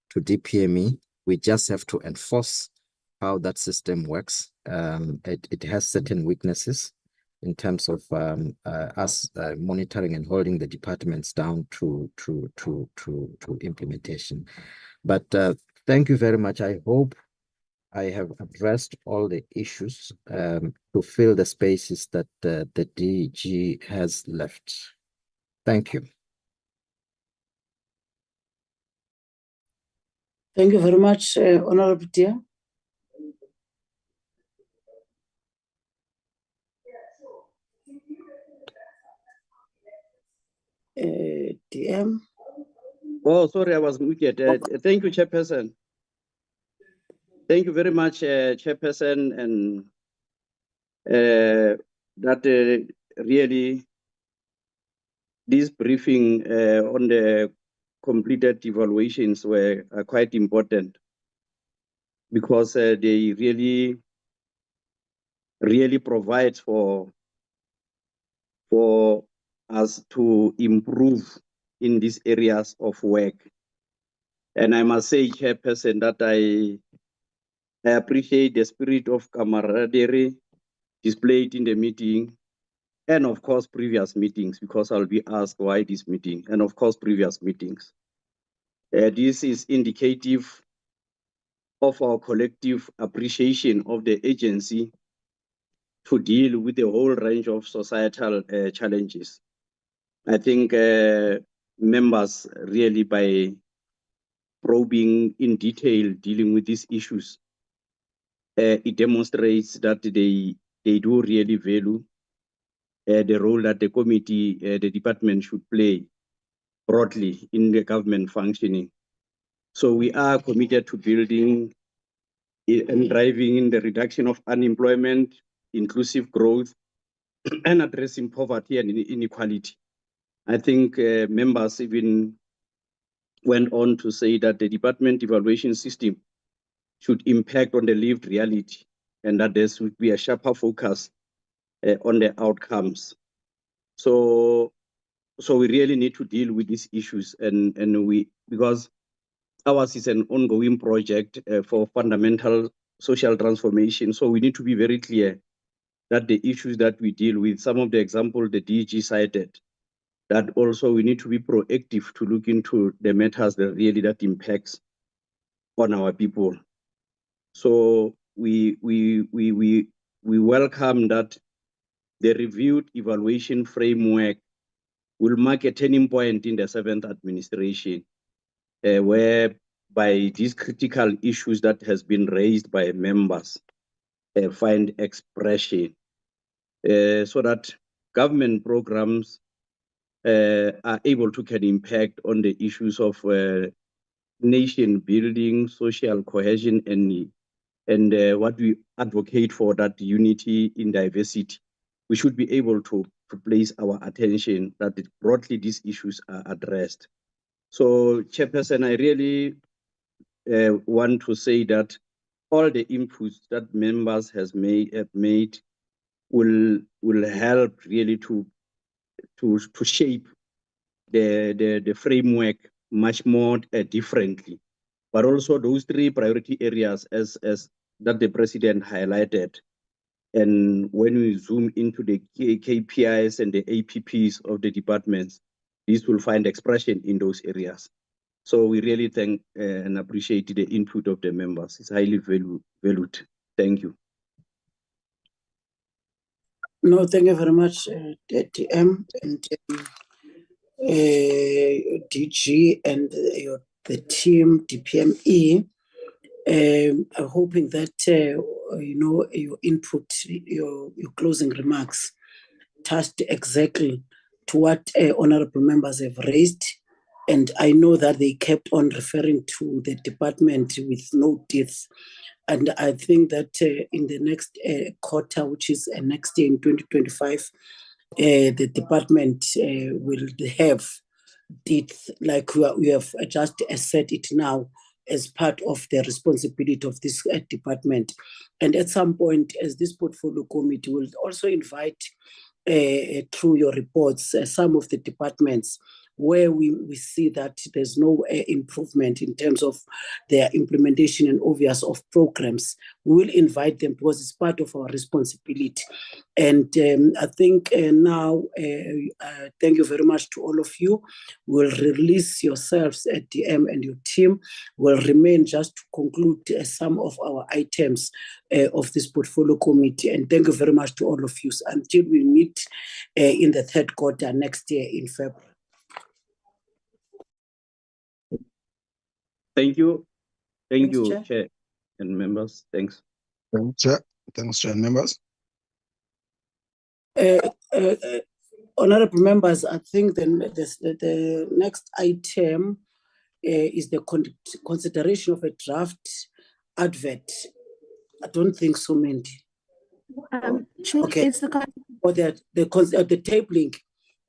to DPME. We just have to enforce how that system works. It has certain weaknesses in terms of us monitoring and holding the departments down to implementation. But thank you very much. I hope I have addressed all the issues to fill the spaces that the DG has left. Thank you. Thank you very much, Honorable Dear. DM. Oh, sorry, I was muted. Thank you, Chairperson. Thank you very much, Chairperson, and that really this briefing on the completed evaluations were quite important because they really provide for us to improve in these areas of work. And I must say, Chairperson, that I appreciate the spirit of camaraderie displayed in the meeting, and of course, previous meetings, because I'll be asked why this meeting, and of course, previous meetings. This is indicative of our collective appreciation of the agency to deal with the whole range of societal challenges. I think members really, by probing in detail, dealing with these issues, it demonstrates that they do really value the role that the committee, the department should play broadly in the government functioning. So we are committed to building and driving in the reduction of unemployment, inclusive growth, and addressing poverty and inequality. I think members even went on to say that the department evaluation system should impact on the lived reality, and that there should be a sharper focus on the outcomes. So we really need to deal with these issues, and because ours is an ongoing project for fundamental social transformation. So we need to be very clear that the issues that we deal with, some of the examples the DG cited, that also we need to be proactive to look into the matters that really that impacts on our people. So we welcome that the reviewed evaluation framework will mark a turning point in the 7th administration, whereby these critical issues that has been raised by members find expression, so that government programs are able to can impact on the issues of nation building, social cohesion, and what we advocate for, that unity in diversity. We should be able to place our attention that broadly these issues are addressed. So, Chairperson, I really want to say that all the inputs that members have made will help really to shape the framework much more differently. But also those 3 priority areas as that the president highlighted. And when we zoom into the KPIs and the APPs of the departments, these will find expression in those areas. So we really thank and appreciate the input of the members. It's highly valued. Thank you. No, thank you very much, TM and DG and the team, DPME. I'm hoping that your input, your closing remarks touched exactly to what honorable members have raised. And I know that they kept on referring to the department with no teeth. And I think that in the next quarter, which is next year in 2025, the department will have teeth like we have just said it now as part of the responsibility of this department. And at some point, as this portfolio committee will also invite through your reports some of the departments where we see that there's no improvement in terms of their implementation and obvious of programs. We will invite them because it's part of our responsibility. And I think now, thank you very much to all of you. We'll release yourselves at DM and your team. Will remain just to conclude some of our items of this portfolio committee. And thank you very much to all of you until we meet in the 3rd quarter next year in February. Thank you. Thank Thanks, you, Chair. Chair and members. Thanks. Thanks, Chair. Thanks, Chair and members. Honorable members, I think the next item is the consideration of a draft advert. I don't think so, Mandy. Okay. It's the or the tabling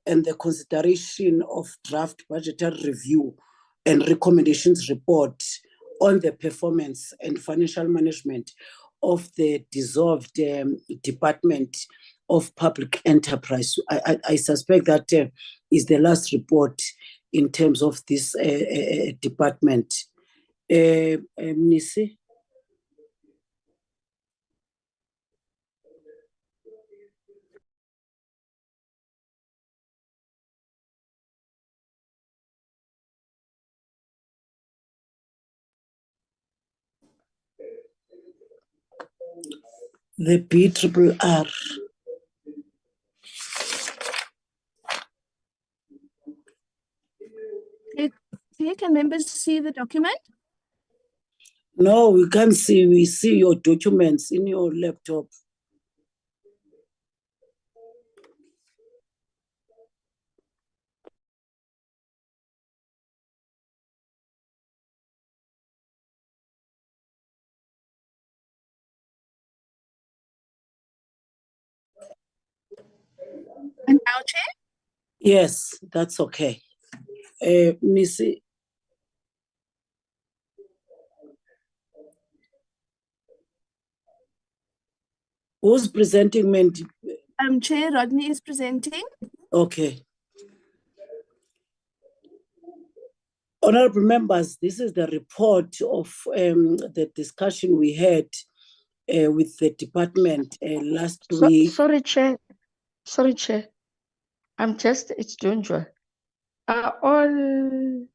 and the consideration of draft budgetary review and recommendations report on the performance and financial management of the dissolved Department of Public Enterprise. I suspect that is the last report in terms of this department. Nisi? The BRRR. Can members see the document? No, we can't see. We see your documents in your laptop. And now, Chair? Yes, that's okay. Nisi. Who's presenting, Mandy? Chair, Rodney is presenting. Okay. Honorable members, this is the report of the discussion we had with the department last week. Sorry, Chair. Sorry, Chair. It's Junjwa. Are all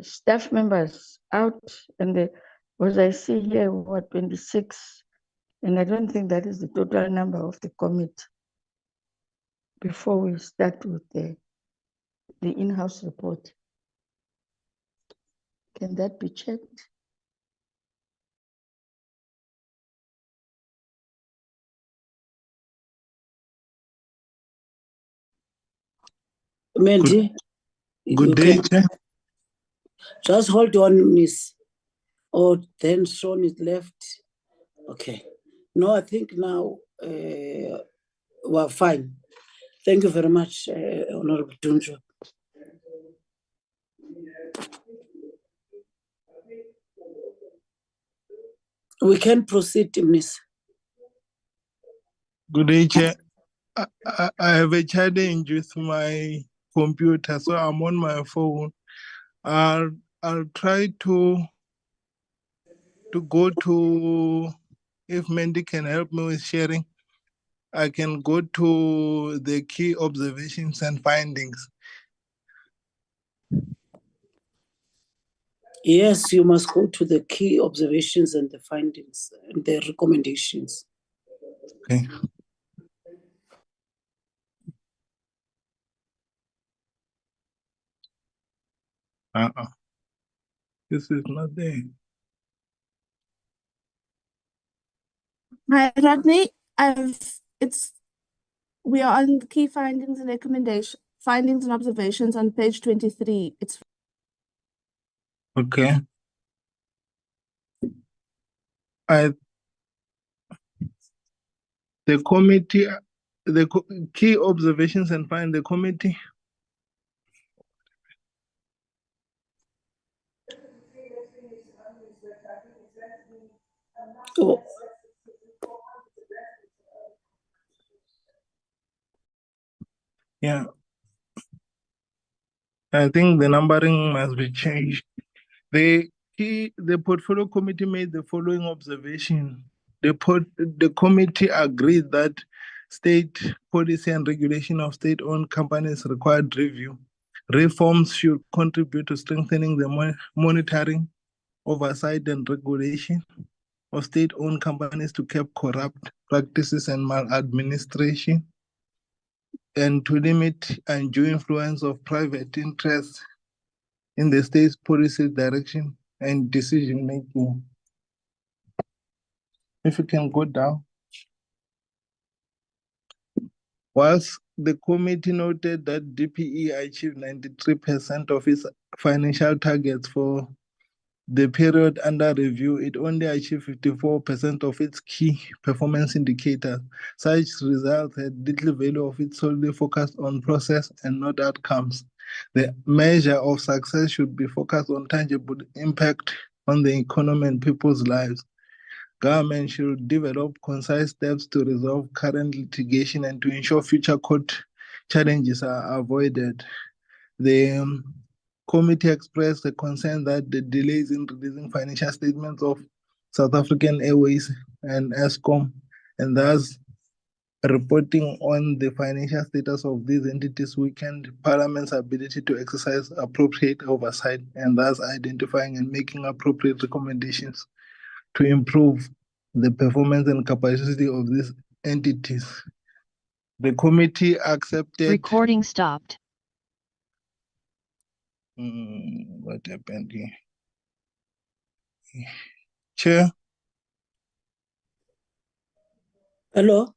staff members out? And because I see here, 26, and I don't think that is the total number of the committee. Before we start with the in-house report, can that be checked? Mandy? Good day, Chair. Just hold on, Miss. Oh, then Sean is left. Okay. No, I think now we're fine. Thank you very much, Honorable Tunjo. We can proceed, Miss. Good day, Chair. I have a challenge with my computer, so I'm on my phone. I'll try to go to, if Mandy can help me with sharing, I can go to the key observations and findings. Yes, you must go to the key observations and the findings and the recommendations. Okay. This is not there. Hi, Rodney. We are on the key findings and recommendation, findings and observations on page 23. It's Okay. The committee, key observations and find the committee. Oh. Yeah. I think the numbering must be changed. The portfolio committee made the following observation. The committee agreed that state policy and regulation of state-owned companies required review. Reforms should contribute to strengthening the monitoring, oversight, and regulation of state-owned companies to curb corrupt practices and maladministration, and to limit undue influence of private interests in the state's policy direction and decision making. If you can go down. Whilst the committee noted that DPE achieved 93% of its financial targets for the period under review, it only achieved 54% of its key performance indicators. Such results had little value if it solely focused on process and not outcomes. The measure of success should be focused on tangible impact on the economy and people's lives. Government should develop concise steps to resolve current litigation and to ensure future court challenges are avoided. The committee expressed a concern that the delays in releasing financial statements of South African Airways and Eskom, and thus reporting on the financial status of these entities, weakened Parliament's ability to exercise appropriate oversight, and thus identifying and making appropriate recommendations to improve the performance and capacity of these entities. The committee accepted. Recording stopped. What happened here? Chair? Hello?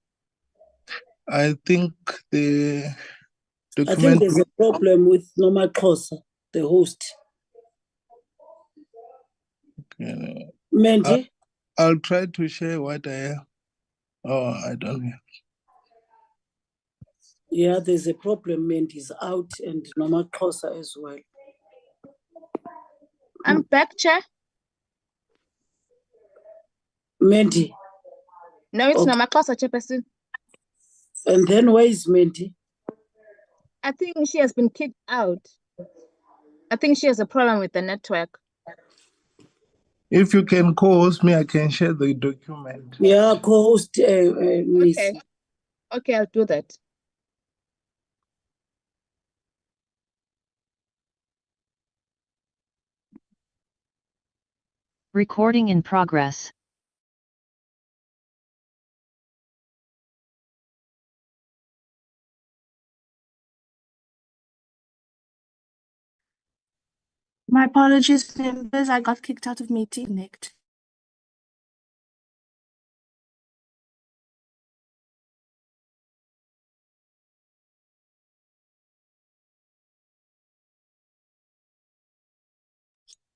I think the document. I think there's a problem with Noma Xhosa, the host. Okay. Mandy? I'll try to share what I have. Oh, I don't have. Yeah, there's a problem. Mandy's out and Noma Xhosa as well. I'm back, Chair. Mandy? No, it's Okay. not my class, Chairperson. And then where is Mandy? I think she has been kicked out. I think she has a problem with the network. If you can co-host me, I can share the document. Yeah, co-host Miss. Okay. Okay, I'll do that. Recording in progress. My apologies, members. I got kicked out of meeting. Connect.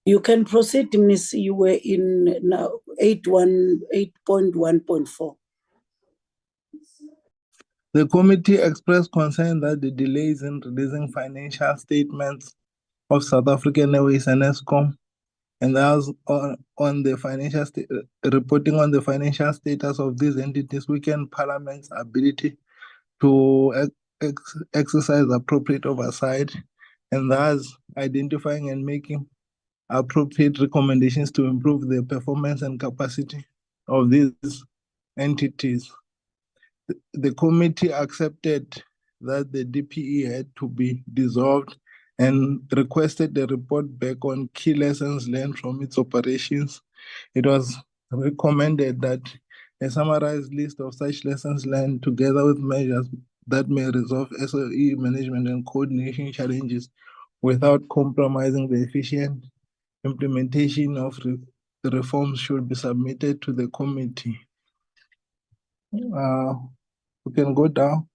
You can proceed, Miss. You were in now 8.1.4. The committee expressed concern that the delays in releasing financial statements of South African Airways and Eskom and that was on the financial reporting on the financial status of these entities, weaken Parliament's ability to exercise appropriate oversight, and thus identifying and making appropriate recommendations to improve the performance and capacity of these entities. The committee accepted that the DPE had to be dissolved and requested a report back on key lessons learned from its operations. It was recommended that a summarized list of such lessons learned, together with measures that may resolve SOE management and coordination challenges without compromising the efficient implementation of the reforms, should be submitted to the committee. We can go down.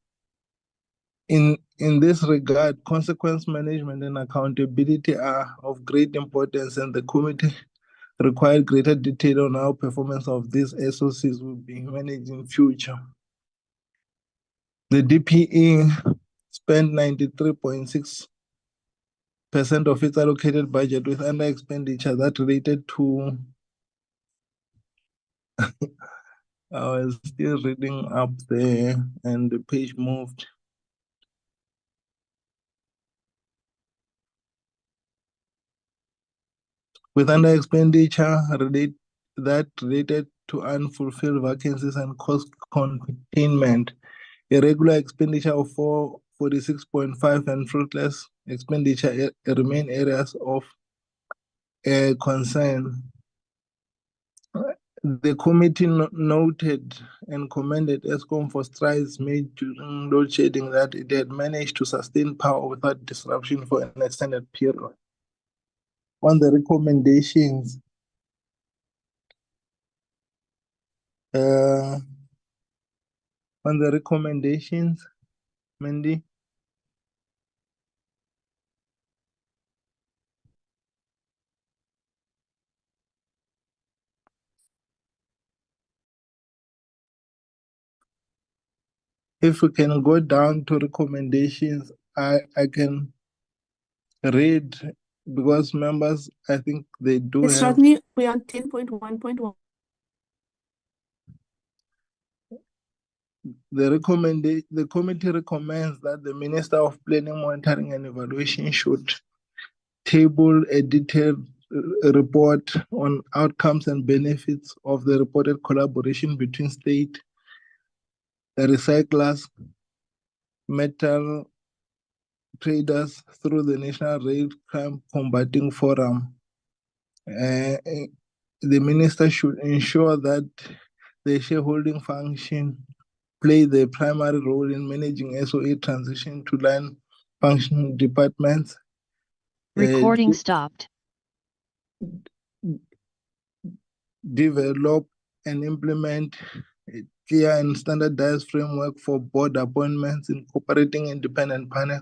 In this regard, consequence management and accountability are of great importance, and the committee required greater detail on how performance of these SOCs will be managed in future. The DPE spent 93.6% of its allocated budget with under expenditure that related to I was still reading up there and the page moved. With under expenditure related to unfulfilled vacancies and cost containment, irregular expenditure of 446.5 and fruitless expenditure remain areas of concern. The committee noted and commended ESCOM for strides made during load shedding, that it had managed to sustain power without disruption for an extended period. On the recommendations, Mandy. If we can go down to recommendations, I can read, because members, I think they do Yes, have. Rodney, we're on 10.1.1. The committee recommends that the Minister of Planning, Monitoring and Evaluation should table a detailed report on outcomes and benefits of the reported collaboration between state recyclers, metal traders through the National Rail Crime Combating Forum. The minister should ensure that the shareholding function play the primary role in managing SOE transition to line functioning departments. Recording stopped. Develop and implement a clear and standardized framework for board appointments, incorporating independent panel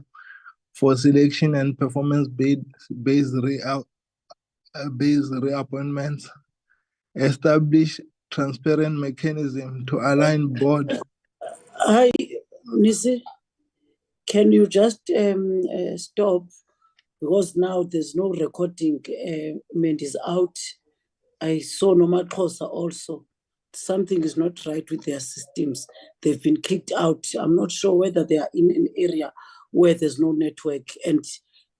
for selection and performance-based reappointments. Establish transparent mechanism to align board. Hi, Nisi, can you just stop? Because now there's no recording, Mandy is out. I saw Nomaxhosa also. Something is not right with their systems. They've been kicked out. I'm not sure whether they are in an area where there's no network, and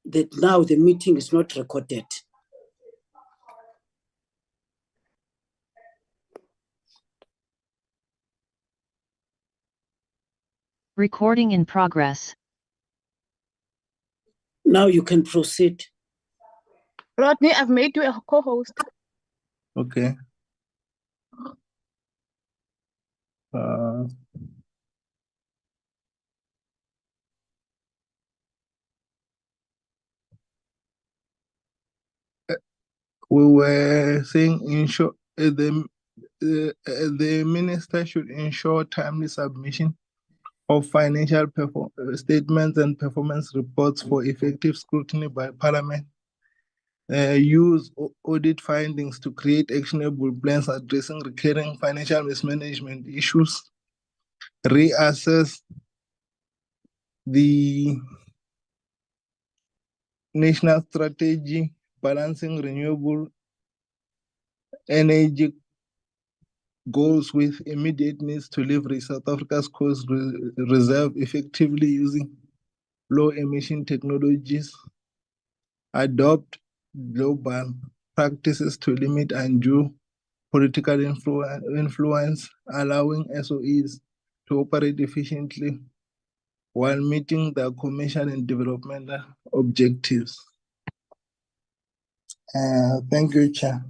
that now the meeting is not recorded. Recording in progress. Now you can proceed. Rodney, I've made you a co-host. Okay. We were saying the minister should ensure timely submission of financial statements and performance reports for effective scrutiny by Parliament. Use audit findings to create actionable plans addressing recurring financial mismanagement issues. Reassess the national strategy balancing renewable energy goals with immediate needs to leverage South Africa's coast reserve effectively using low emission technologies, adopt global practices to limit undue political influence, allowing SOEs to operate efficiently while meeting their commercial and developmental objectives. Thank you, Chair.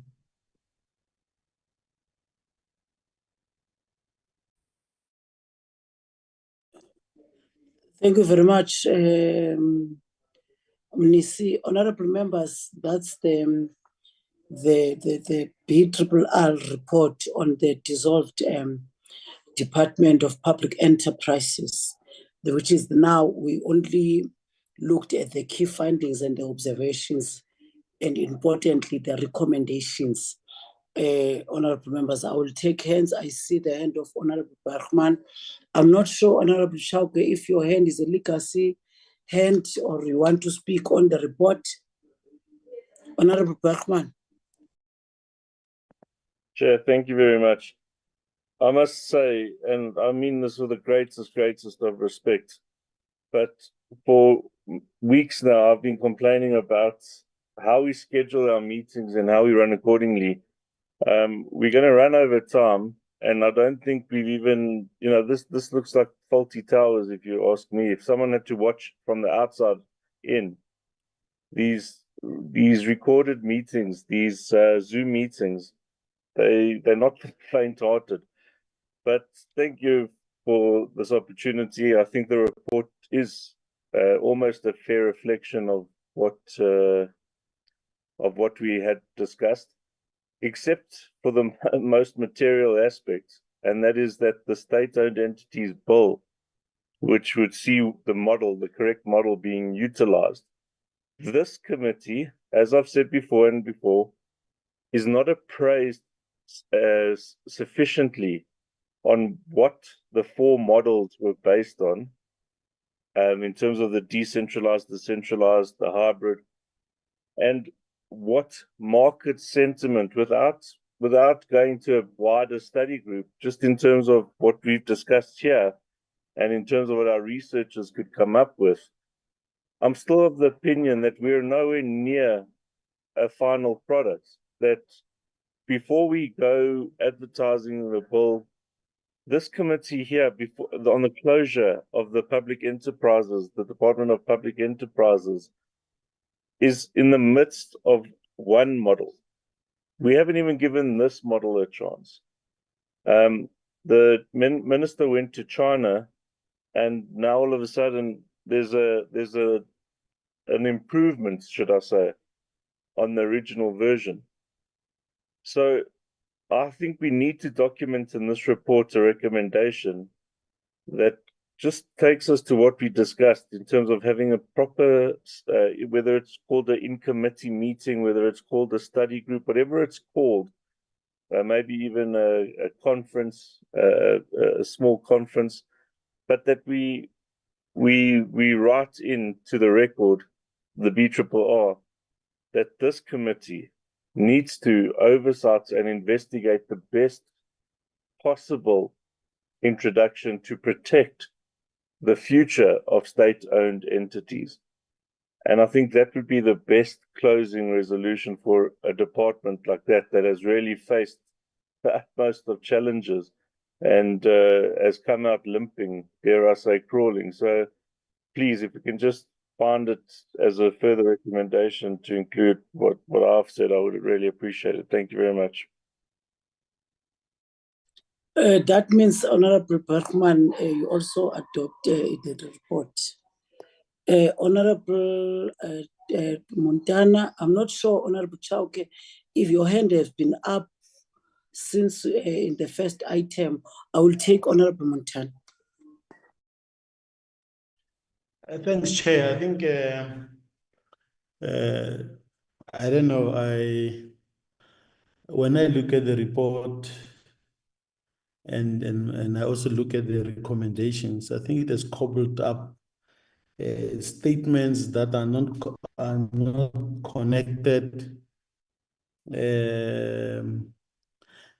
Thank you very much, Mnisi. Honorable members, that's the BRRR report on the dissolved Department of Public Enterprises, which is now we only looked at the key findings and the observations, and importantly, the recommendations. Honorable members, I will take hands. I see the hand of Honorable Bergman. I'm not sure, Honorable Chauke, if your hand is a legacy hand or you want to speak on the report. Honorable Bergman. Chair, thank you very much. I must say, and I mean this with the greatest of respect, but for weeks now, I've been complaining about how we schedule our meetings and how we run accordingly. We're going to run over time, and I don't think we've even, this looks like faulty towers, if you ask me. If someone had to watch from the outside in, these recorded meetings, these Zoom meetings, they're not faint-hearted. But thank you for this opportunity. I think the report is almost a fair reflection of what we had discussed, except for the most material aspect, and that is that the state-owned entities bill, which would see the correct model being utilized. This committee, as I've said before, is not appraised sufficiently on what the four models were based on, in terms of the decentralized, the centralized, the hybrid, and what market sentiment, without going to a wider study group, just in terms of what we've discussed here, and in terms of what our researchers could come up with. I'm still of the opinion that we're nowhere near a final product, that before we go advertising the bill, this committee here, on the closure of the public enterprises, the Department of Public Enterprises, is in the midst of one model. We haven't even given this model a chance. The minister went to China, and now all of a sudden there's an improvement, should I say, on the original version. So I think we need to document in this report a recommendation that just takes us to what we discussed in terms of having a proper, whether it's called an in-committee meeting, whether it's called a study group, whatever it's called, maybe even a conference, a small conference, but that we write into the record, the BRRR, that this committee needs to oversight and investigate the best possible introduction to protect the future of state-owned entities. And I think that would be the best closing resolution for a department like that has really faced the utmost of challenges and has come out limping, dare I say, crawling. So please, if we can just find it as a further recommendation to include what I've said, I would really appreciate it. Thank you very much. That means, Honorable Bergman, you also adopt the report. Honorable Montana, I'm not sure, Honorable Chauke, if your hand has been up since in the first item. I will take Honorable Montana. Thanks, Chair. I think, I don't know, when I look at the report and I also look at the recommendations, I think it has cobbled up statements that are not connected,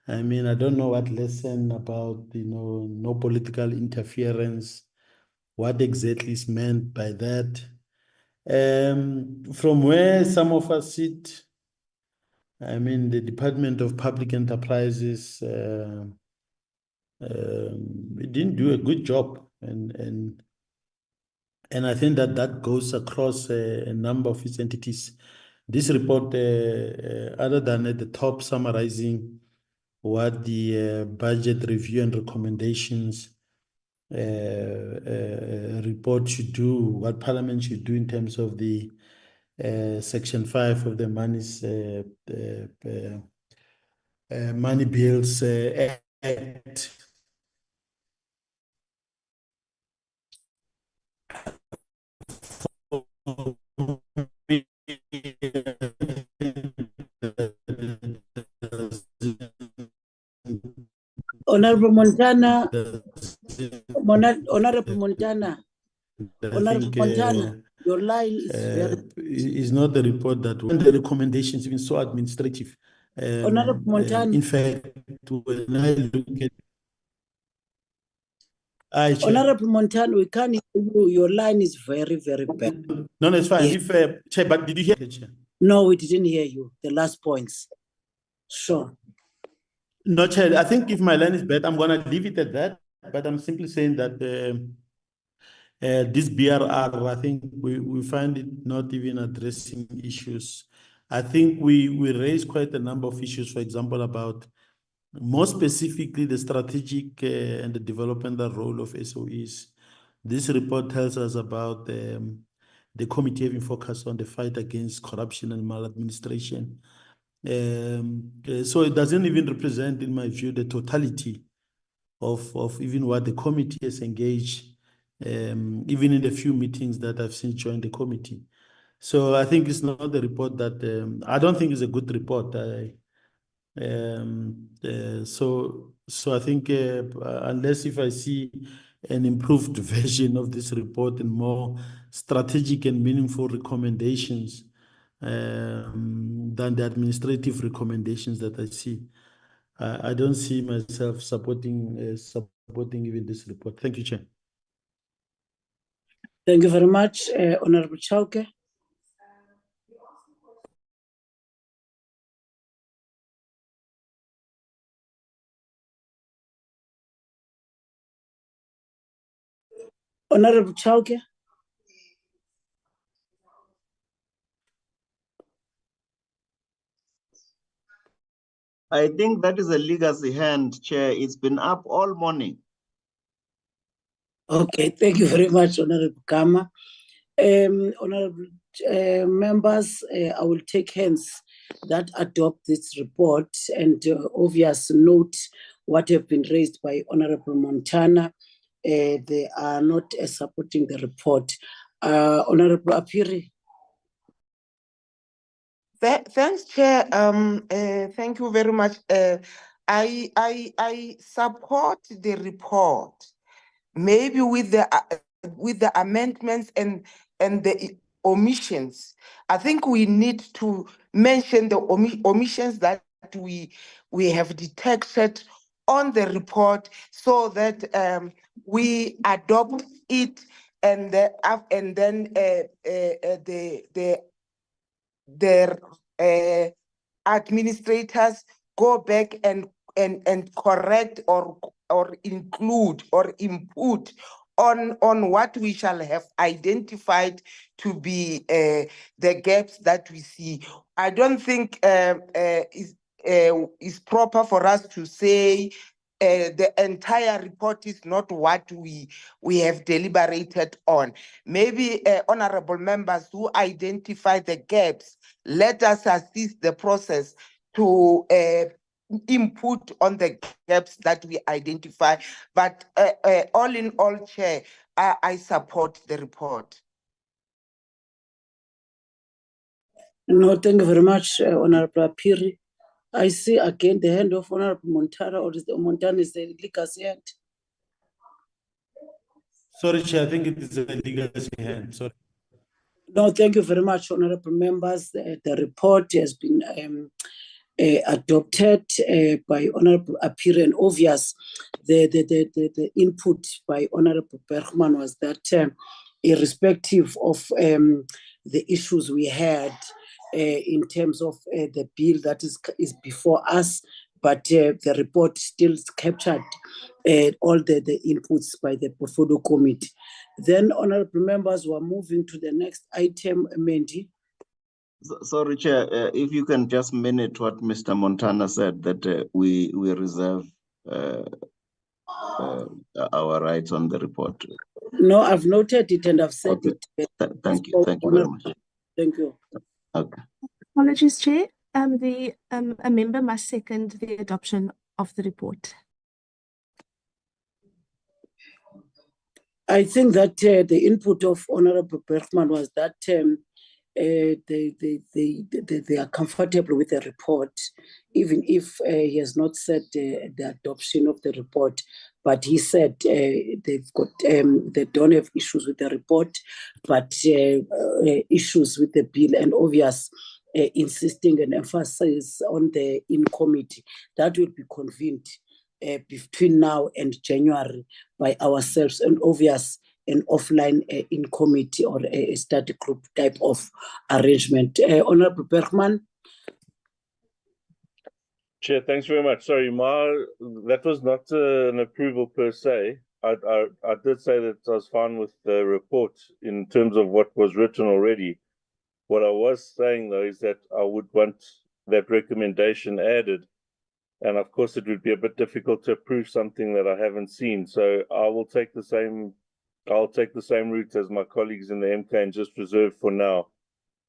I mean, I don't know what lesson about, no political interference, what exactly is meant by that. From where some of us sit, I mean, the Department of Public Enterprises, it didn't do a good job, and I think that goes across a number of its entities. This report, other than at the top summarizing what the budget review and recommendations report should do, what Parliament should do in terms of the Section 5 of the Money Bills Act. Honorable Montana, Honorable Montana, Honorable Montana, your line is very. Is not the report that the recommendations even so administrative. Honorable Montana. In fact, when I look at Honorable Montana, we can't hear you. Your line is very, very bad. No, it's fine. Yes. If Chair, but did you hear the Chair? No, we didn't hear you. The last points. Sure. No, Chair. I think if my line is bad, I'm gonna leave it at that. But I'm simply saying that this BRR, I think we find it not even addressing issues. I think we raised quite a number of issues, for example, about more specifically the strategic and the developmental role of SOEs. This report tells us about the committee having focused on the fight against corruption and maladministration. So it doesn't even represent, in my view, the totality of even what the committee has engaged, even in the few meetings that I've seen join the committee. So I think it's not the report that, I don't think it's a good report. So I think unless if I see an improved version of this report and more strategic and meaningful recommendations than the administrative recommendations that I see, I don't see myself supporting even this report. Thank you, Chair. Thank you very much, Honorable Chauke. Honorable Chauke. I think that is a legacy hand, Chair. It's been up all morning. Okay, thank you very much, Honorable Kama. Honorable members, I will take hands that adopt this report and obvious note what have been raised by Honorable Montana. They are not supporting the report. Honorable Apiri. Thanks, Chair. Thank you very much. I support the report, maybe with the amendments and the omissions. I think we need to mention the omissions that we have detected on the report, so that we adopt it, and then the administrators go back and correct or include or input on what we shall have identified to be the gaps that we see. I don't think it's proper for us to say the entire report is not what we have deliberated on. Maybe honorable members who identify the gaps, let us assist the process to input on the gaps that we identify. But all in all, Chair, I support the report. No, thank you very much, Honorable Apiri. I see again the hand of Honorable Montana, or is the Montana is the legacy hand? Sorry, Chair, I think it is a legacy hand. Sorry. No, thank you very much, honorable members. The report has been adopted by Honorable Apiri and Obvious. The input by Honorable Bergman was that irrespective of the issues we had in terms of the bill that is before us, but the report still captured all the inputs by the portfolio committee. Then, honorable members, we're moving to the next item, Mandy. Sorry, Chair, if you can just minute what Mr. Montana said, that we reserve our rights on the report. No, I've noted it and I've said it. Thank you very much. Thank you. Okay. Apologies, Chair. A member must second the adoption of the report. I think that the input of Honorable Bergman was that they are comfortable with the report, even if he has not said the adoption of the report. But he said they've got they don't have issues with the report, but issues with the bill, and Obvious insisting and emphasis on the in committee that will be convened between now and January by ourselves, and Obvious an offline in committee or a study group type of arrangement. Honorable Bergman. Chair, thanks very much. Sorry, that was not an approval per se. I did say that I was fine with the report in terms of what was written already. What I was saying, though, is that I would want that recommendation added. And of course, it would be a bit difficult to approve something that I haven't seen. So I'll take the same route as my colleagues in the MK and just reserve for now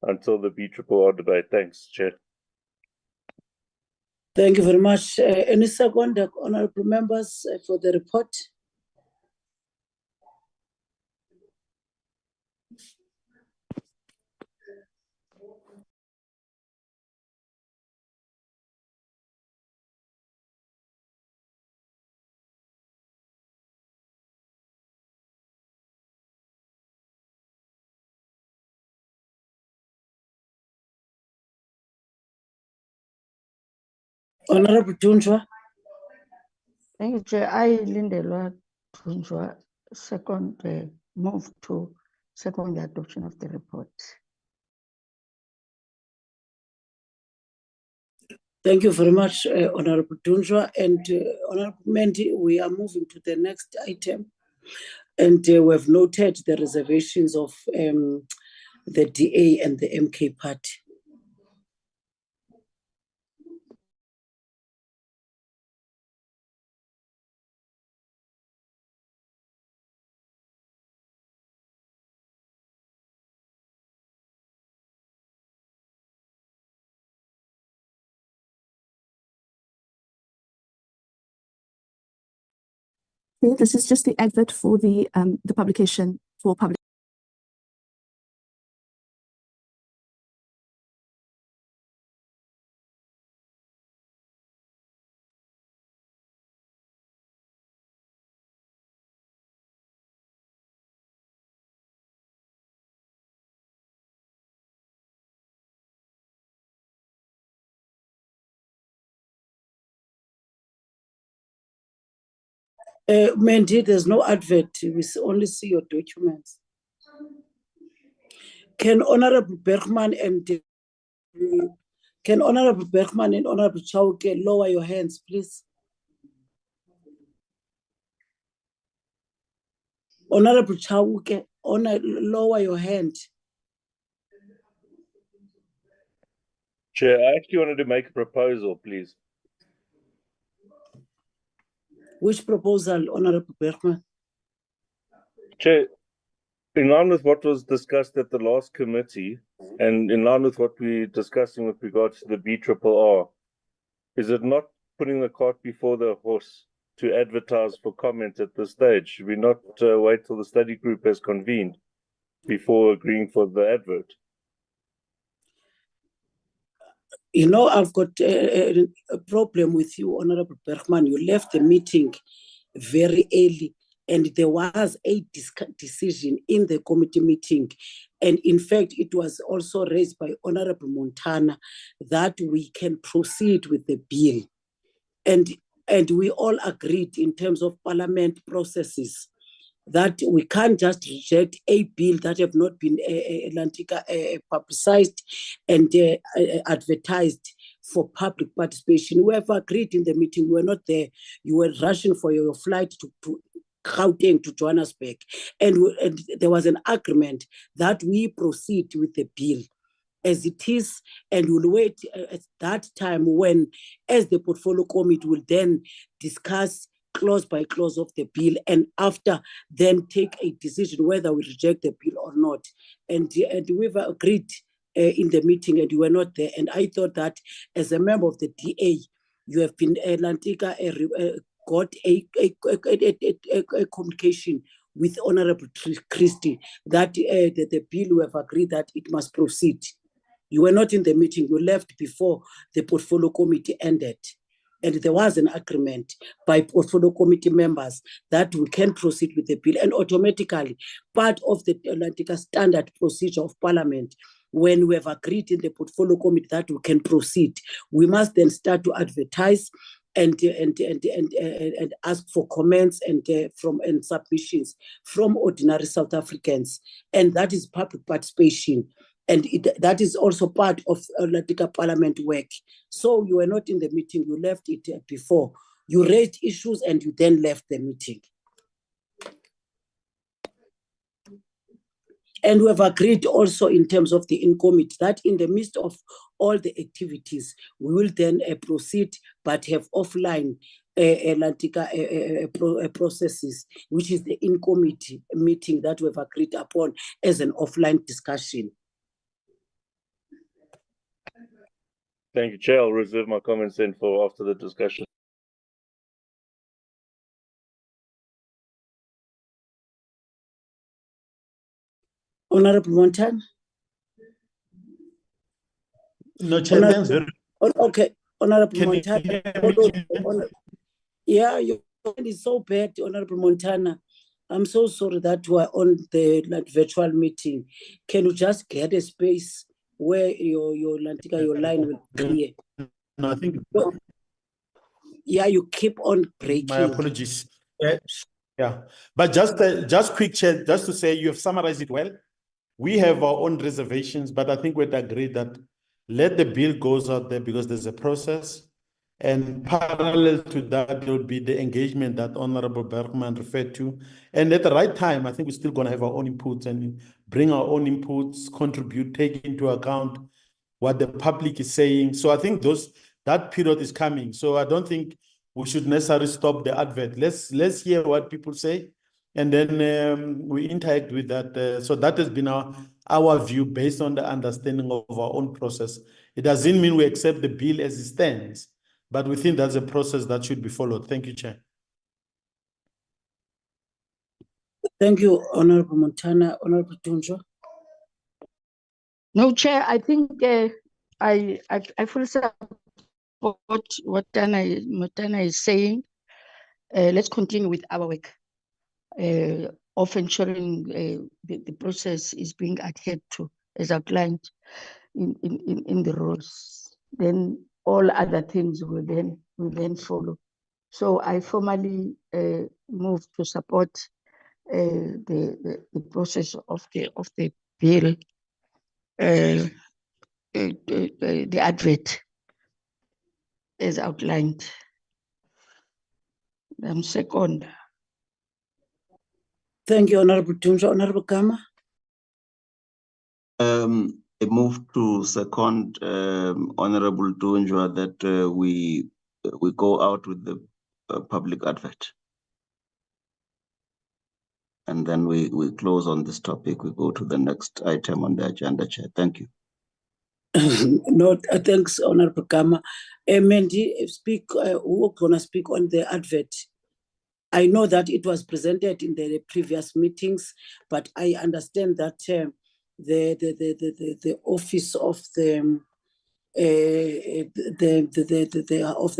until the BRRR debate. Thanks, Chair. Thank you very much. Any second, honorable members, for the report? Honorable Tunjwa. Thank you, Chair. I, Lindelwa Tunjwa, move to second the adoption of the report. Thank you very much, Honorable Tunjwa. And Honorable Mandy, we are moving to the next item. And we have noted the reservations of the DA and the MK party. This is just the advert for the publication for public. Mandy, there's no advert. We only see your documents. Can Honorable Bergman and Honorable Chauke lower your hands, please? Honorable Chauke, lower your hand. Chair, I actually wanted to make a proposal, please. Which proposal, Honorable Bergman? Chair, in line with what was discussed at the last committee, and in line with what we're discussing with regards to the BRRR, is it not putting the cart before the horse to advertise for comment at this stage? Should we not wait till the study group has convened before agreeing for the advert? You know, I've got a problem with you, Honorable Bergman. You left the meeting very early And there was a decision in the committee meeting. And in fact, it was also raised by Honorable Montana that we can proceed with the bill. And we all agreed in terms of parliament processes that we can't just reject a bill that have not been publicized and advertised for public participation. We have agreed in the meeting, we were not there. You were rushing for your flight to Gauteng to Johannesburg. And there was an agreement that we proceed with the bill as it is, and we'll wait at that time when, as the portfolio committee will then discuss clause by clause of the bill, and after then take a decision whether we reject the bill or not. And we've agreed in the meeting, and you were not there. And I thought that as a member of the DA, you have been Lantika got a communication with Honorable Christie that the bill we have agreed that it must proceed. You were not in the meeting, you left before the portfolio committee ended. And there was an agreement by portfolio committee members that we can proceed with the bill. And automatically, part of the standard procedure of Parliament, when we have agreed in the portfolio committee that we can proceed, we must then start to advertise and ask for comments and submissions from ordinary South Africans. And that is public participation. And that is also part of Parliament work. So you were not in the meeting, you left it before. You raised issues and you then left the meeting. And we have agreed also in terms of the in-committee that in the midst of all the activities, we will then proceed but have offline processes, which is the in-committee meeting that we have agreed upon as an offline discussion. Thank you, Chair. I'll reserve my comments then for after the discussion. Honorable Montana? No, Chair, thanks. Okay, Honorable Can Montana. Yeah, your hand is so bad, Honorable Montana. I'm so sorry that we're on the virtual meeting. Can you just get a space where your line will clear? No, I think. Yeah, you keep on breaking. My apologies. Yeah, but just quick, Chair, just to say you have summarized it well. We have our own reservations, but I think we'd agree that let the bill goes out there because there's a process. And parallel to that, there will be the engagement that Honorable Bergman referred to. And at the right time, I think we're still going to have our own inputs and bring our own inputs, contribute, take into account what the public is saying. So I think that period is coming. So I don't think we should necessarily stop the advert. Let's hear what people say, and then we interact with that. So that has been our view based on the understanding of our own process. It doesn't mean we accept the bill as it stands, but we think that's a process that should be followed. Thank you, Chair. Thank you, Honorable Montana. Honorable Tunjo. No, Chair, I think I fully support what Montana is saying. Let's continue with our work of ensuring the process is being adhered to as outlined in the rules. Then all other things will then follow. So I formally move to support the process of the bill, the advert as outlined. Second. Thank you, Honorable Tunja. Honorable Kama. I move to second Honorable Tunja that we go out with the public advert. And then we close on this topic. We go to the next item on the agenda, Chair. Thank you. No, thanks, Honorable Kama. Mandy, who's going to speak on the advert? I know that it was presented in the previous meetings, but I understand that the office of the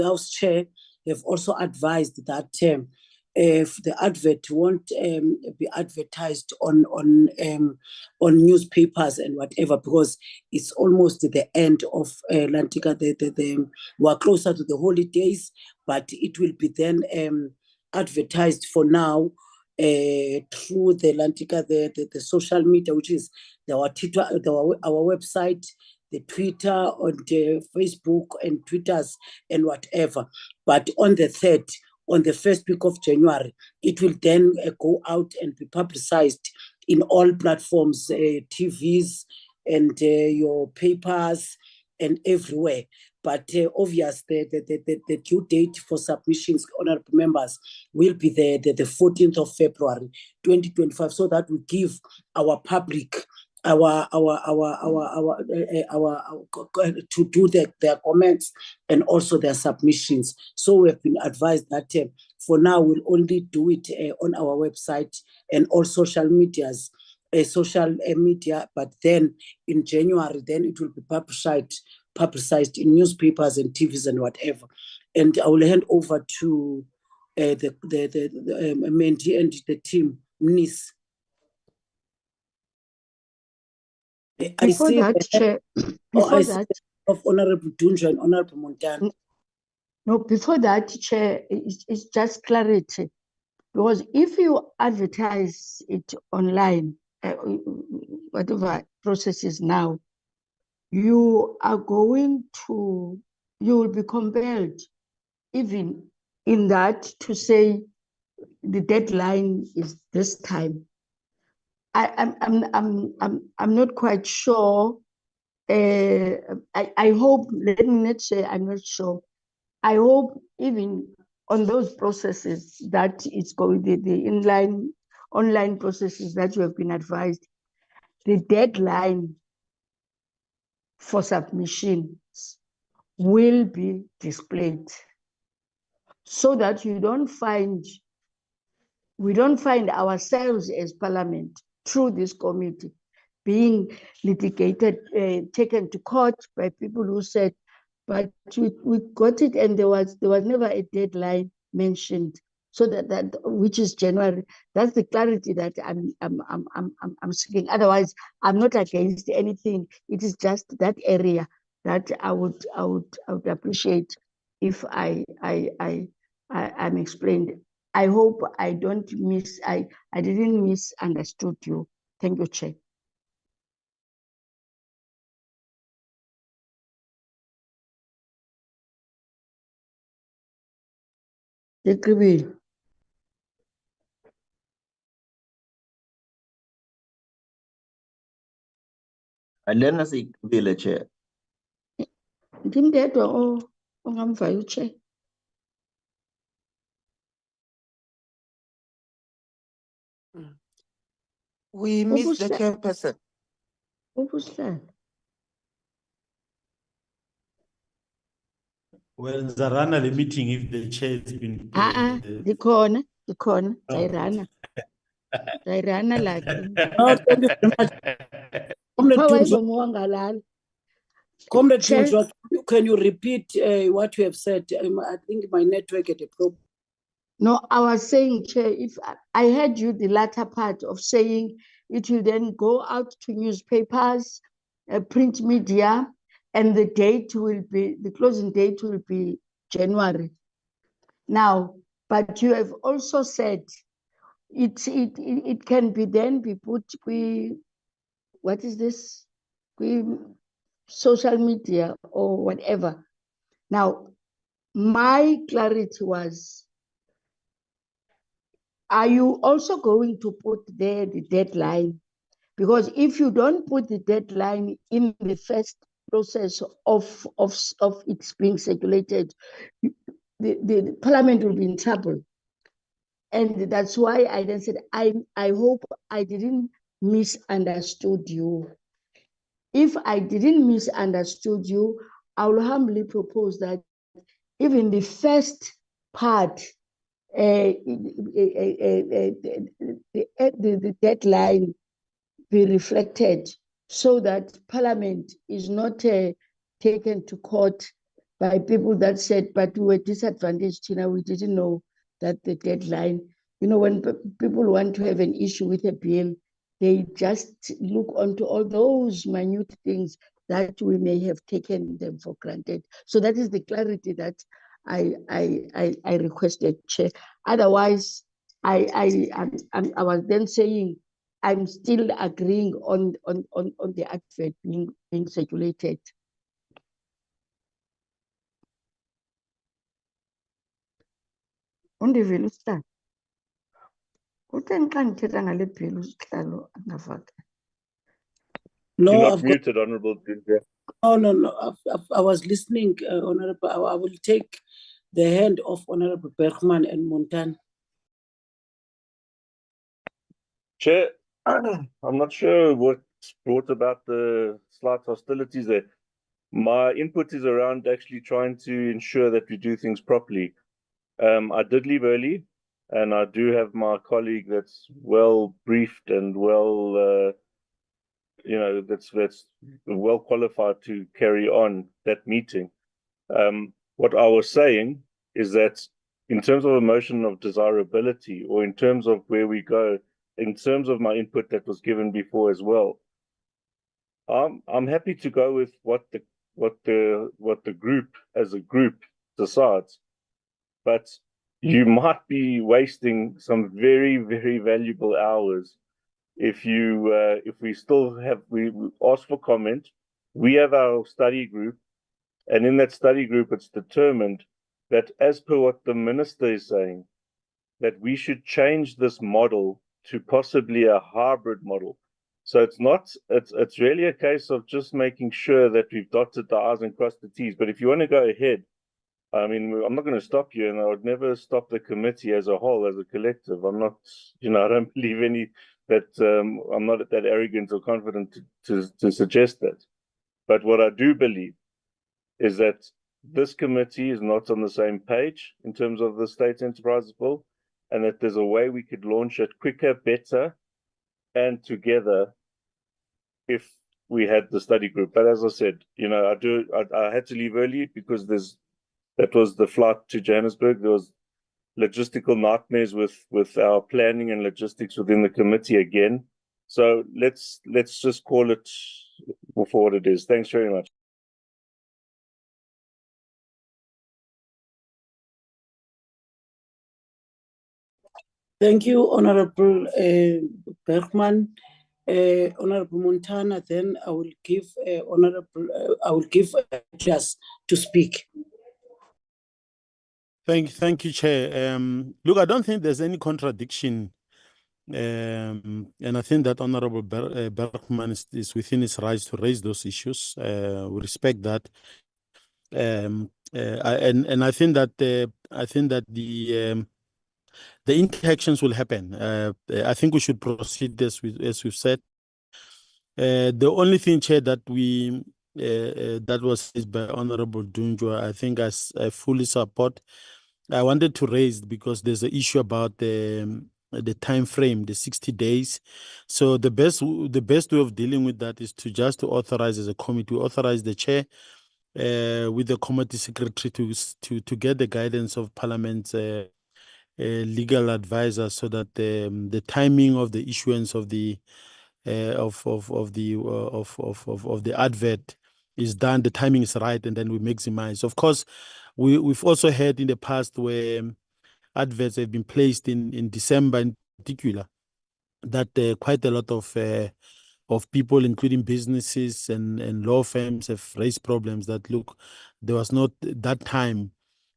House Chair have also advised that if the advert won't be advertised on newspapers and whatever, because it's almost the end of Lantika. We're closer to the holidays, but it will be then advertised for now through the Lantika, the social media, which is our Twitter, our website, the Twitter, on the Facebook and Twitters and whatever. But on the 3rd, on the first week of January, it will then go out and be publicized in all platforms, TVs and your papers and everywhere. But obviously, the due date for submissions, honorable members, will be the 14th of February, 2025. So that will give our public our to do their comments and also their submissions. So we have been advised that for now we'll only do it on our website and all social medias, but then in January, then it will be publicized in newspapers and TVs and whatever. And I will hand over to the Mendi and the team, Ms. Before that, Chair, before that, of Honorable Dunja and Honorable Montana. No, before that, Chair, it's just clarity. Because if you advertise it online, whatever process is now, you will be compelled, even in that, to say the deadline is this time. I'm not quite sure. I hope, let me not say I'm not sure. I hope even on those processes that it's going, the online processes that you have been advised, the deadline for submissions will be displayed so that we don't find ourselves as Parliament through this committee being litigated, taken to court by people who said, but we got it and there was never a deadline mentioned. So that which is January. That's the clarity that I'm seeking. Otherwise, I'm not against anything. It is just that area that I would appreciate if I'm explained. I hope I didn't misunderstood you. Thank you, Chair. Alena Sikbile, Chair. Ndimdedwa ongamvayo uChair. We missed the chairperson. Well, Zarana, the meeting, if the chair has been... Dikhona, Zairana. Zairana like. Oh, thank you very much. Comrade Tunjwa, can you repeat what you have said? I think my network had a problem. No, I was saying, Chair, if I heard you the latter part of saying it will then go out to newspapers, print media, and the closing date will be January. Now, but you have also said it can be then be put what is this? Social media or whatever. Now, my clarity was, are you also going to put there the deadline? Because if you don't put the deadline in the first process of it being circulated, the Parliament will be in trouble. And that's why I then said, I hope I didn't misunderstood you. If I didn't misunderstood you, I will humbly propose that even the first part, the deadline be reflected so that Parliament is not taken to court by people that said, but we were disadvantaged, we didn't know that the deadline, you know, when people want to have an issue with a bill, they just look onto all those minute things that we may have taken them for granted. So that is the clarity that I requested, Chair. Otherwise, I was then saying I'm still agreeing on the advert being circulated. Undivile usihlalo. Kutheni xa ndithetha ngale bill usihlalo angafaki? You're No, not I've got, muted, Honorable Ginger. no. I was listening, Honorable. I will take the hand of Honorable Bergman and Montan. Chair, I'm not sure what brought about the slight hostilities there. My input is around actually trying to ensure that we do things properly. I did leave early, and I do have my colleague that's well briefed and well, that's well qualified to carry on that meeting. What I was saying is that in terms of a motion of desirability, or in terms of where we go, in terms of my input that was given before as well, I'm happy to go with what the group as a group decides, but you might be wasting some very, very valuable hours if we still have we ask for comment. We have our study group, and in that study group, it's determined that, as per what the minister is saying, that we should change this model to possibly a hybrid model. So it's really a case of just making sure that we've dotted the I's and crossed the T's. But if you want to go ahead, I mean, I'm not going to stop you, and I would never stop the committee as a whole, as a collective. I'm not, I don't believe I'm not that arrogant or confident to suggest that. But what I do believe is that this committee is not on the same page in terms of the State Enterprises Bill, and that there's a way we could launch it quicker, better, and together if we had the study group. But as I said, I had to leave early because that was the flight to Johannesburg. There was logistical nightmares with our planning and logistics within the committee again. So let's just call it for what it is. Thanks very much. Thank you, Honorable Bergman. Honorable Montana, then I will give just to speak. Thank you, Chair. Look, I don't think there's any contradiction, and I think that Honorable Bergman is within his rights to raise those issues. We respect that, and I think that the interactions will happen. I think we should proceed as we've said. The only thing, Chair, that that was said by Honorable Dunjwa, I think I fully support. I wanted to raise because there's an issue about the time frame, the 60 days. So the best way of dealing with that is to authorize as a committee, authorize the chair with the committee secretary to get the guidance of Parliament's legal advisor, so that the timing of the issuance of the advert is done, the timing is right, and then we maximize. Of course, we've also heard in the past where adverts have been placed in December in particular, that quite a lot of people, including businesses and law firms, have raised problems that, look, there was not that time,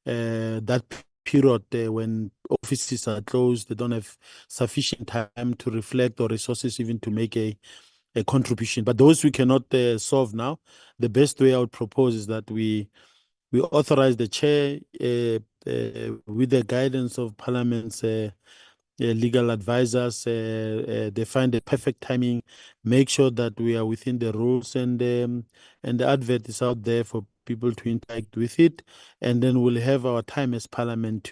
that period when offices are closed, they don't have sufficient time to reflect or resources even to make a contribution. But those we cannot solve now. The best way I would propose is that we authorize the chair with the guidance of Parliament's legal advisors. They find the perfect timing, make sure that we are within the rules, and the advert is out there for people to interact with it, and then we'll have our time as Parliament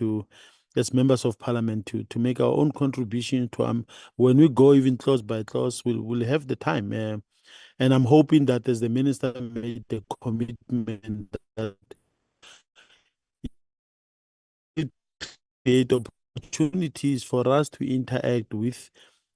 as members of Parliament to make our own contribution to when we go even clause by clause, we'll have the time. And I'm hoping that, as the Minister made the commitment, that it create opportunities for us to interact with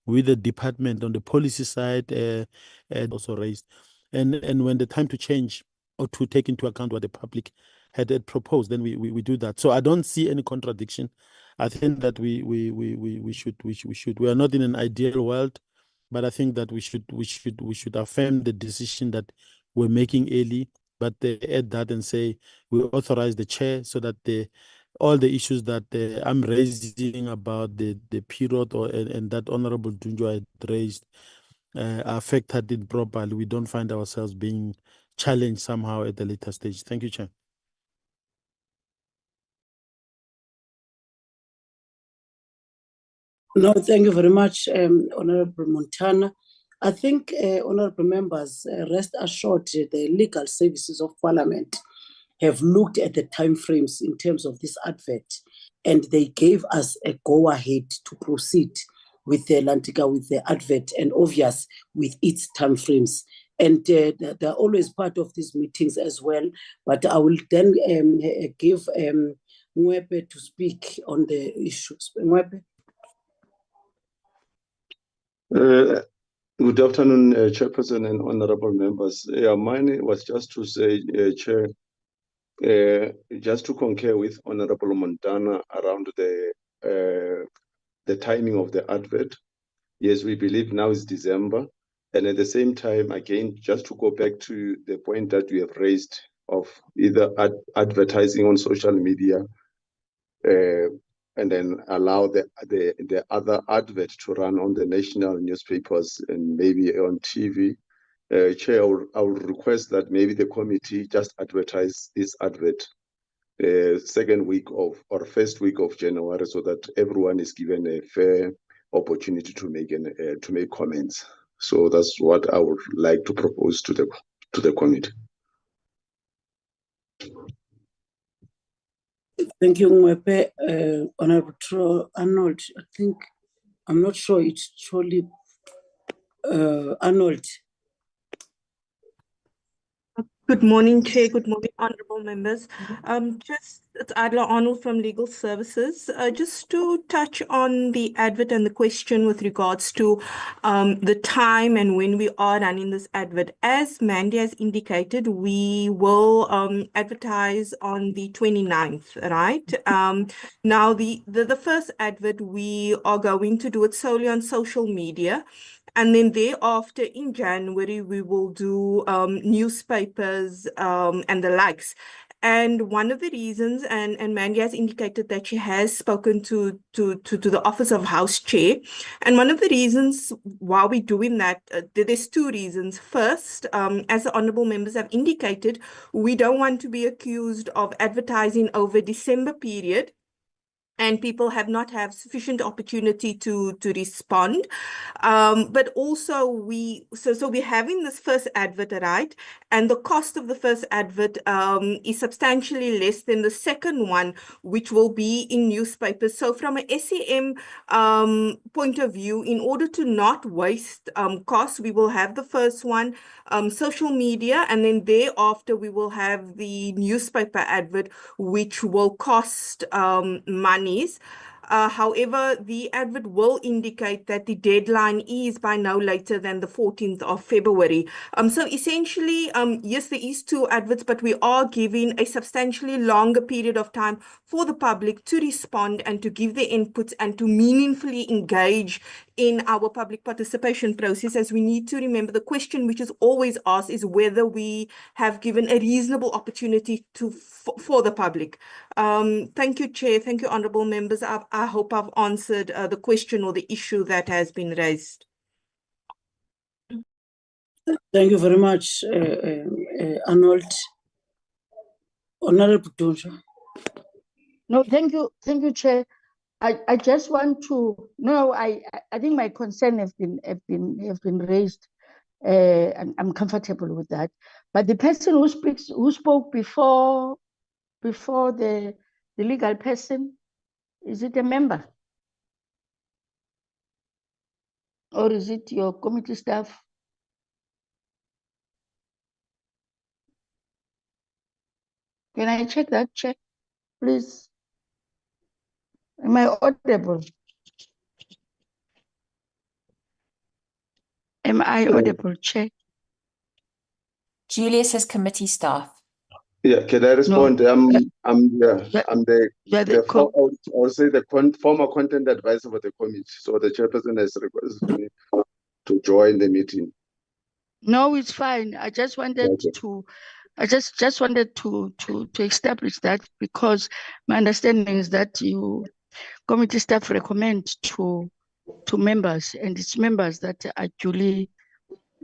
the department on the policy side, and also raised. And when the time to change or to take into account what the public had proposed, then we do that. So I don't see any contradiction. I think that we should. We are not in an ideal world, but I think that we should affirm the decision that we're making early, but add that and say we authorize the chair so that all the issues that I'm raising about the period and that Honorable Dunjo had raised are affected it properly. We don't find ourselves being challenged somehow at the later stage. Thank you, Chair. No, thank you very much, Honorable Montana. I think, honorable members, rest assured, the legal services of Parliament have looked at the timeframes in terms of this advert, and they gave us a go-ahead to proceed with the Lantica, with the advert, and obvious with its timeframes. And they're always part of these meetings as well. But I will then give Mwepe to speak on the issues. Mwepe. Good afternoon, Chairperson and honorable members. Mine was just to say, Chair, just to concur with Honorable Montana around the timing of the advert. Yes, we believe now is December. And at the same time, again, just to go back to the point that we have raised of either advertising on social media, and then allow the other advert to run on the national newspapers and maybe on TV. Chair, I would request that maybe the committee just advertise this advert second week of or first week of January, so that everyone is given a fair opportunity to make comments. So that's what I would like to propose to the committee. Thank you, Mwepe. Honorable Arnold, I think, I'm not sure it's truly Arnold. Good morning, Chair. Good morning, honorable members. It's Adla Arnold from Legal Services. Just to touch on the advert and the question with regards to the time and when we are running this advert. As Mandy has indicated, we will advertise on the 29th, right? Now, the first advert, we are going to do it solely on social media. And then thereafter, in January, we will do newspapers and the likes. And one of the reasons, and Mandy has indicated that she has spoken to the Office of House Chair. And one of the reasons why we're doing that, there's two reasons. First, as the honourable members have indicated, we don't want to be accused of advertising over December period, and people have not had sufficient opportunity to respond. But also so we're having this first advert, right? And the cost of the first advert is substantially less than the second one, which will be in newspapers. So from an SEM point of view, in order to not waste costs, we will have the first one, social media, and then thereafter we will have the newspaper advert, which will cost money. However, the advert will indicate that the deadline is by no later than the 14th of February. So essentially, yes, there is two adverts, but we are giving a substantially longer period of time for the public to respond and to give their inputs and to meaningfully engage in our public participation process, as we need to remember the question which is always asked is whether we have given a reasonable opportunity for the public. Thank you, Chair. Thank you, honourable members. I hope I've answered the question or the issue that has been raised. Thank you very much, Arnold. Honourable Dunjo. No, thank you, Chair. I just want to I think my concern have been raised. And I'm comfortable with that. But the person who spoke before the legal person, is it a member? Or is it your committee staff? Can I check that, Chair, please? Am I audible? Am I audible, Chair? Julius is committee staff. Yeah, can I respond? I'm I'll say the former content advisor for the committee. So the chairperson has requested me to join the meeting. No, it's fine. I just wanted to establish that, because my understanding is that committee staff recommend to members, and it's members that actually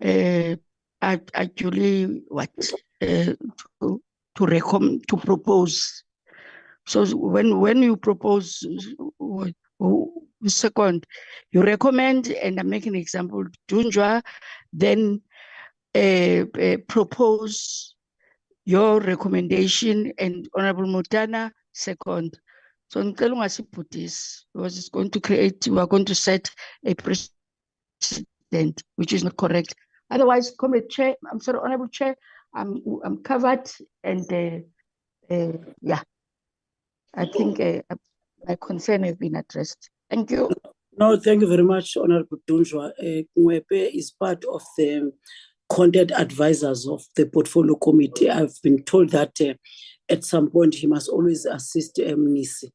to propose. So when you propose second, you recommend, and I'm making an example, Dunjwa, then propose your recommendation, and Honorable Mutana second. So ngicela ungasiput this, because it's going to create, we are going to set a precedent which is not correct. Otherwise, Comrade Chair, I'm sorry, Honorable Chair, I'm covered, and yeah, I think my concern has been addressed. Thank you. No, thank you very much, Honorable Dunjwa. Mwepe is part of the content advisors of the portfolio committee. I've been told that at some point he must always assist Mnisi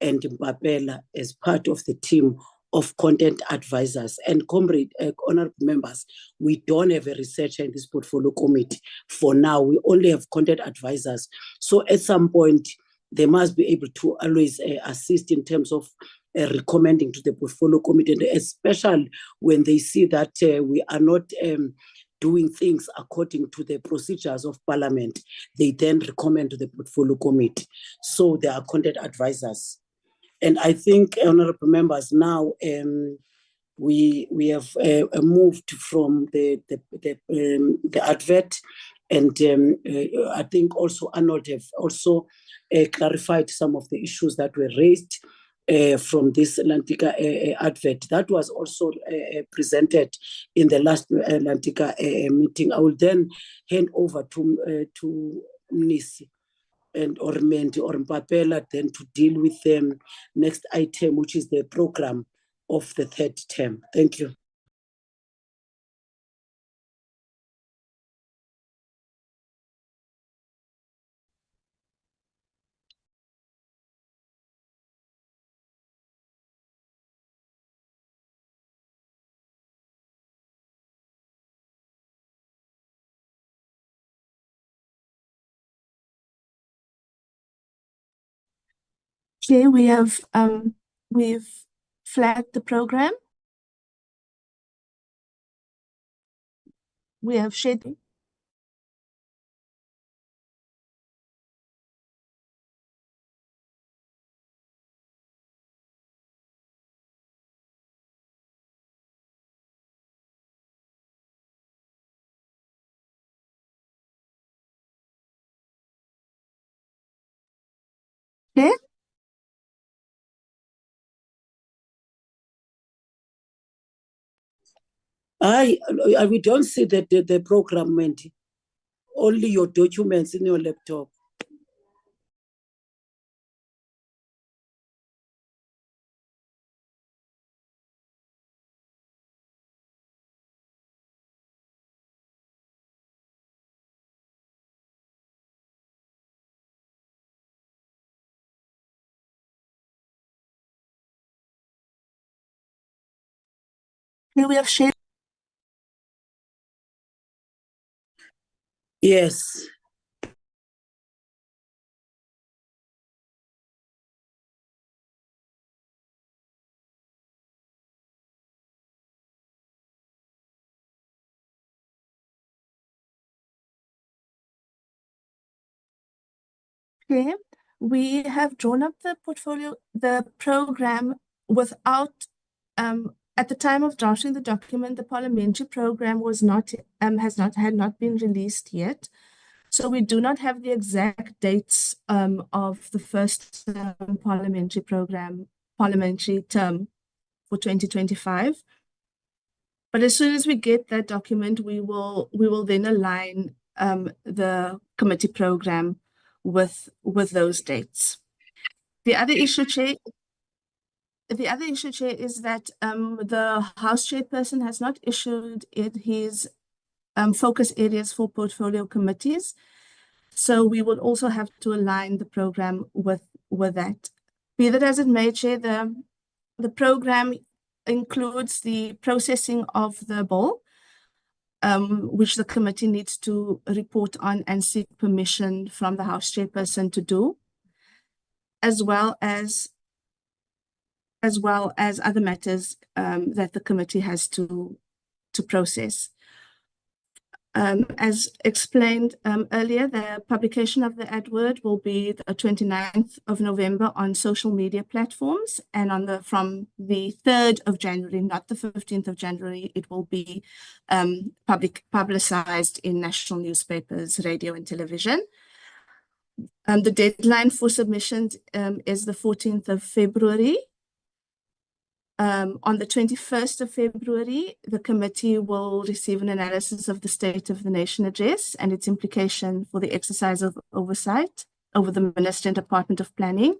and Mpapela as part of the team of content advisors. And comrade, honorable members, we don't have a researcher in this portfolio committee. For now, we only have content advisors. So at some point, they must be able to always assist in terms of recommending to the portfolio committee, and especially when they see that we are not doing things according to the procedures of Parliament, they then recommend to the portfolio committee. So they are content advisors. And I think, honorable members, now we have moved from the advert, and I think also Arnold have also clarified some of the issues that were raised from this Lantica advert. That was also presented in the last Lantica meeting. I will then hand over to Nisi or Mendi or Mpapela then to deal with the next item, which is the program of the third term. Thank you. Chair, we've flagged the program. We have shared. Okay. We don't see the program, Mendi. Only your documents in your laptop. Here we have shared. Yes. Okay, we have drawn up the portfolio, the program without, at the time of drafting the document, the parliamentary program was not, had not been released yet. So we do not have the exact dates of the first parliamentary term for 2025. But as soon as we get that document, we will then align the committee program with those dates. The other issue, Chair. the other issue, Chair, is that the House Chairperson has not issued his focus areas for portfolio committees. So we will also have to align the program with that. Be that as it may, Chair, the program includes the processing of the bill, which the committee needs to report on and seek permission from the House Chairperson to do, as well as other matters that the committee has to process. As explained earlier, the publication of the advert will be the 29th of November on social media platforms, and from the 3rd of January, not the 15th of January, it will be publicized in national newspapers, radio and television. The deadline for submissions is the 14th of February. On the 21st of February, the committee will receive an analysis of the State of the Nation address and its implication for the exercise of oversight over the Ministry and Department of Planning.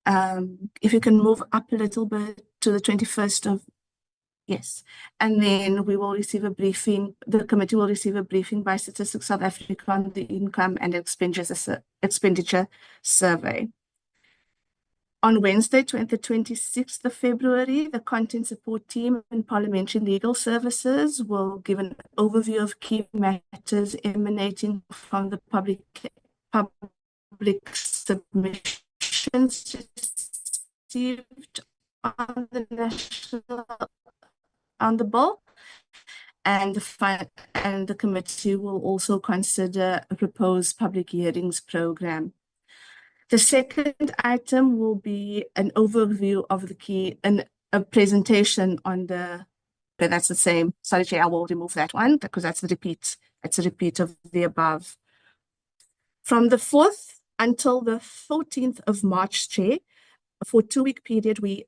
If you can move up a little bit to the 21st of, yes, and then we will receive a briefing, the committee will receive a briefing by Statistics South Africa on the income and expenditure survey. On Wednesday, the 26th of February, the Content Support Team and Parliamentary Legal Services will give an overview of key matters emanating from the public submissions received on the bill, and the committee will also consider a proposed public hearings program. The second item will be an overview of the key and a presentation on the, but that's the same. Sorry, Chair, I will remove that one because that's the repeat. It's a repeat of the above. From the 4th until the 14th of March, Chair, for a 2-week period, we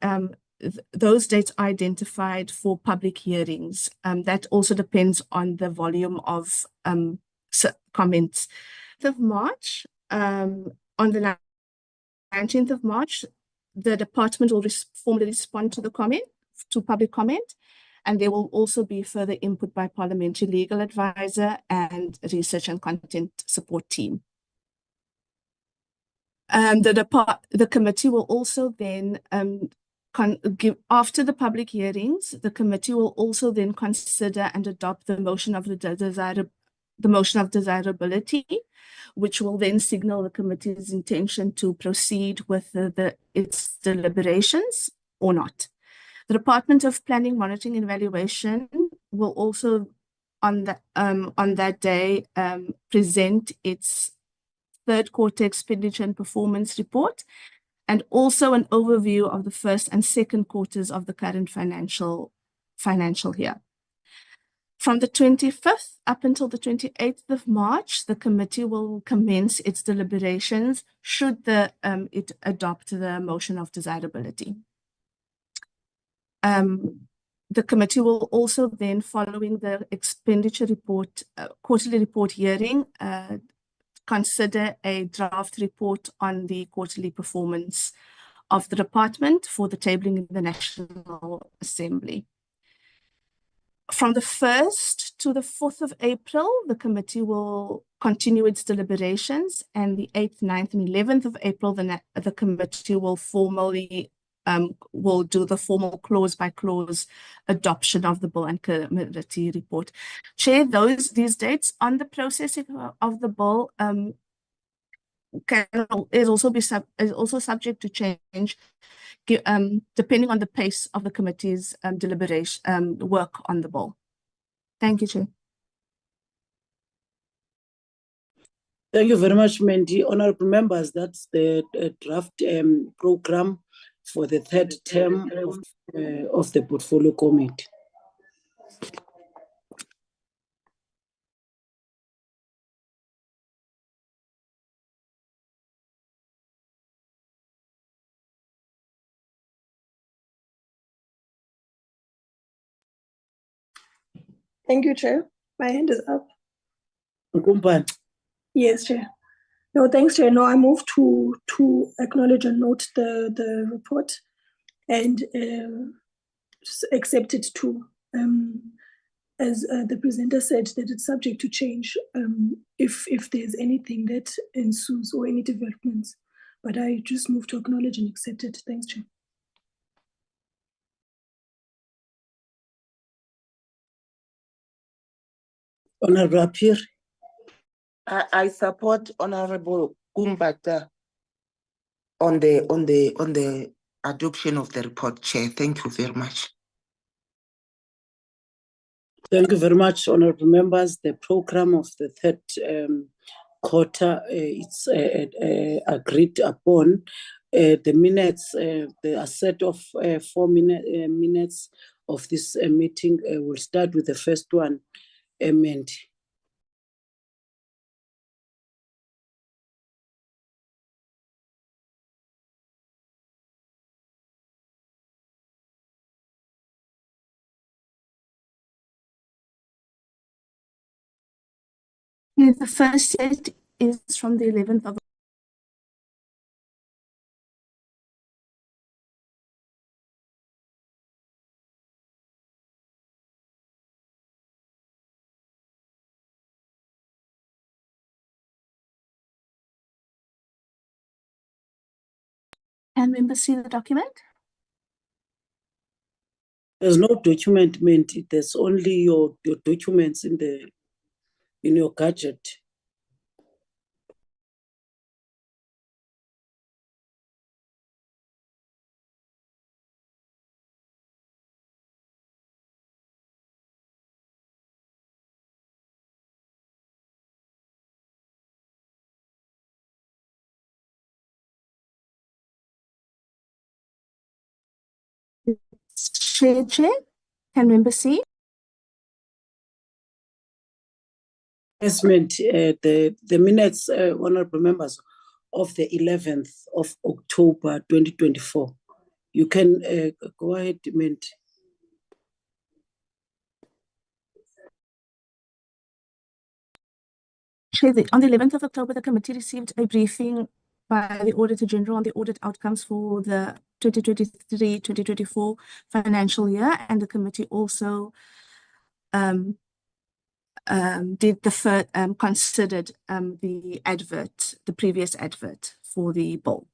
those dates are identified for public hearings. That also depends on the volume of comments. Of March, on the 19th of March, the department will formally respond to the public comment, and there will also be further input by Parliamentary Legal Advisor and Research and Content Support Team. The committee will also then after the public hearings, the committee will also then consider and adopt the motion of desirability, which will then signal the committee's intention to proceed with its deliberations or not. The Department of Planning, Monitoring and Evaluation will also on that day present its third quarter expenditure and performance report, and also an overview of the first and second quarters of the current financial year. From the 25th up until the 28th of March, the committee will commence its deliberations should it adopt the motion of desirability. The committee will also then, following the expenditure report, quarterly report hearing, consider a draft report on the quarterly performance of the department for the tabling in the National Assembly. From the 1st to the 4th of April, the committee will continue its deliberations, and the 8th, 9th, and 11th of April, the committee will formally do the formal clause-by-clause adoption of the bill and committee report. Chair, these dates on the processing of the bill is also subject to change depending on the pace of the committee's deliberation work on the bill. Thank you, Chair. Thank you very much, Mandy. Honorable members, that's the draft program for the third term of the Portfolio Committee. Thank you, Chair. My hand is up. Nkumpane. Yes, Chair. No, thanks, Chair. No, I move to acknowledge and note the report and accept it too. As the presenter said, that it's subject to change if there's anything that ensues or any developments. But I just move to acknowledge and accept it. Thanks, Chair. Honorable Apir. I support Honorable Kumbata on the adoption of the report, Chair. Thank you very much. Thank you very much, honorable members. The program of the third quarter, it's agreed upon. The minutes, the set of 4 minutes of this meeting will start with the first one, amend. The first set is from the 11th of Can members see the document? There's no document meant. There's only your documents in your gadget. Chair, can members see? Yes, meant the minutes, honorable members, of the 11th of October 2024. You can go ahead, Mint. Chair, on the 11th of October, the committee received a briefing by the Auditor General on the audit outcomes for the 2023-2024 financial year, and the committee also considered the advert, the previous advert for the bill.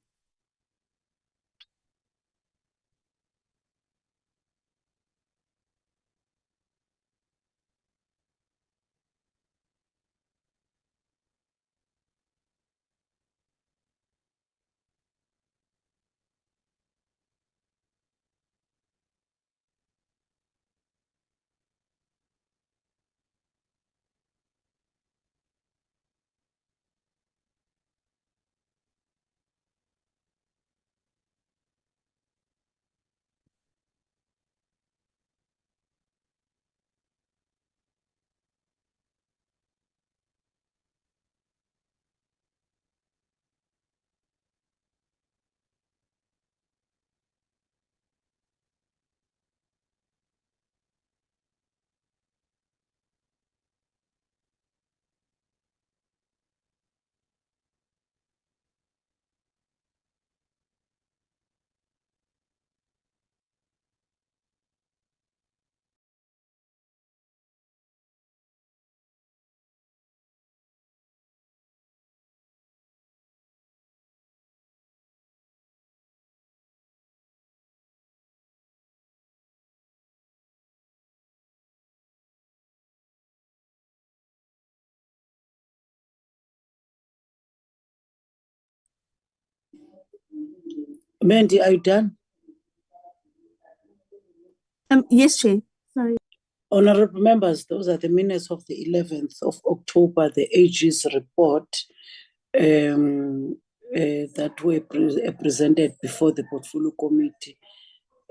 Mandy, are you done? Yes, Chair. Sorry. Honorable members, those are the minutes of the 11th of October, the AG's report that were presented before the Portfolio Committee,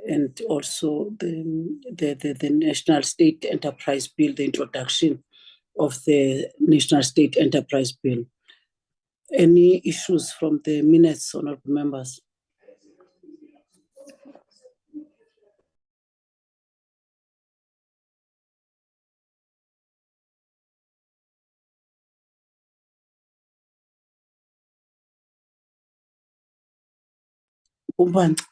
and also the National State Enterprise Bill, the introduction of the National State Enterprise Bill. Any issues from the minutes, honorable members? Kumpanci.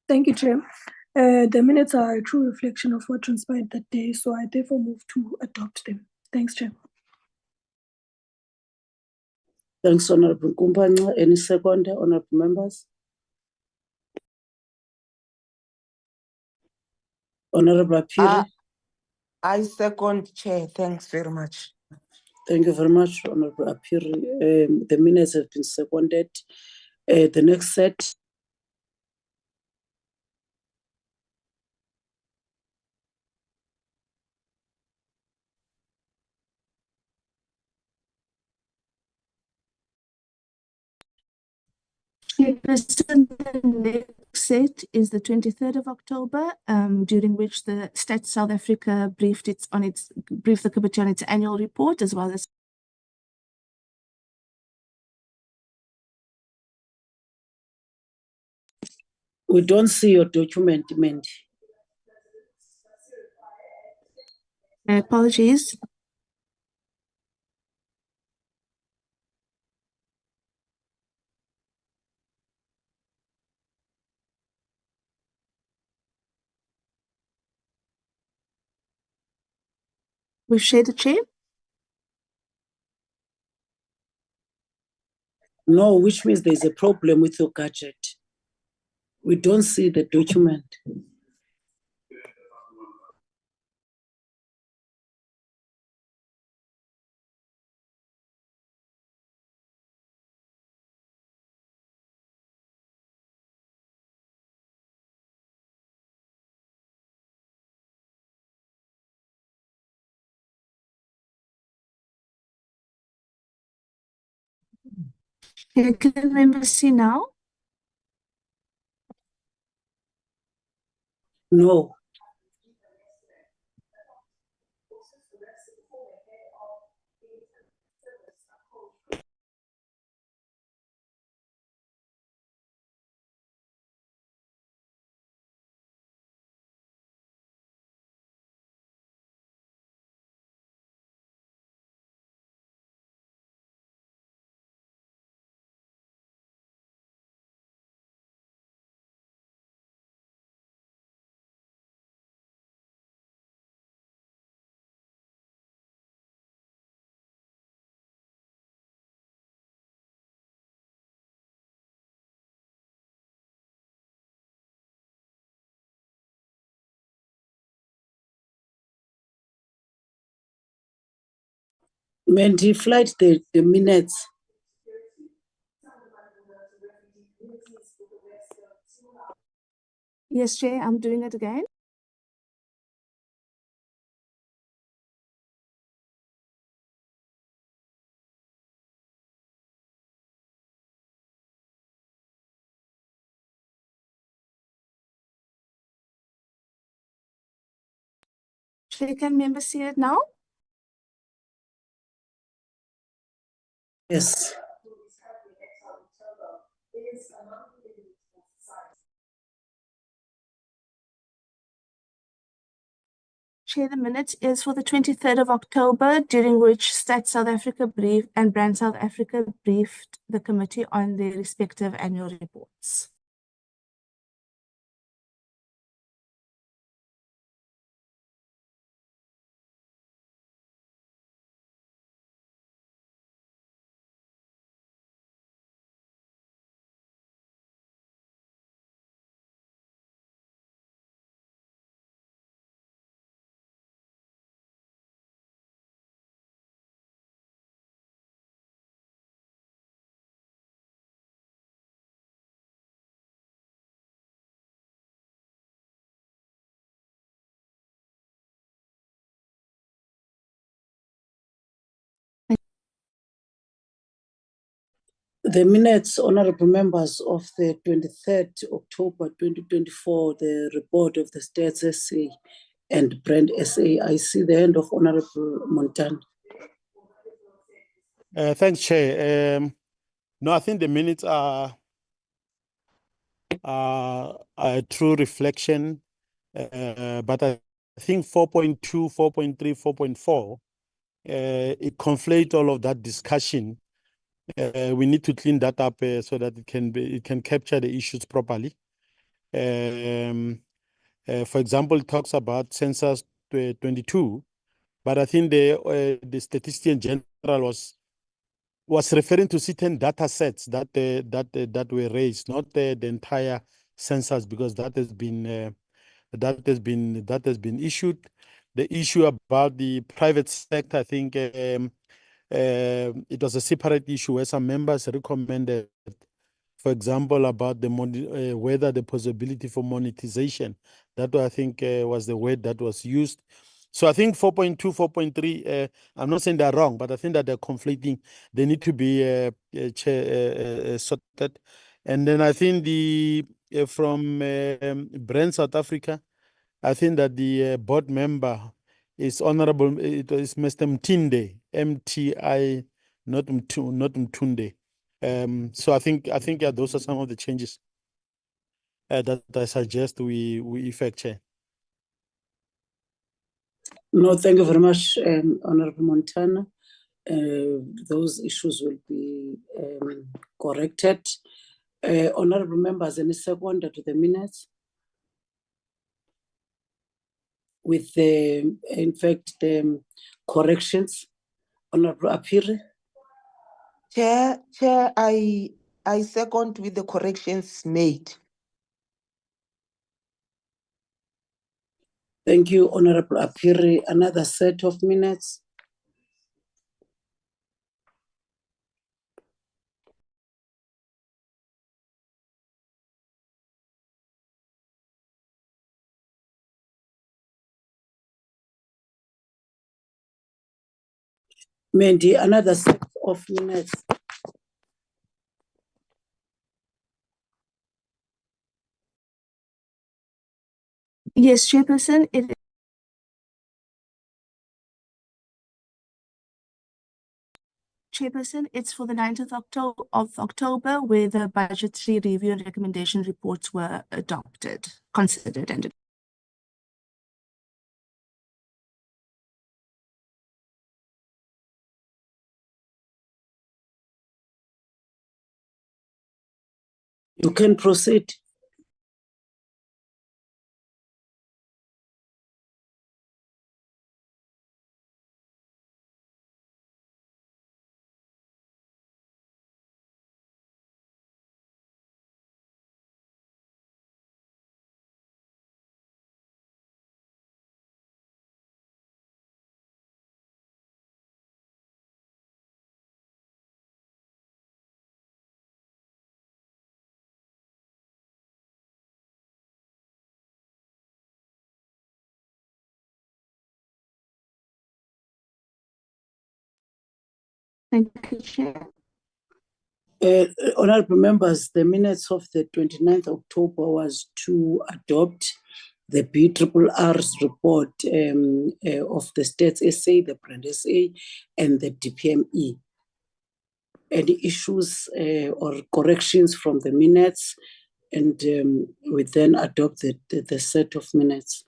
Thank you, Chair. The minutes are a true reflection of what transpired that day, so I therefore move to adopt them. Thanks, Chair. Thanks, Honorable Kumpanci. Any second, Honorable members? Honorable Apiri. I second, Chair. Thanks very much. Thank you very much, Honorable Apiri. The minutes have been seconded. The next set. The next set is the 23rd of October, during which the Stats South Africa briefed the committee on its annual report, as well as We don't see your document, Mandy. apologies. We've shared the chair. No, which means there's a problem with your gadget. We don't see the document. Can members see now? No. Mandy, flight the minutes. Yes, Chair, I'm doing it again. Chair, can members see it now? Yes. Chair, the minutes is for the 23rd of October, during which Stats South Africa briefed and Brand South Africa briefed the committee on their respective annual reports. The minutes, honorable members, of the 23rd October 2024, the report of the Stats SA and Brand SA. I see the hand of Honorable Montana. Thanks, Chair. No, I think the minutes are a true reflection, but I think 4.2, 4.3, 4.4, it conflates all of that discussion We need to clean that up so that it can capture the issues properly. For example, it talks about census 22, but I think the statistician general was referring to certain data sets that were raised, not the entire census, because that has been issued. The issue about the private sector, I think it was a separate issue where some members recommended, for example, about the whether the possibility for monetization. That I think was the word that was used. So I think 4.2, 4.3, I'm not saying they're wrong, but I think that they're conflicting. They need to be sorted. And then I think from Brand South Africa, I think that the board member is honorable. It is Mr. Mtinde, MTI, not Mtunde. So I think yeah, those are some of the changes that I suggest we effect, Chair. No, thank you very much, Honorable Montana. Those issues will be corrected. Honorable members, any second to the minutes? With the, in fact, the corrections. Honorable Apiri. Chair, I second with the corrections made. Thank you, Honorable Apiri. Another set of minutes. Mandy, another set of minutes. Yes, Chairperson, Chairperson, it's for the 9th of October, where the budgetary review and recommendation reports were considered and adopted. You can proceed. Thank you, Chair. Honorable members, the minutes of the 29th October was to adopt the BRRR's report of the States SA, the Brand SA, and the DPME. Any issues or corrections from the minutes, and we then adopt the set of minutes.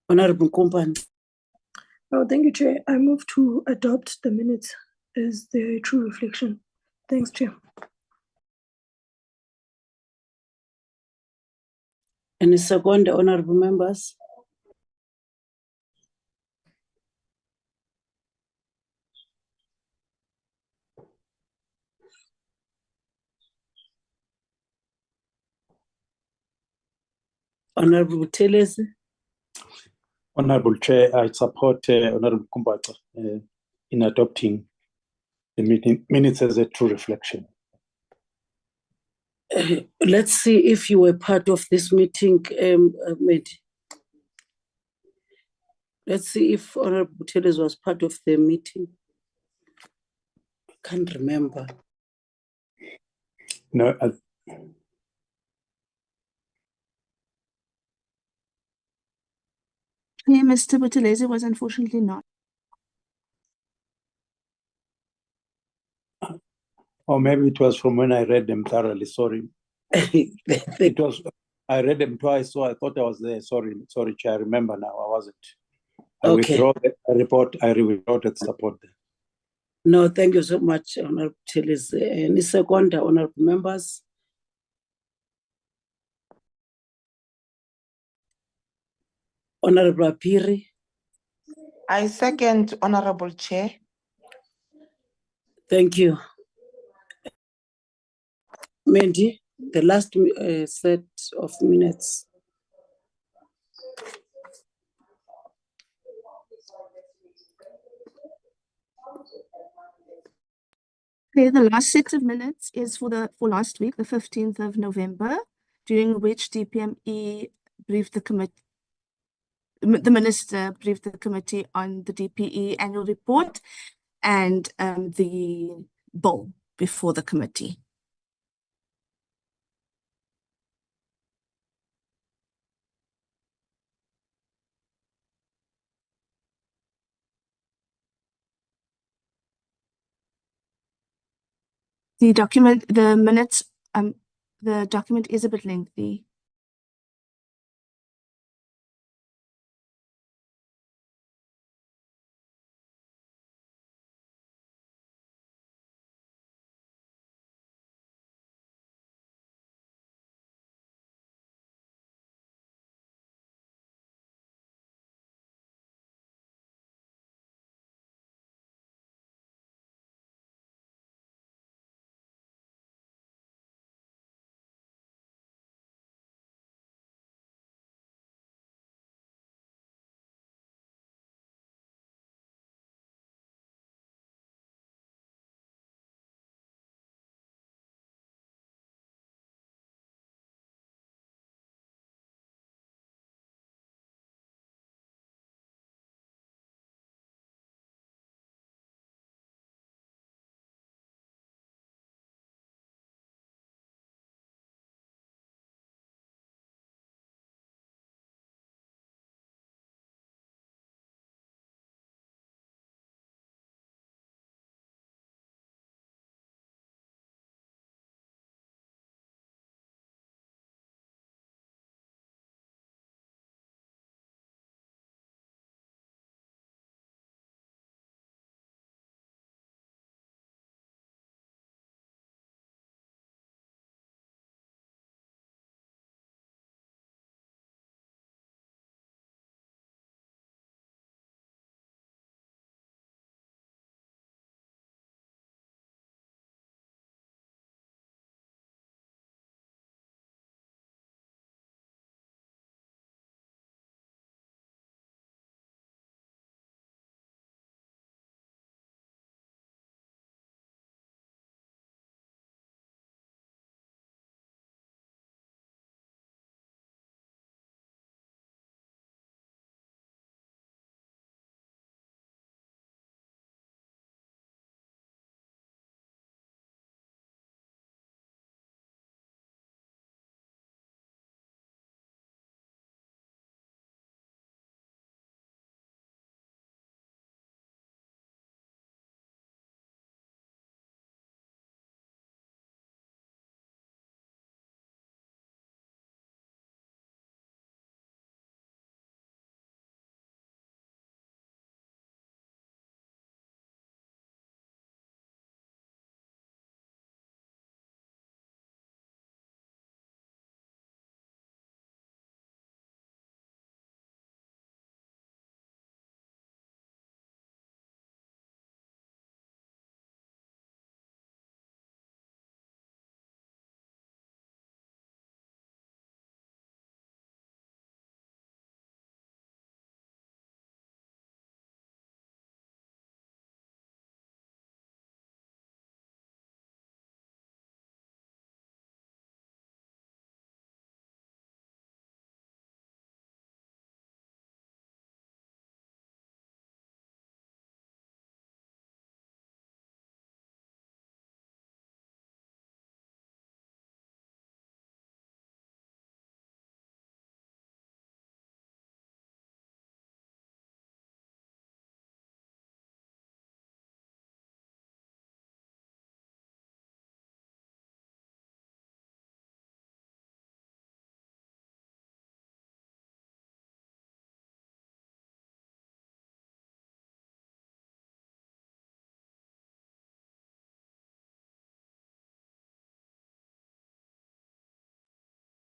Honorable Kompani. Oh, thank you, Chair. I move to adopt the minutes as the true reflection. Thanks, Chair. Any second, honorable members? Honorable Buthelezi. Honorable Chair, I support Honorable Kumbacha in adopting the minutes as a true reflection. Let's see if you were part of this meeting, Mehdi. Let's see if Honorable Buthelezi was part of the meeting. Can't remember. No, Yeah, Mr. Buthelezi was unfortunately not. Or maybe it was from when I read them thoroughly. Sorry. It was. I read them twice, so I thought I was there. Sorry, Chair. I remember now. I wasn't. I withdraw the report. I withdraw the support. No, thank you so much, Honorable Chilis. Any second, honorable members? Honorable Apiri. I second, Honorable Chair. Thank you. Mandy, the last set of minutes. Okay, the last set of minutes is for last week, the 15th of November, during which DPME briefed the committee. The minister briefed the committee on the DPE annual report and the bill before the committee. The document is a bit lengthy.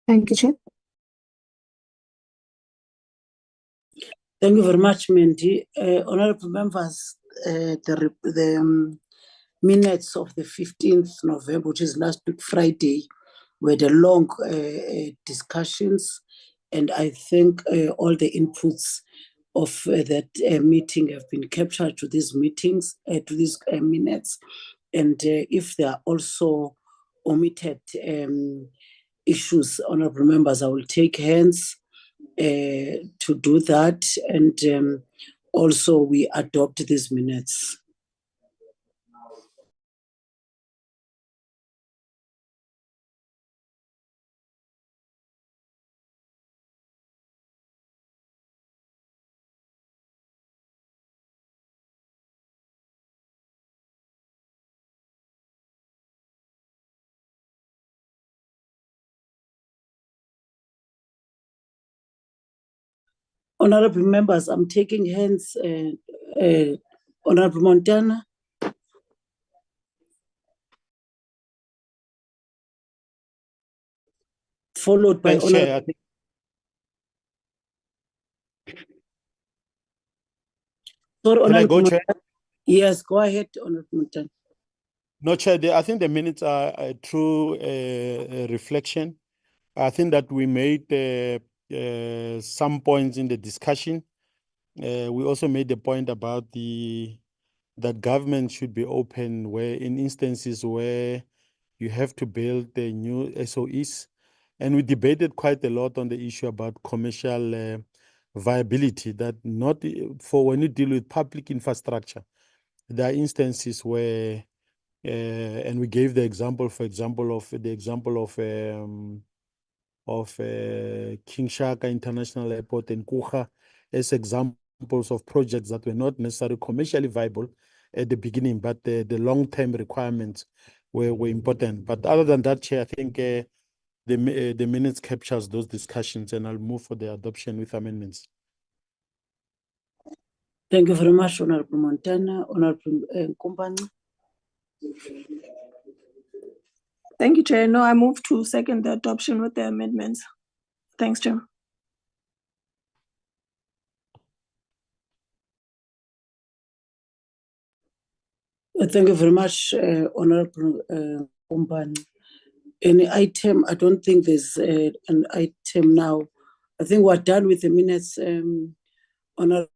Thank you, Chair. Thank you very much, Mandy. Honorable members, the minutes of the 15th November, which is last week Friday, were the long discussions, and I think all the inputs of that meeting have been captured to these meetings, to these minutes, and if there are also omitted issues, honorable members, I will take hands to do that, and also we adopt these minutes. Honorable members, I'm taking hands. Honorable Montana. Followed by Thanks, Chair. Honorable. Sorry, Can I go, Honorable Chair? Montana. Yes, go ahead, Honorable Montana. No, Chair, I think the minutes are a true reflection. I think that we made some points in the discussion. We also made the point about that government should be open where in instances where you have to build the new SOEs. And we debated quite a lot on the issue about commercial viability, that not for when you deal with public infrastructure, there are instances where, and we gave the example, for example, of King Shaka International Airport and Kucha as examples of projects that were not necessarily commercially viable at the beginning, but the long-term requirements were important. But other than that, Chair, I think the minutes captures those discussions, and I'll move for the adoption with amendments. Thank you very much, Honorable Montana. Honorable Kumbana. Thank you, Chair. No, I move to second the adoption with the amendments. Thanks, Chair. Thank you very much, Honorable Kumbana. Any item? I don't think there's an item now. I think we're done with the minutes, Honorable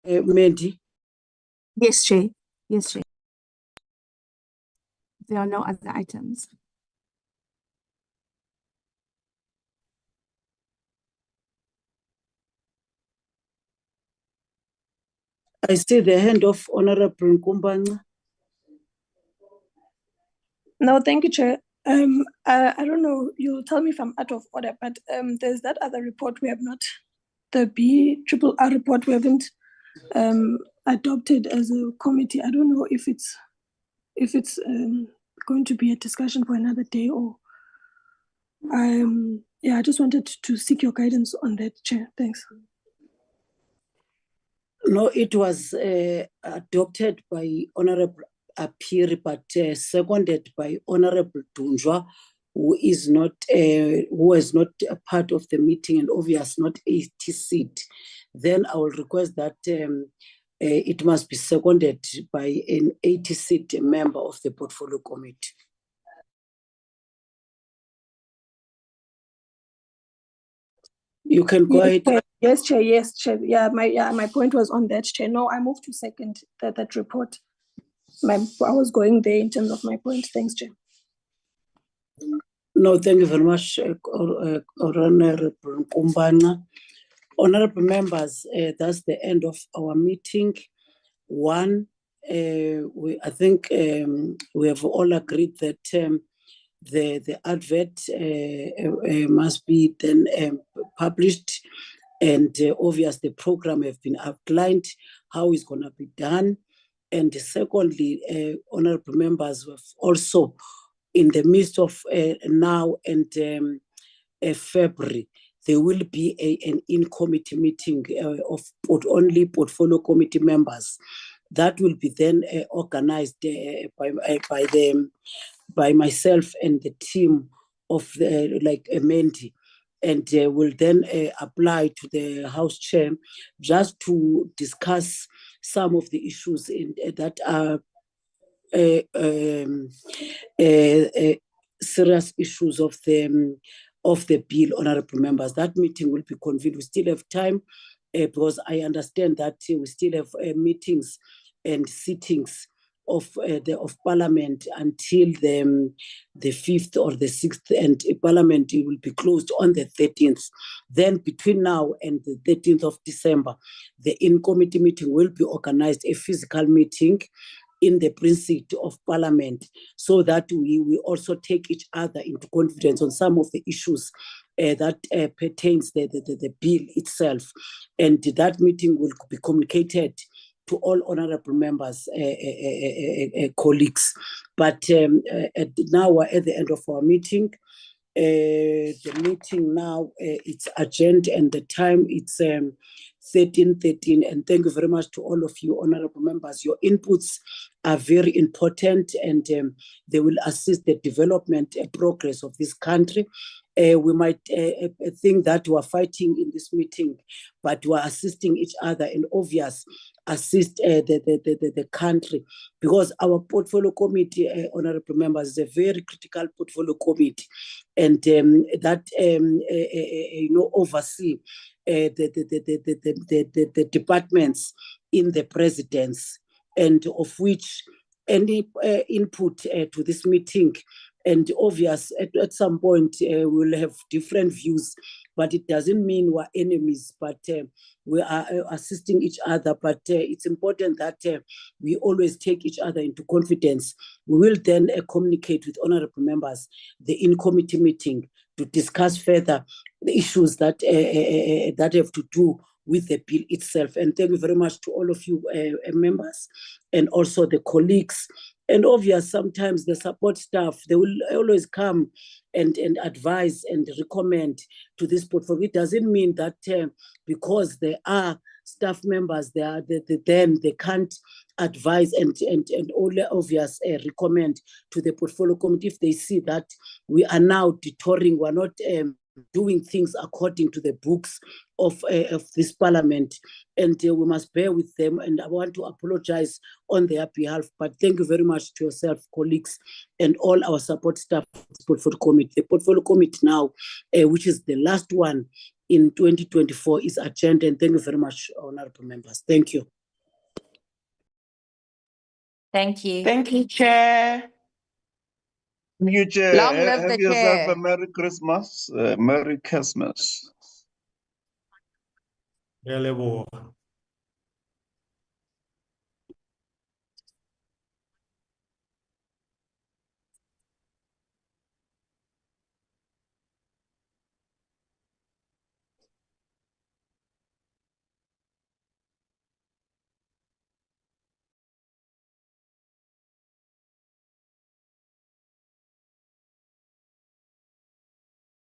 Mandy. Yes, Chair. Yes, Chair. There are no other items. I see the hand of Honorable Kumbana. No, thank you, Chair. I don't know, you'll tell me if I'm out of order, but there's that other report we have not, the BRRR report we haven't adopted as a committee. I don't know if it's going to be a discussion for another day or yeah, I just wanted to seek your guidance on that, Chair. Thanks. No, it was adopted by Honorable Apiri, but seconded by Honorable Dunjwa, who is not a part of the meeting and obviously not 80 seat. Then I will request that it must be seconded by an 80 seat member of the portfolio committee. You can go ahead. Yes, Chair. Yes, Chair. Yeah, my point was on that, Chair. No, I moved to second that report. I was going there in terms of my point. Thanks, Chair. No, thank you very much, Honorable Kumbana. Honorable members, that's the end of our meeting. I think we have all agreed that the advert must be then published, and obviously the program have been outlined, how it's going to be done. And secondly, honorable members, have also in the midst of now and February, there will be an in-committee meeting of only portfolio committee members. That will be then organized by myself and the team of the, like amendment, and will then apply to the House Chair just to discuss some of the issues that are serious issues of the bill, honorable members. That meeting will be convened. We still have time because I understand that we still have meetings and sittings of Parliament until the 5th or the 6th, and Parliament will be closed on the 13th. Then between now and the 13th of December, the in-committee meeting will be organized, a physical meeting in the precinct of Parliament, so that we also take each other into confidence on some of the issues that pertains the bill itself. And that meeting will be communicated to all honorable members, colleagues. But now we're at the end of our meeting. The meeting now, it's adjourned, and the time it's 13:13. And thank you very much to all of you honorable members. Your inputs are very important, and they will assist the development and progress of this country. We might think that we're fighting in this meeting, but we're assisting each other and obvious assist the country, because our portfolio committee, honorable members, is a very critical portfolio committee, and that oversee the departments in the presidents, and of which any input to this meeting. And obvious, at some point, we'll have different views, but it doesn't mean we're enemies, but we are assisting each other. But it's important that we always take each other into confidence. We will then communicate with honorable members, the in-committee meeting, to discuss further the issues that, that have to do with the bill itself. And thank you very much to all of you members, and also the colleagues. And obvious, sometimes the support staff, they will always come and advise and recommend to this portfolio. It doesn't mean that because there are staff members there, then they can't advise and only obvious recommend to the portfolio committee if they see that we are now detouring, we're not doing things according to the books of this parliament, and we must bear with them. And I want to apologize on their behalf, but thank you very much to yourself, colleagues, and all our support staff of the portfolio committee. The portfolio committee now, which is the last one in 2024, is adjourned, and thank you very much, honorable members. Thank you. Thank you. Thank you, Chair. Thank you, Chair. Long live Have the yourself Chair. a Merry Christmas. Merry Christmas. Re a leboga.